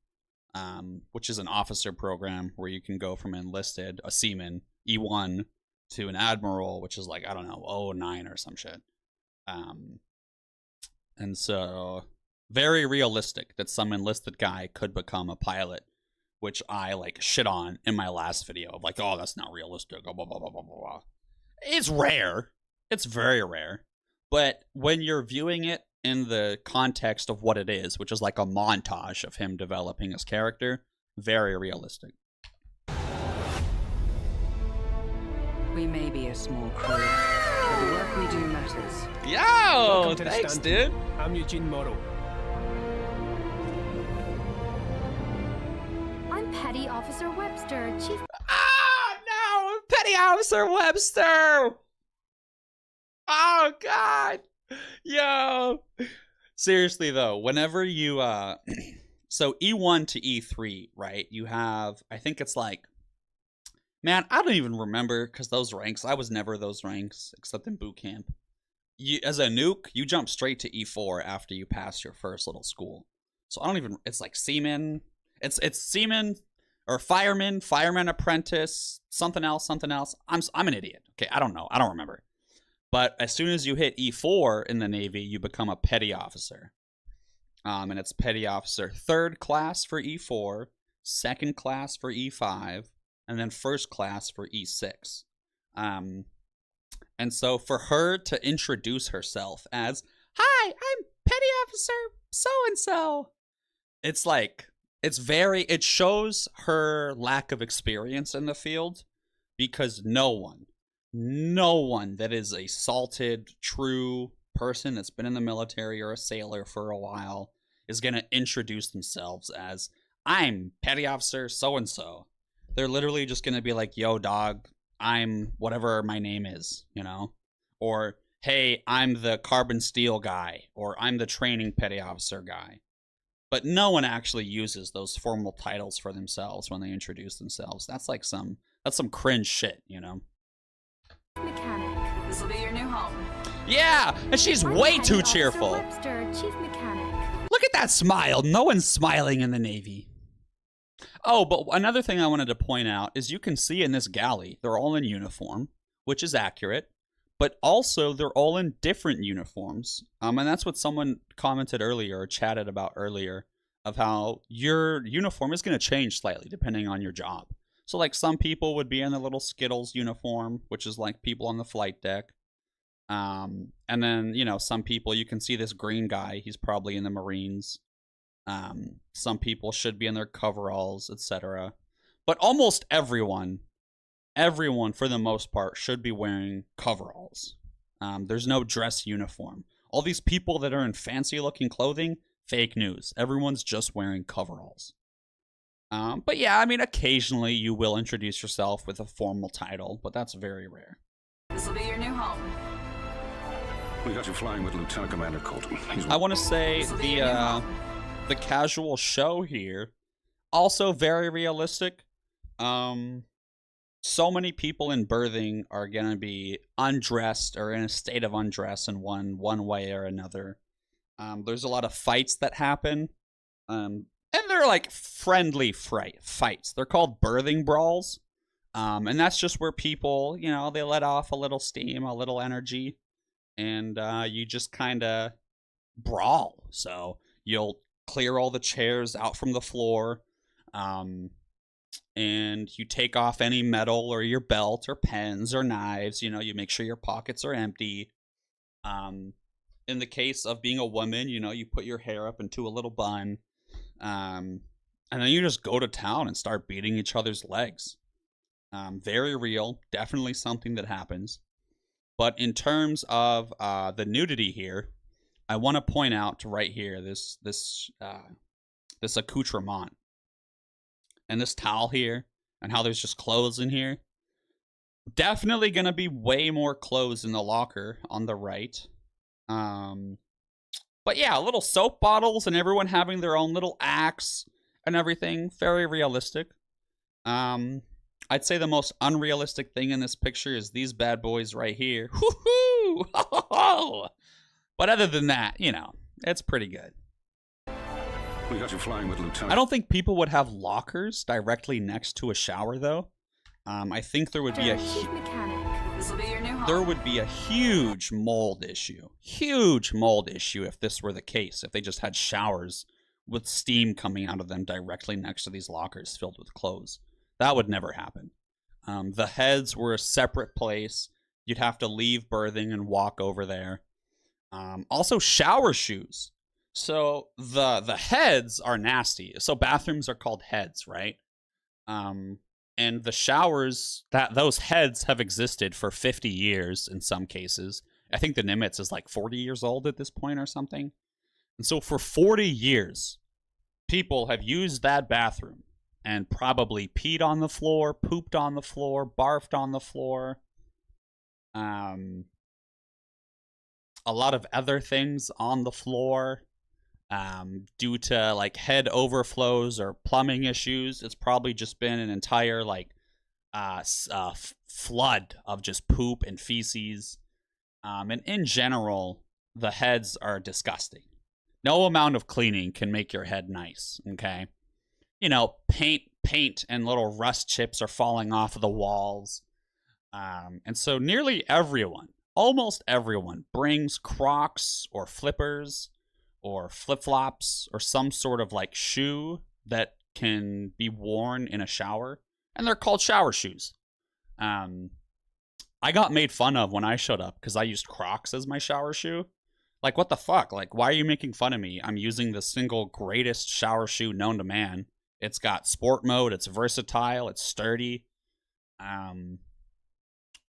which is an officer program where you can go from enlisted, a seaman, E1, to an admiral, which is like, I don't know, 09 or some shit. And so very realistic that some enlisted guy could become a pilot, which I like shit on in my last video of like, oh, that's not realistic. Blah, blah, blah, blah, blah, blah. It's rare. It's very rare. But when you're viewing it in the context of what it is, which is like a montage of him developing his character, very realistic. We may be a small crew, but the work we do matters. Yo, thanks, dude. I'm Eugene Moro. I'm Petty Officer Webster, Chief. Ah, no, Petty Officer Webster. Oh God, yo. Seriously though, whenever you so E1 to E3, right? You have, I think it's like, man, I don't even remember because those ranks, I was never those ranks except in boot camp. you as a nuke, you jump straight to E4 after you pass your first little school. So I don't even, it's like seaman, it's seaman or fireman apprentice, something else. I'm an idiot. Okay, I don't know. I don't remember. But as soon as you hit E4 in the Navy, you become a petty officer. And it's petty officer 3rd class for E4, 2nd class for E5, and then 1st class for E6. And so for her to introduce herself as, "Hi, I'm petty officer so-and-so," it's like, it shows her lack of experience in the field, because no one that is a salted, true person that's been in the military or a sailor for a while is going to introduce themselves as, "I'm petty officer so-and-so." They're literally just going to be like, "Yo, dog, I'm whatever my name is," you know? Or, "Hey, I'm the carbon steel guy," or "I'm the training petty officer guy." But no one actually uses those formal titles for themselves when they introduce themselves. That's like some cringe shit, you know? Mechanic. This will be your new home. Yeah, and she's way too cheerful. Webster, Chief Mechanic. Look at that smile. No one's smiling in the Navy. Oh, but another thing I wanted to point out is you can see in this galley, they're all in uniform, which is accurate, but also they're all in different uniforms. And that's what someone commented earlier or chatted about earlier, of how your uniform is going to change slightly depending on your job. So like some people would be in the little Skittles uniform, which is like people on the flight deck. And then, you know, some people, you can see this green guy, he's probably in the Marines. Some people should be in their coveralls, etc. But almost everyone for the most part should be wearing coveralls. There's no dress uniform. All these people that are in fancy looking clothing, fake news. Everyone's just wearing coveralls. But yeah, I mean, occasionally you will introduce yourself with a formal title, but that's very rare. This will be your new home. We got you flying with Lieutenant Commander Colton. I want to say the casual show here, also very realistic. So many people in berthing are going to be undressed or in a state of undress in one way or another. There's a lot of fights that happen. And they're like friendly fights. They're called berthing brawls. And that's just where people, you know, they let off a little steam, a little energy. And you just kind of brawl. So you'll clear all the chairs out from the floor. And you take off any metal or your belt or pens or knives. You know, you make sure your pockets are empty. In the case of being a woman, you know, you put your hair up into a little bun. And then you just go to town and start beating each other's legs. Very real. Definitely something that happens. But in terms of the nudity here, I want to point out right here this accoutrement. And this towel here, and how there's just clothes in here. Definitely going to be way more clothes in the locker on the right. But yeah, little soap bottles and everyone having their own little axe and everything. Very realistic. I'd say the most unrealistic thing in this picture is these bad boys right here. Woohoo! But other than that, you know, it's pretty good. We got you flying with Lieutenant. I don't think people would have lockers directly next to a shower, though. I think there would be a huge mold issue. Huge mold issue if this were the case. If they just had showers with steam coming out of them directly next to these lockers filled with clothes. That would never happen. The heads were a separate place. You'd have to leave berthing and walk over there. Also, shower shoes. So the heads are nasty. So bathrooms are called heads, right? And the showers, those heads have existed for 50 years in some cases. I think the Nimitz is like 40 years old at this point or something. And so for 40 years, people have used that bathroom and probably peed on the floor, pooped on the floor, barfed on the floor. A lot of other things on the floor. Due to like head overflows or plumbing issues, it's probably just been an entire like flood of just poop and feces. And in general, the heads are disgusting. No amount of cleaning can make your head nice, okay? You know, paint and little rust chips are falling off of the walls. And so nearly everyone, almost everyone, brings Crocs or flippers or flip-flops or some sort of like shoe that can be worn in a shower. And they're called shower shoes. I got made fun of when I showed up because I used Crocs as my shower shoe. Like, what the fuck? Like, why are you making fun of me? I'm using the single greatest shower shoe known to man. It's got sport mode. It's versatile. It's sturdy.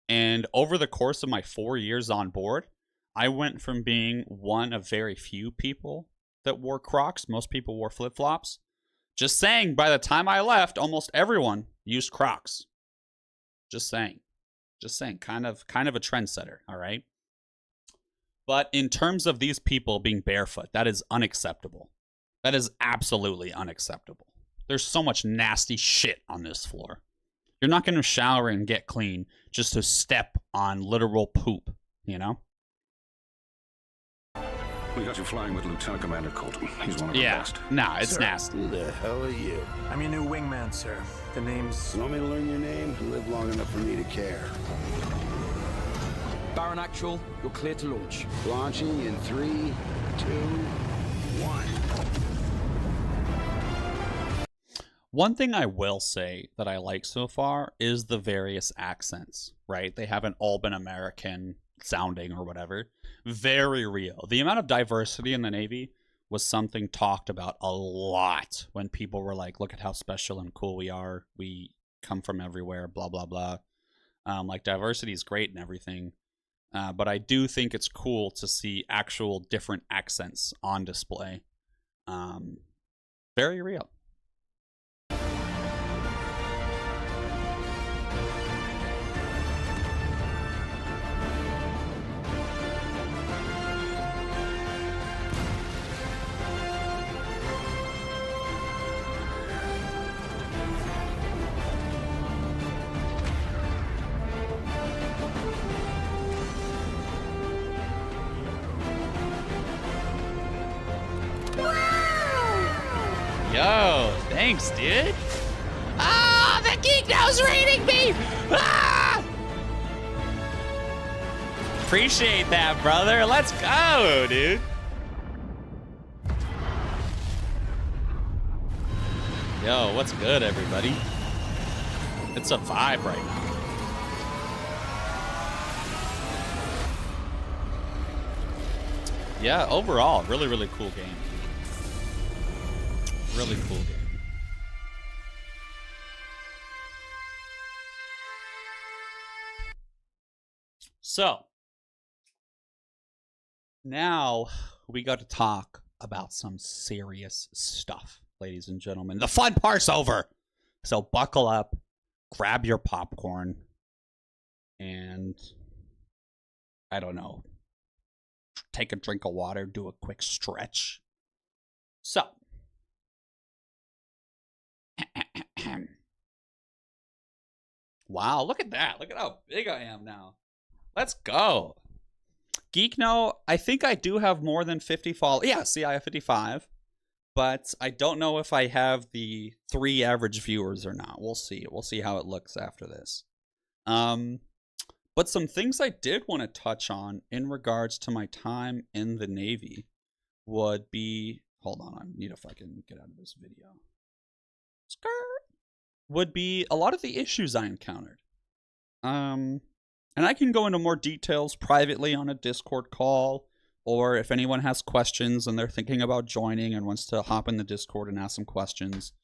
And over the course of my 4 years on board, I went from being one of very few people that wore Crocs. Most people wore flip-flops. Just saying, by the time I left, almost everyone used Crocs. Just saying. Just saying. Kind of a trendsetter, all right? But in terms of these people being barefoot, that is unacceptable. That is absolutely unacceptable. There's so much nasty shit on this floor. You're not going to shower and get clean just to step on literal poop, you know? We got you flying with Lieutenant Commander Colton. He's one of the best. Nah, it's Sir, nasty. Who the hell are you? I'm your new wingman, sir. The name's... You want me to learn your name? Live long enough for me to care. Baron Actual, you're clear to launch. Launching in 3, 2, 1. One thing I will say that I like so far is the various accents, right? They haven't all been American sounding or whatever. Very real. The amount of diversity in the Navy was something talked about a lot when people were like, look at how special and cool we are. We come from everywhere, blah, blah, blah. Like, diversity is great and everything. But I do think it's cool to see actual different accents on display. Very real. Yo, thanks, dude. Ah, the geek nose rating me. Ah! Appreciate that, brother. Let's go, dude. Yo, what's good, everybody? It's a vibe right now. Yeah, overall, really, really cool game. Really cool game. So, now we got to talk about some serious stuff, ladies and gentlemen. The fun part's over. So buckle up, grab your popcorn, and I don't know, take a drink of water, do a quick stretch. So, wow, look at that. Look at how big I am now. Let's go. Geekno, I think I do have more than 50 followers. Yeah, see, I have 55. But I don't know if I have the 3 average viewers or not. We'll see. We'll see how it looks after this. But some things I did want to touch on in regards to my time in the Navy would be... Hold on, I need to fucking get out of this video. Skirt. Would be a lot of the issues I encountered. And I can go into more details privately on a Discord call, or if anyone has questions and they're thinking about joining and wants to hop in the Discord and ask some questions.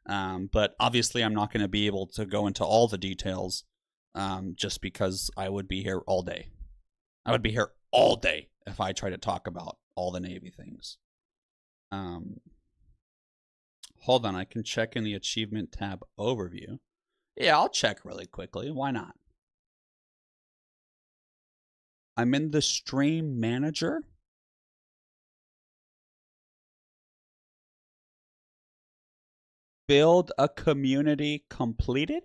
But obviously I'm not going to be able to go into all the details just because I would be here all day. I would be here all day if I try to talk about all the Navy things. Hold on, I can check in the achievement tab overview. Yeah, I'll check really quickly. Why not? I'm in the stream manager. Build a community completed.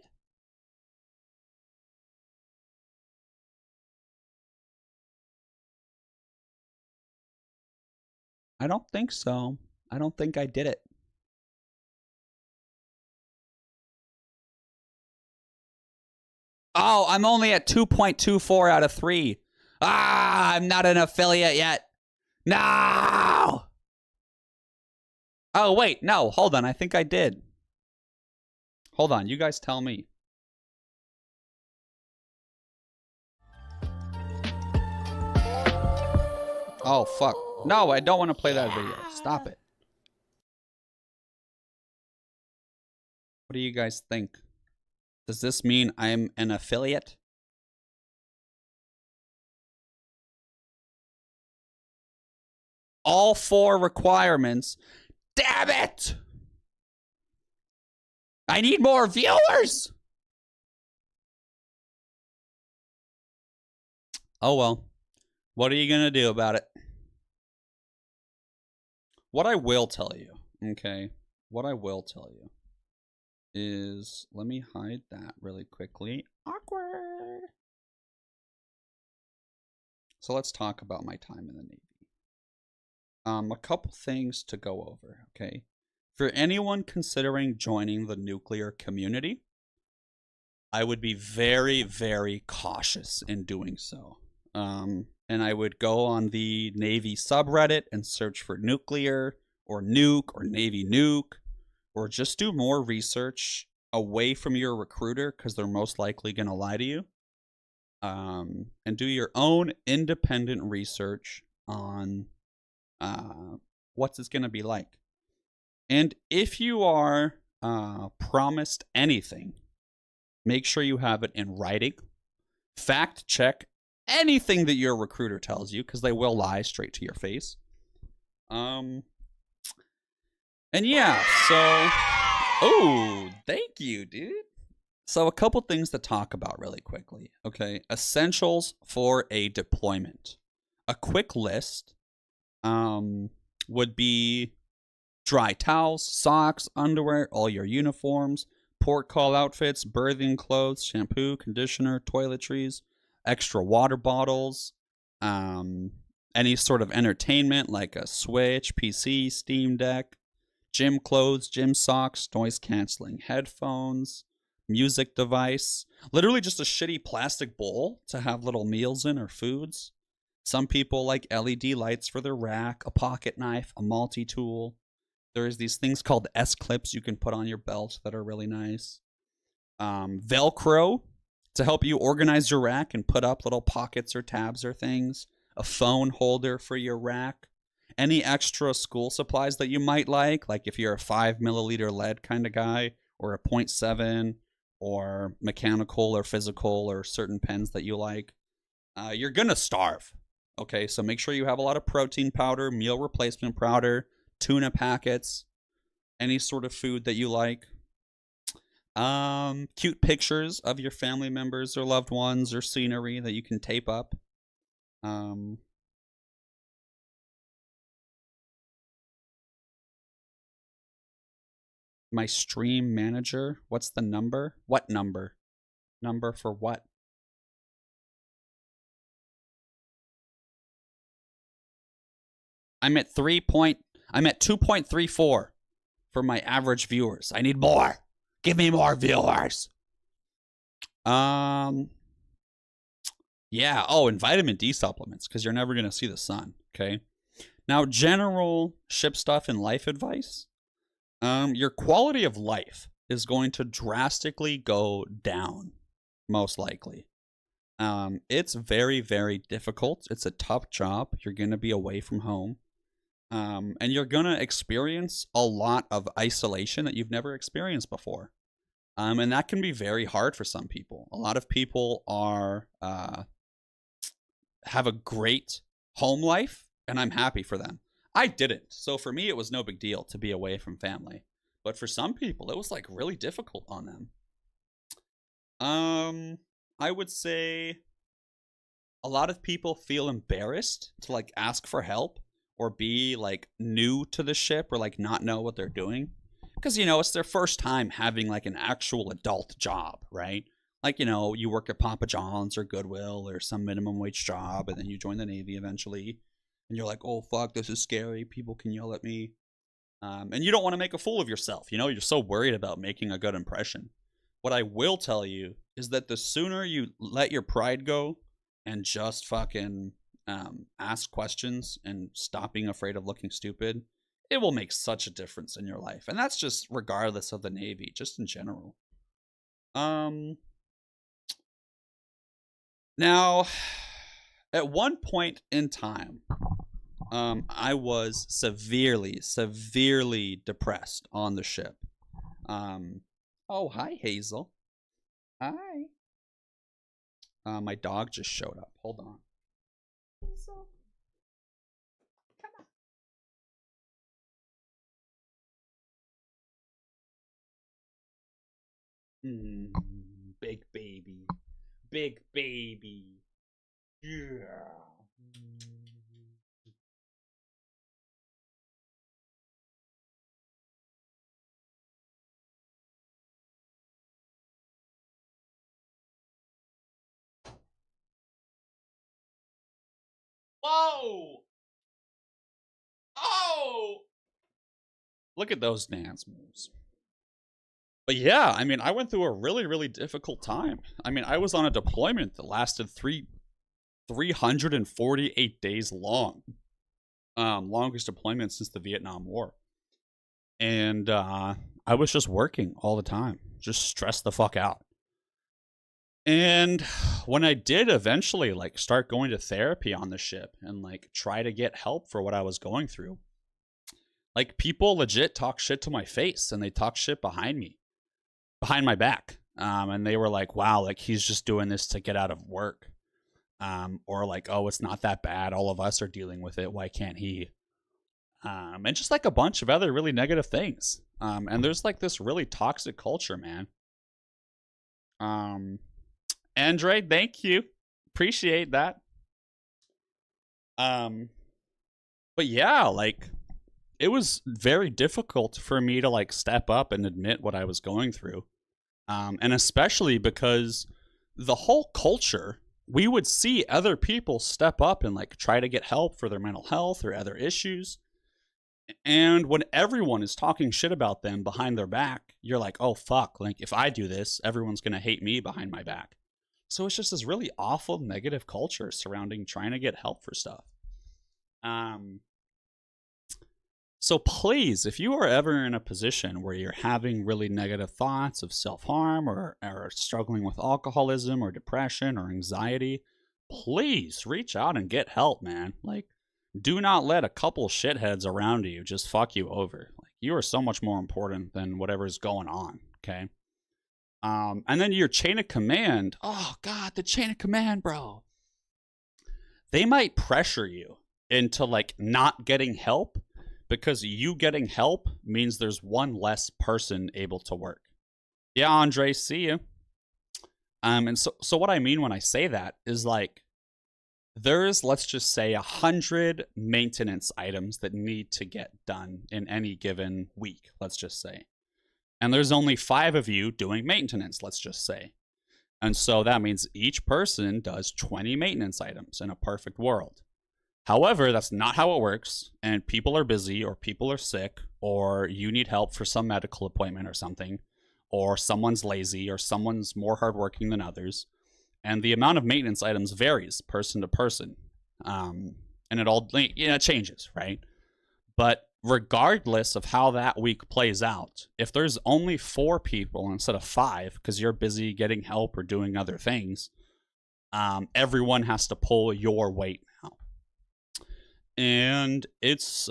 I don't think so. I don't think I did it. Oh, I'm only at 2.24 out of 3. Ah, I'm not an affiliate yet. No! Oh, wait. No, hold on. I think I did. Hold on. You guys tell me. Oh, fuck. No, I don't want to play that video. Stop it. What do you guys think? Does this mean I'm an affiliate? All 4 requirements. Damn it! I need more viewers! Oh well. What are you gonna do about it? What I will tell you, okay? What I will tell you is, let me hide that really quickly. Awkward. So let's talk about my time in the Navy. A couple things to go over, okay? For anyone considering joining the nuclear community, I would be very, very cautious in doing so. And I would go on the Navy subreddit and search for nuclear or nuke or Navy nuke, or just do more research away from your recruiter because they're most likely going to lie to you. And do your own independent research on what's it's going to be like. And if you are promised anything, make sure you have it in writing. Fact check anything that your recruiter tells you, because they will lie straight to your face. And yeah, so... Oh, thank you, dude. So a couple things to talk about really quickly. Okay, essentials for a deployment. A quick list would be dry towels, socks, underwear, all your uniforms, port call outfits, berthing clothes, shampoo, conditioner, toiletries, extra water bottles, any sort of entertainment like a Switch, PC, Steam Deck, gym clothes, gym socks, noise canceling headphones, music device, literally just a shitty plastic bowl to have little meals in or foods. Some people like LED lights for their rack, a pocket knife, a multi-tool. There's these things called S-clips you can put on your belt that are really nice. Velcro to help you organize your rack and put up little pockets or tabs or things. A phone holder for your rack. Any extra school supplies that you might like if you're a 5 milliliter lead kind of guy, or a 0.7, or mechanical or physical, or certain pens that you like. You're gonna starve. Okay, so make sure you have a lot of protein powder, meal replacement powder, tuna packets, any sort of food that you like. Cute pictures of your family members or loved ones or scenery that you can tape up. My stream manager, what's the number? What number? Number for what? I'm at 2.34 for my average viewers. I need more. Give me more viewers. Yeah. Oh, and vitamin D supplements, because you're never going to see the sun. Okay. Now, general ship stuff and life advice. Your quality of life is going to drastically go down, most likely. It's very, very difficult. It's a tough job. You're going to be away from home. And you're going to experience a lot of isolation that you've never experienced before. And that can be very hard for some people. A lot of people have a great home life, and I'm happy for them. I didn't. So for me, it was no big deal to be away from family. But for some people, it was really difficult on them. I would say a lot of people feel embarrassed to ask for help or be new to the ship or not know what they're doing. Because, it's their first time having an actual adult job, right? You work at Papa John's or Goodwill or some minimum wage job, and then you join the Navy eventually. and you're like, oh fuck, this is scary, people can yell at me, and you don't want to make a fool of yourself, you know, you're so worried about making a good impression. What I will tell you is that the sooner you let your pride go and just fucking ask questions and stop being afraid of looking stupid, it will make such a difference in your life. And that's just regardless of the Navy, just in general. Now, at one point in time, I was severely depressed on the ship. Oh, hi, Hazel. Hi. My dog just showed up. Hold on. Hazel. Come on. Big baby. Big baby. Yeah. Whoa! Oh! Look at those dance moves. But yeah, I mean, I went through a really difficult time. I mean, I was on a deployment that lasted 348 days long. Longest deployment since the Vietnam War. And I was just working all the time. Just stressed the fuck out. And when I did eventually like start going to therapy on the ship and like try to get help for what I was going through, like people legit talk shit to my face and they talk shit behind me, behind my back. And they were like, wow, like he's just doing this to get out of work. Or like, oh, it's not that bad. All of us are dealing with it. Why can't he? And just like a bunch of other really negative things. And there's like this really toxic culture, man. Andre, thank you. Appreciate that. But yeah, like it was very difficult for me to like step up and admit what I was going through. And especially because the whole culture, we would see other people step up and like try to get help for their mental health or other issues. And when everyone is talking shit about them behind their back, you're like, oh fuck, like if I do this, everyone's going to hate me behind my back. So it's just this really awful negative culture surrounding trying to get help for stuff. So please, if you are ever in a position where you're having really negative thoughts of self-harm or struggling with alcoholism or depression or anxiety, please reach out and get help, man. Like, do not let a couple shitheads around you just fuck you over. Like, you are so much more important than whatever's going on, okay? And then your chain of command, oh God, the chain of command, bro. They might pressure you into like not getting help because you getting help means there's one less person able to work. Yeah, Andre, see you. And so what I mean when I say that is like, there's, let's just say 100 maintenance items that need to get done in any given week, let's just say. And there's only 5 of you doing maintenance, let's just say. And so that means each person does 20 maintenance items in a perfect world. However, that's not how it works, and people are busy, or people are sick, or you need help for some medical appointment or something, or someone's lazy, or someone's more hardworking than others. And the amount of maintenance items varies person to person. And it all, it changes, right? But regardless of how that week plays out, if there's only 4 people instead of 5 because you're busy getting help or doing other things, everyone has to pull your weight now. And it's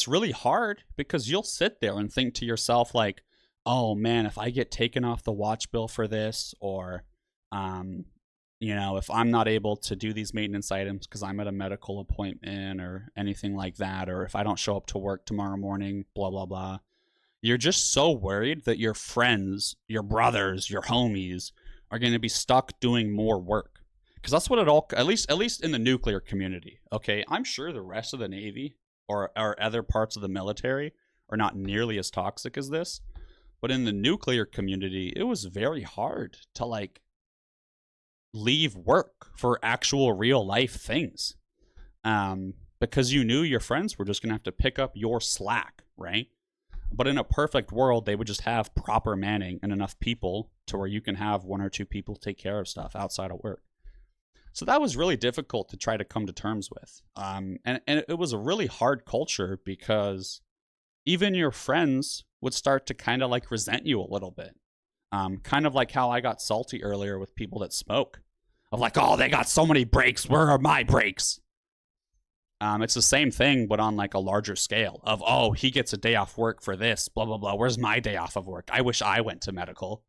really hard because you'll sit there and think to yourself like, oh man, if I get taken off the watch bill for this, or you know, if I'm not able to do these maintenance items because I'm at a medical appointment or anything like that, or if I don't show up to work tomorrow morning, blah, blah, blah. You're just so worried that your friends, your brothers, your homies are going to be stuck doing more work. Because that's what it all, at least in the nuclear community, okay? I'm sure the rest of the Navy or other parts of the military are not nearly as toxic as this. But in the nuclear community, it was very hard to like leave work for actual real life things. because you knew your friends were just going to have to pick up your slack, right? But in a perfect world, they would just have proper manning and enough people to where you can have 1 or 2 people take care of stuff outside of work. So that was really difficult to try to come to terms with. And it was a really hard culture because even your friends would start to kind of like resent you a little bit. Kind of like how I got salty earlier with people that smoke. Of like, oh, they got so many breaks. Where are my breaks? It's the same thing, but on like a larger scale of, oh, he gets a day off work for this, blah, blah, blah. Where's my day off of work? I wish I went to medical.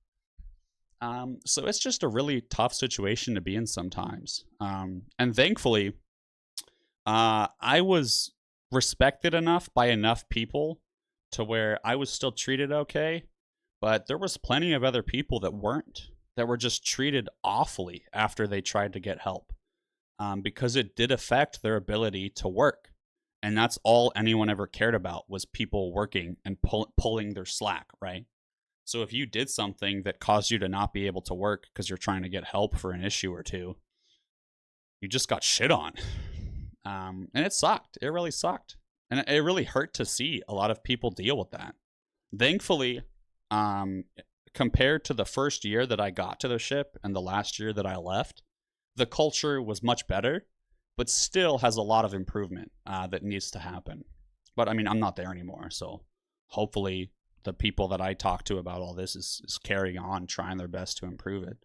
So it's just a really tough situation to be in sometimes. And thankfully, I was respected enough by enough people to where I was still treated okay. But there was plenty of other people that weren't, that were just treated awfully after they tried to get help. Because it did affect their ability to work. And that's all anyone ever cared about was people working and pulling their slack, right? So if you did something that caused you to not be able to work because you're trying to get help for an issue or two, you just got shit on. And it sucked. It really sucked. And it really hurt to see a lot of people deal with that. Thankfully, compared to the first year that I got to the ship and the last year that I left, the culture was much better, but still has a lot of improvement that needs to happen. But I mean, I'm not there anymore, so hopefully the people that I talk to about all this is carrying on, trying their best to improve it.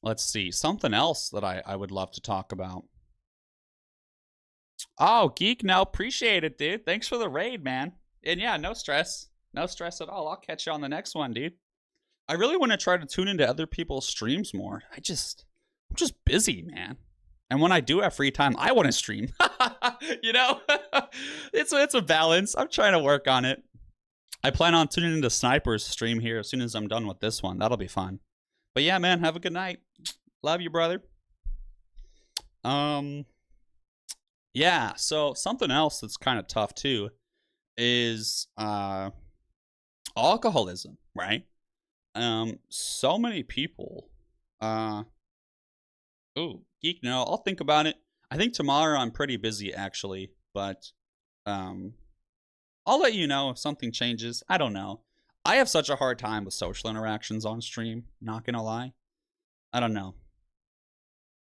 Let's see, something else that I would love to talk about. Oh, Geek, no, appreciate it, dude. Thanks for the raid, man. And yeah, no stress. No stress at all. I'll catch you on the next one, dude. I really want to try to tune into other people's streams more. I'm just busy, man. And when I do have free time, I want to stream. You know, it's a balance. I'm trying to work on it. I plan on tuning into Sniper's stream here as soon as I'm done with this one. That'll be fun. But yeah, man, have a good night. Love you, brother. Yeah, so something else that's kind of tough too is alcoholism, right? So many people, Geek, no, I'll think about it. I think tomorrow I'm pretty busy actually, but, I'll let you know if something changes. I don't know. I have such a hard time with social interactions on stream, not gonna lie. I don't know.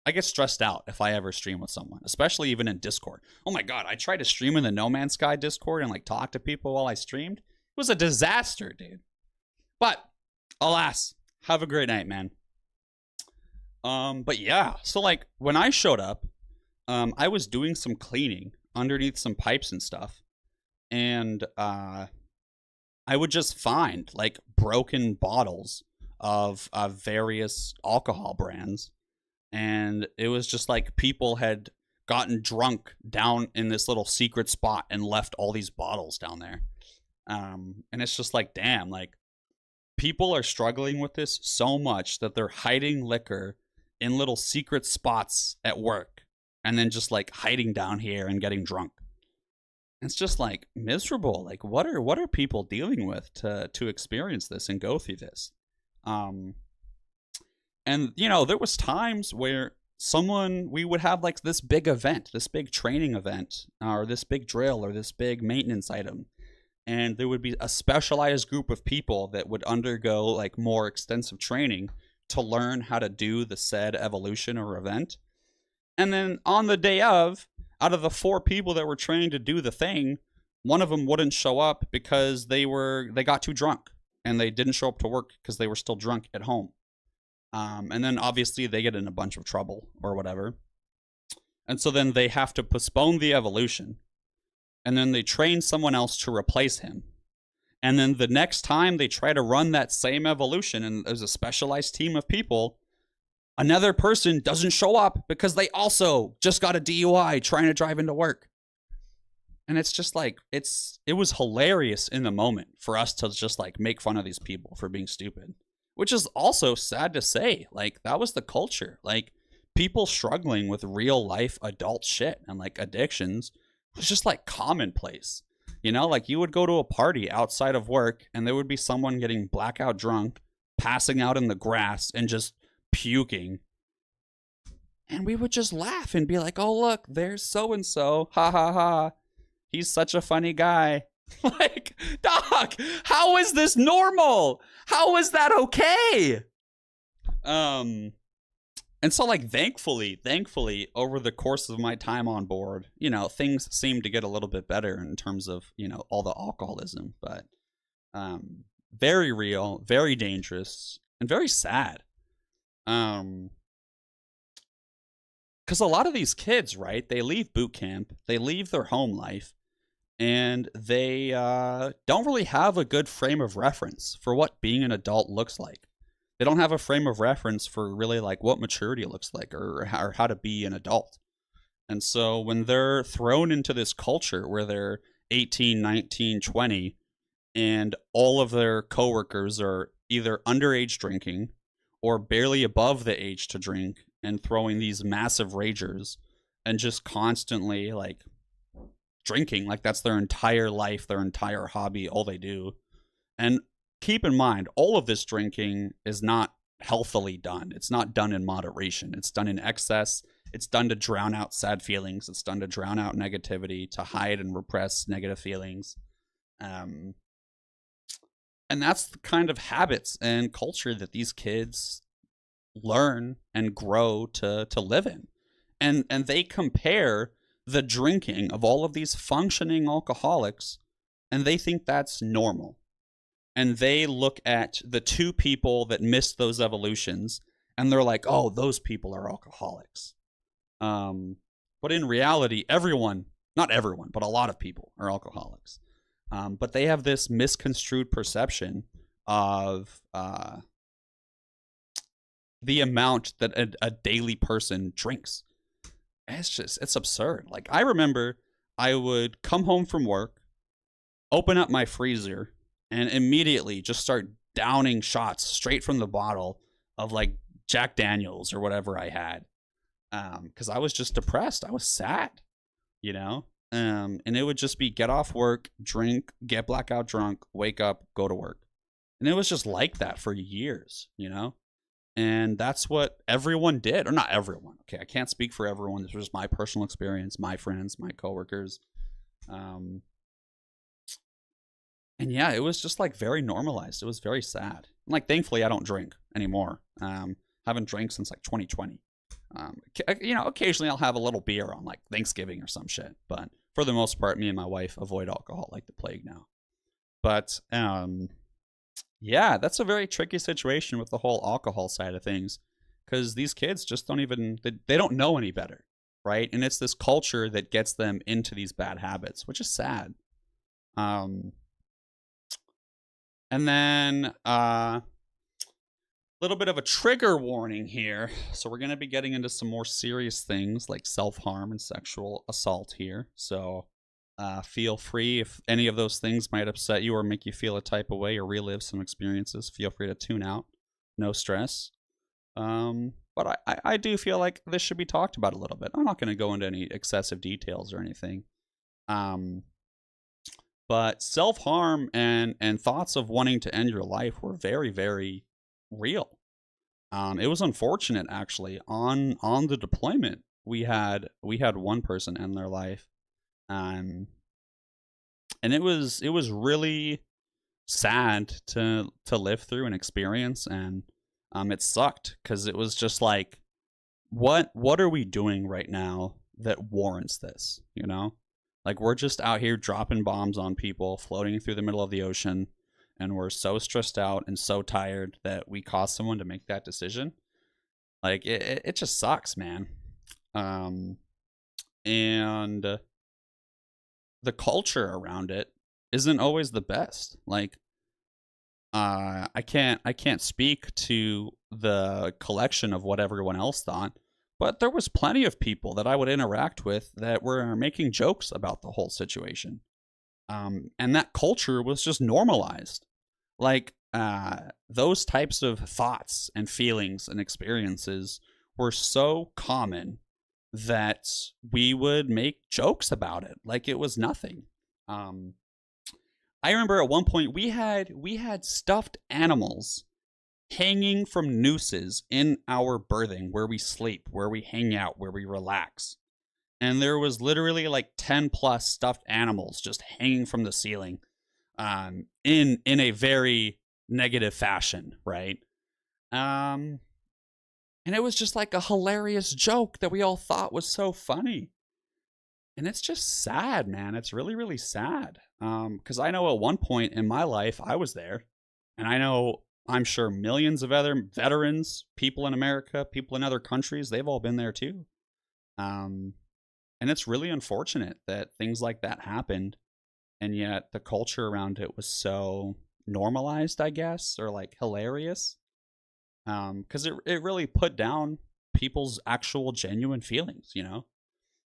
I get stressed out if I ever stream with someone, especially even in Discord. Oh my god, I tried to stream in the No Man's Sky Discord and like talk to people while I streamed. It was a disaster, dude. But alas, have a great night, man. But yeah, so like when I showed up, I was doing some cleaning underneath some pipes and stuff. And I would just find like broken bottles of various alcohol brands. And it was just like people had gotten drunk down in this little secret spot and left all these bottles down there. And it's just like, damn, like people are struggling with this so much that they're hiding liquor in little secret spots at work and then just like hiding down here and getting drunk. It's just like miserable. Like what are people dealing with to experience this and go through this? And you know, there was times where we would have like this big event, this big training event, or this big drill or this big maintenance item. And there would be a specialized group of people that would undergo like more extensive training to learn how to do the said evolution or event. And then on the day of, out of the 4 people that were trained to do the thing, one of them wouldn't show up because they got too drunk and they didn't show up to work because they were still drunk at home. And then obviously they get in a bunch of trouble or whatever. And so then they have to postpone the evolution. And then they train someone else to replace him. And then the next time they try to run that same evolution and there's a specialized team of people, another person doesn't show up because they also just got a DUI trying to drive into work. And it's just like, it was hilarious in the moment for us to just like make fun of these people for being stupid. Which is also sad to say. Like, that was the culture. Like, people struggling with real life adult shit and like addictions was just like commonplace. You know, like you would go to a party outside of work and there would be someone getting blackout drunk, passing out in the grass and just puking. And we would just laugh and be like, oh, look, there's so-and-so. Ha ha ha. He's such a funny guy. Like, dog, how is this normal? How is that okay? And so, like, thankfully, over the course of my time on board, you know, things seemed to get a little bit better in terms of, you know, all the alcoholism. But very real, very dangerous, and very sad. Because a lot of these kids, right, they leave boot camp, they leave their home life, and they don't really have a good frame of reference for what being an adult looks like. They don't have a frame of reference for really like what maturity looks like or how to be an adult. And so when they're thrown into this culture where they're 18, 19, 20, and all of their coworkers are either underage drinking or barely above the age to drink and throwing these massive ragers and just constantly like drinking, like that's their entire life, their entire hobby, all they do. And keep in mind, all of this drinking is not healthily done. It's not done in moderation. It's done in excess. It's done to drown out sad feelings. It's done to drown out negativity, to hide and repress negative feelings. And that's the kind of habits and culture that these kids learn and grow to live in. And they compare the drinking of all of these functioning alcoholics, and they think that's normal. And they look at the two people that missed those evolutions, and they're like, oh, those people are alcoholics. But in reality, everyone, not everyone, but a lot of people are alcoholics. But they have this misconstrued perception of the amount that a daily person drinks. It's absurd. Like, I remember I would come home from work, open up my freezer, and immediately just start downing shots straight from the bottle of like Jack Daniels or whatever I had. Because I was just depressed. I was sad, you know? And it would just be get off work, drink, get blackout drunk, wake up, go to work. And it was just like that for years, you know? And that's what everyone did. Or not everyone. Okay, I can't speak for everyone. This was just my personal experience, my friends, my coworkers. And yeah, it was just like very normalized. It was very sad. And like, thankfully, I don't drink anymore. Haven't drank since like 2020. You know, occasionally I'll have a little beer on like Thanksgiving or some shit. But for the most part, me and my wife avoid alcohol like the plague now. But yeah, that's a very tricky situation with the whole alcohol side of things. Because these kids just don't even, they don't know any better, right? And it's this culture that gets them into these bad habits, which is sad. And then a little bit of a trigger warning here. So we're going to be getting into some more serious things like self-harm and sexual assault here. So feel free, if any of those things might upset you or make you feel a type of way or relive some experiences, feel free to tune out. No stress. But I do feel like this should be talked about a little bit. I'm not going to go into any excessive details or anything. But self-harm and thoughts of wanting to end your life were very, very real. It was unfortunate, actually. On the deployment, we had one person end their life, and it was really sad to live through and experience, and it sucked because it was just like, what are we doing right now that warrants this? You know? Like, we're just out here dropping bombs on people, floating through the middle of the ocean, and we're so stressed out and so tired that we caused someone to make that decision. Like, it just sucks, man. And the culture around it isn't always the best. Like, I can't speak to the collection of what everyone else thought, but there was plenty of people that I would interact with that were making jokes about the whole situation. And that culture was just normalized. Like, those types of thoughts and feelings and experiences were so common that we would make jokes about it like it was nothing. I remember at one point we had stuffed animals hanging from nooses in our berthing where we sleep, where we hang out, where we relax. And there was literally like 10 plus stuffed animals just hanging from the ceiling in a very negative fashion, right? And it was just like a hilarious joke that we all thought was so funny. And it's just sad, man. It's really, really sad. Because I know at one point in my life, I was there. And I know, I'm sure millions of other veterans, people in America, people in other countries, they've all been there too. And it's really unfortunate that things like that happened. And yet the culture around it was so normalized, I guess, or like hilarious. Because it really put down people's actual genuine feelings, you know?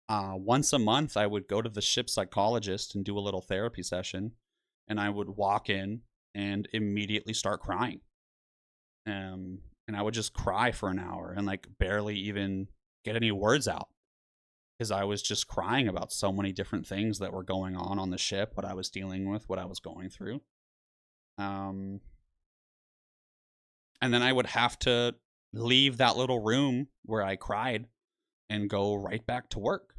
Once a month, I would go to the ship psychologist and do a little therapy session. And I would walk in and immediately start crying. And I would just cry for an hour and like barely even get any words out. Because I was just crying about so many different things that were going on the ship, what I was dealing with, what I was going through. And then I would have to leave that little room where I cried and go right back to work.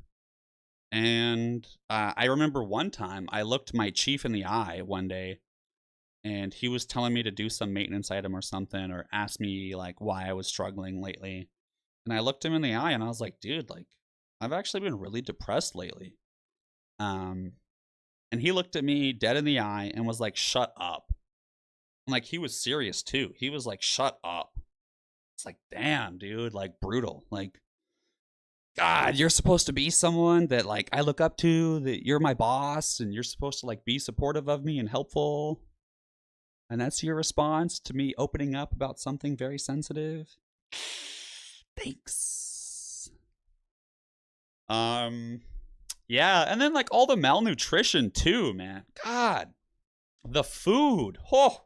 And I remember one time I looked my chief in the eye one day, and he was telling me to do some maintenance item or something, or asked me like why I was struggling lately. And I looked him in the eye and I was like, dude, like I've actually been really depressed lately. And he looked at me dead in the eye and was like, shut up. And like he was serious too. He was like, shut up. It's like, damn, dude, like brutal. Like, God, you're supposed to be someone that like I look up to, that you're my boss, and you're supposed to like be supportive of me and helpful. And that's your response to me opening up about something very sensitive. Thanks. Yeah, and then like all the malnutrition too, man. God, the food. Oh,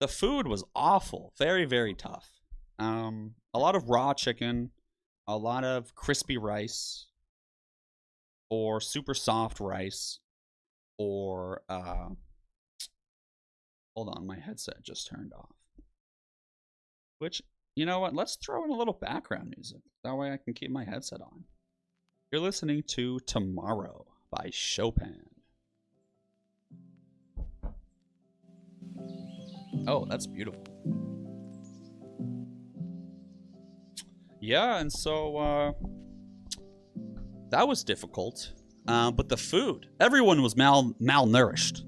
the food was awful. Very, very tough. A lot of raw chicken, a lot of crispy rice, or super soft rice, or hold on, my headset just turned off. Which, you know what? Let's throw in a little background music. That way I can keep my headset on. You're listening to Tomorrow by Chopin. Oh, that's beautiful. Yeah, and so that was difficult. But the food, everyone was malnourished.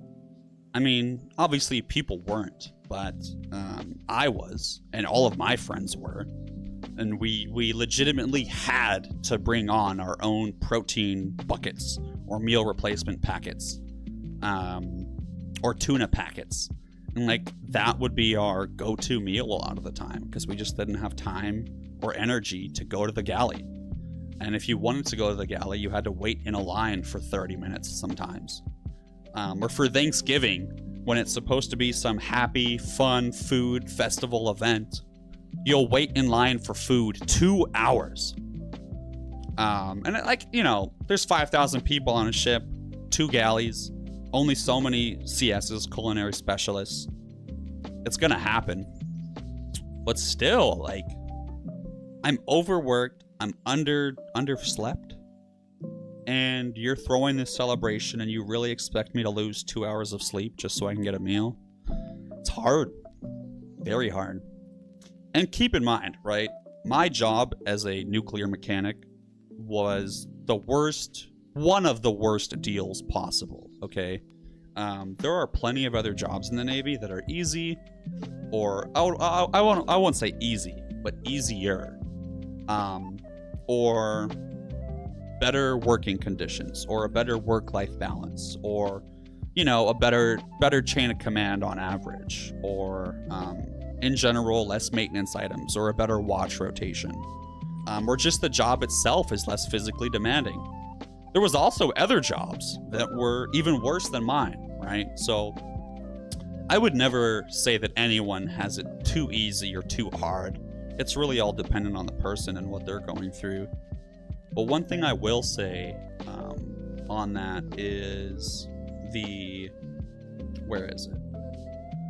I mean, obviously people weren't, but I was, and all of my friends were. And we legitimately had to bring on our own protein buckets or meal replacement packets, or tuna packets. And like that would be our go-to meal a lot of the time because we just didn't have time or energy to go to the galley. And if you wanted to go to the galley, you had to wait in a line for 30 minutes sometimes. Or for Thanksgiving, when it's supposed to be some happy, fun food festival event, you'll wait in line for food 2 hours. And like, you know, there's 5,000 people on a ship, 2 galleys, only so many CSs, culinary specialists. It's gonna happen. But still, like, I'm overworked, I'm underslept, and you're throwing this celebration and you really expect me to lose 2 hours of sleep just so I can get a meal? It's hard. Very hard. And keep in mind, right, my job as a nuclear mechanic was the worst, one of the worst deals possible, okay? There are plenty of other jobs in the Navy that are easy, or I won't say easy, but easier, or better working conditions, or a better work-life balance, or, you know, a better chain of command on average, or in general less maintenance items, or a better watch rotation, or just the job itself is less physically demanding. There was also other jobs that were even worse than mine, right? So I would never say that anyone has it too easy or too hard. It's really all dependent on the person and what they're going through. But one thing I will say on that is where is it?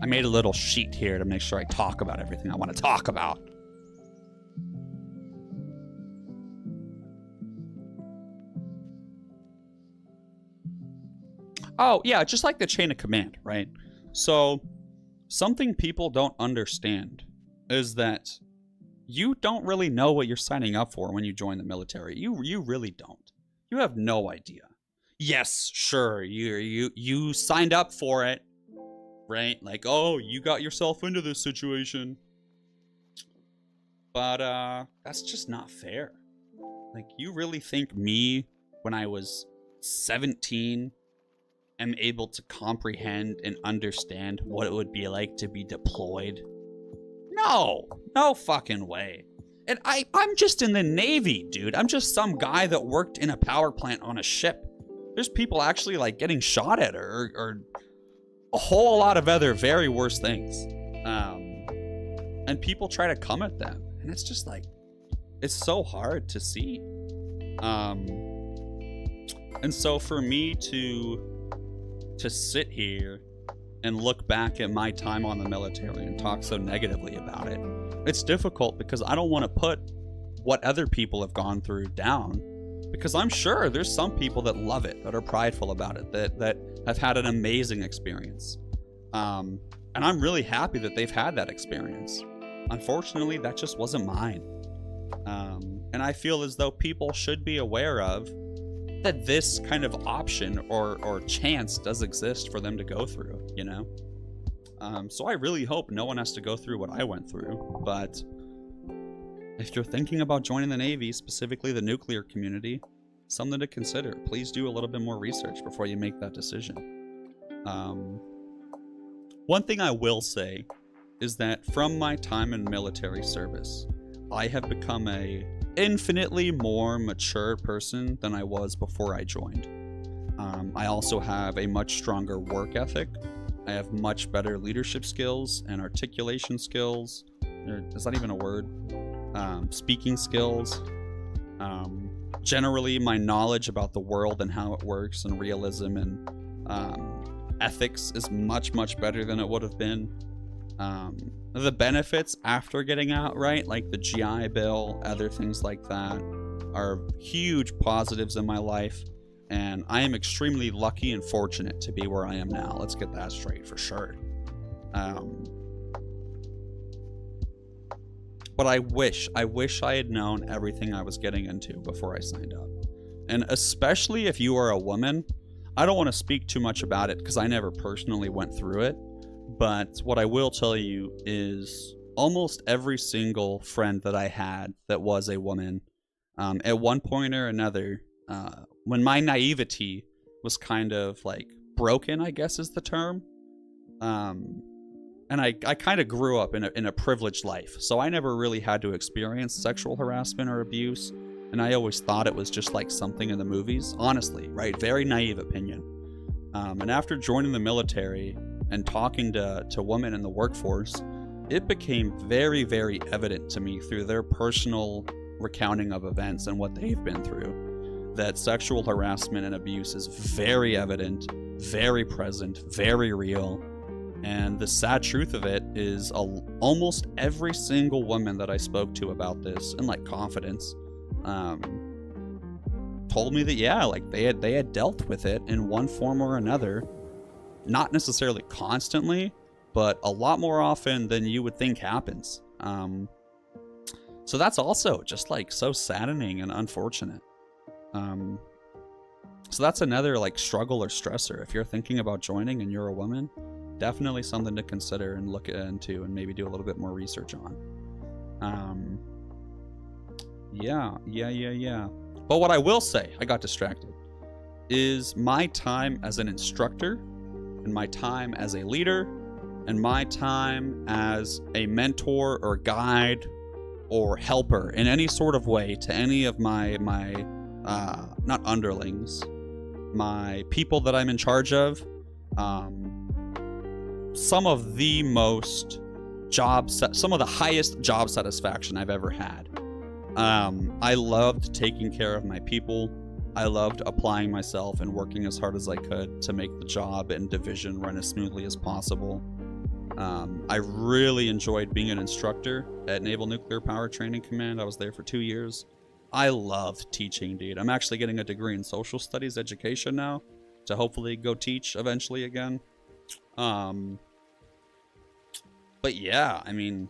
I made a little sheet here to make sure I talk about everything I want to talk about. Oh, yeah, just like the chain of command, right? So, something people don't understand is that you don't really know what you're signing up for when you join the military. You really don't. You have no idea. Yes, sure, you signed up for it, right? Like, oh, you got yourself into this situation. But that's just not fair. Like, you really think me, when I was 17, am able to comprehend and understand what it would be like to be deployed? No fucking way. And I'm just in the Navy, dude. I'm just some guy that worked in a power plant on a ship. There's people actually like getting shot at or a whole lot of other very worse things. And people try to come at them. And it's just like, it's so hard to see. And so for me to sit here and look back at my time on the military and talk so negatively about it, it's difficult because I don't want to put what other people have gone through down, because I'm sure there's some people that love it, that are prideful about it, that have had an amazing experience. And I'm really happy that they've had that experience. Unfortunately, that just wasn't mine. And I feel as though people should be aware of that this kind of option or chance does exist for them to go through, you know? So I really hope no one has to go through what I went through, but if you're thinking about joining the Navy, specifically the nuclear community, something to consider. Please do a little bit more research before you make that decision. One thing I will say is that from my time in military service, I have become a infinitely more mature person than I was before I joined. I also have a much stronger work ethic. I have much better leadership skills and articulation skills. Is that even a word? Speaking skills. Generally, my knowledge about the world and how it works and realism and ethics is much, much better than it would have been. The benefits after getting out, right, like the GI Bill, other things like that, are huge positives in my life, and I am extremely lucky and fortunate to be where I am now. Let's get that straight for sure. But I wish I had known everything I was getting into before I signed up. And especially if you are a woman, I don't want to speak too much about it because I never personally went through it. But what I will tell you is almost every single friend that I had that was a woman, at one point or another, when my naivety was kind of like broken, I guess is the term. And I kind of grew up in a privileged life. So I never really had to experience sexual harassment or abuse. And I always thought it was just like something in the movies. Honestly, right? Very naive opinion. And after joining the military and talking to women in the workforce, it became very, very evident to me through their personal recounting of events and what they've been through that sexual harassment and abuse is very evident, very present, very real. And the sad truth of it is almost every single woman that I spoke to about this in like confidence told me that, yeah, like they had dealt with it in one form or another. Not necessarily constantly, but a lot more often than you would think happens. So that's also just like so saddening and unfortunate. So that's another like struggle or stressor. If you're thinking about joining and you're a woman, definitely something to consider and look into and maybe do a little bit more research on. Yeah. But what I will say, I got distracted, is my time as an instructor and my time as a leader and my time as a mentor or guide or helper in any sort of way to any of my not underlings, my people that I'm in charge of, some of the highest job satisfaction I've ever had. I loved taking care of my people. I loved applying myself and working as hard as I could to make the job and division run as smoothly as possible. I really enjoyed being an instructor at Naval Nuclear Power Training Command. I was there for 2 years. I loved teaching, dude. I'm actually getting a degree in social studies education now to hopefully go teach eventually again. But yeah, I mean,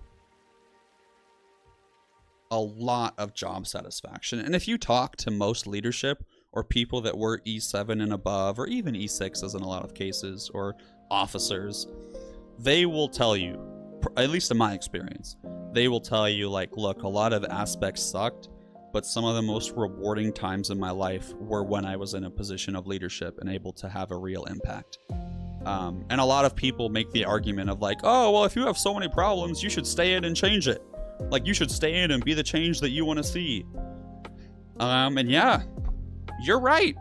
a lot of job satisfaction. And if you talk to most leadership or people that were E7 and above, or even E6s in a lot of cases, or officers, they will tell you, at least in my experience, they will tell you, like, look, a lot of aspects sucked, but some of the most rewarding times in my life were when I was in a position of leadership and able to have a real impact. And a lot of people make the argument of like, oh, well, if you have so many problems, you should stay in and change it. Like, you should stay in and be the change that you want to see. And yeah, you're right.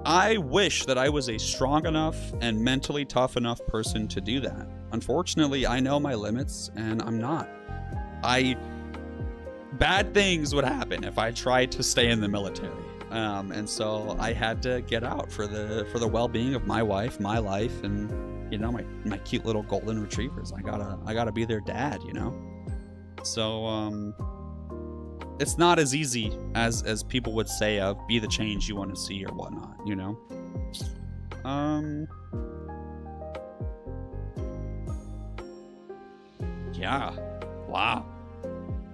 I wish that I was a strong enough and mentally tough enough person to do that. Unfortunately, I know my limits, and I'm not. Bad things would happen if I tried to stay in the military. And so I had to get out for the well-being of my wife, my life, and, you know, my cute little golden retrievers. I gotta be their dad, you know. So it's not as easy as people would say of be the change you want to see or whatnot, you know. Yeah, wow,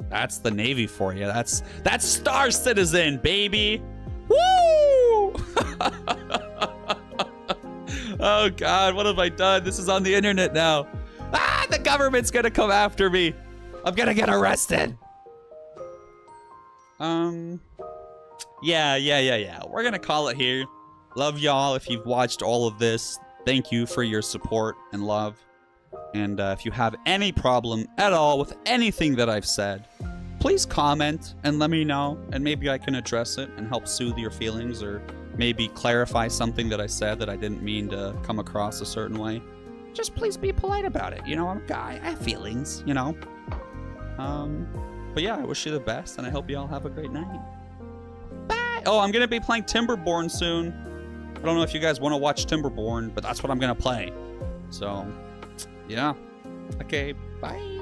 that's the Navy for you. That's Star Citizen, baby. Woo! Oh God, what have I done? This is on the internet now. Ah, the government's gonna come after me. I'm gonna get arrested. Yeah. We're gonna call it here. Love y'all. If you've watched all of this, thank you for your support and love. And if you have any problem at all with anything that I've said, please comment and let me know, and maybe I can address it and help soothe your feelings, or maybe clarify something that I said that I didn't mean to come across a certain way. Just please be polite about it. You know, I'm a guy. I have feelings, you know. But yeah, I wish you the best, and I hope you all have a great night. Bye! Oh, I'm going to be playing Timberborn soon. I don't know if you guys want to watch Timberborn, but that's what I'm going to play. So, yeah. Okay, bye.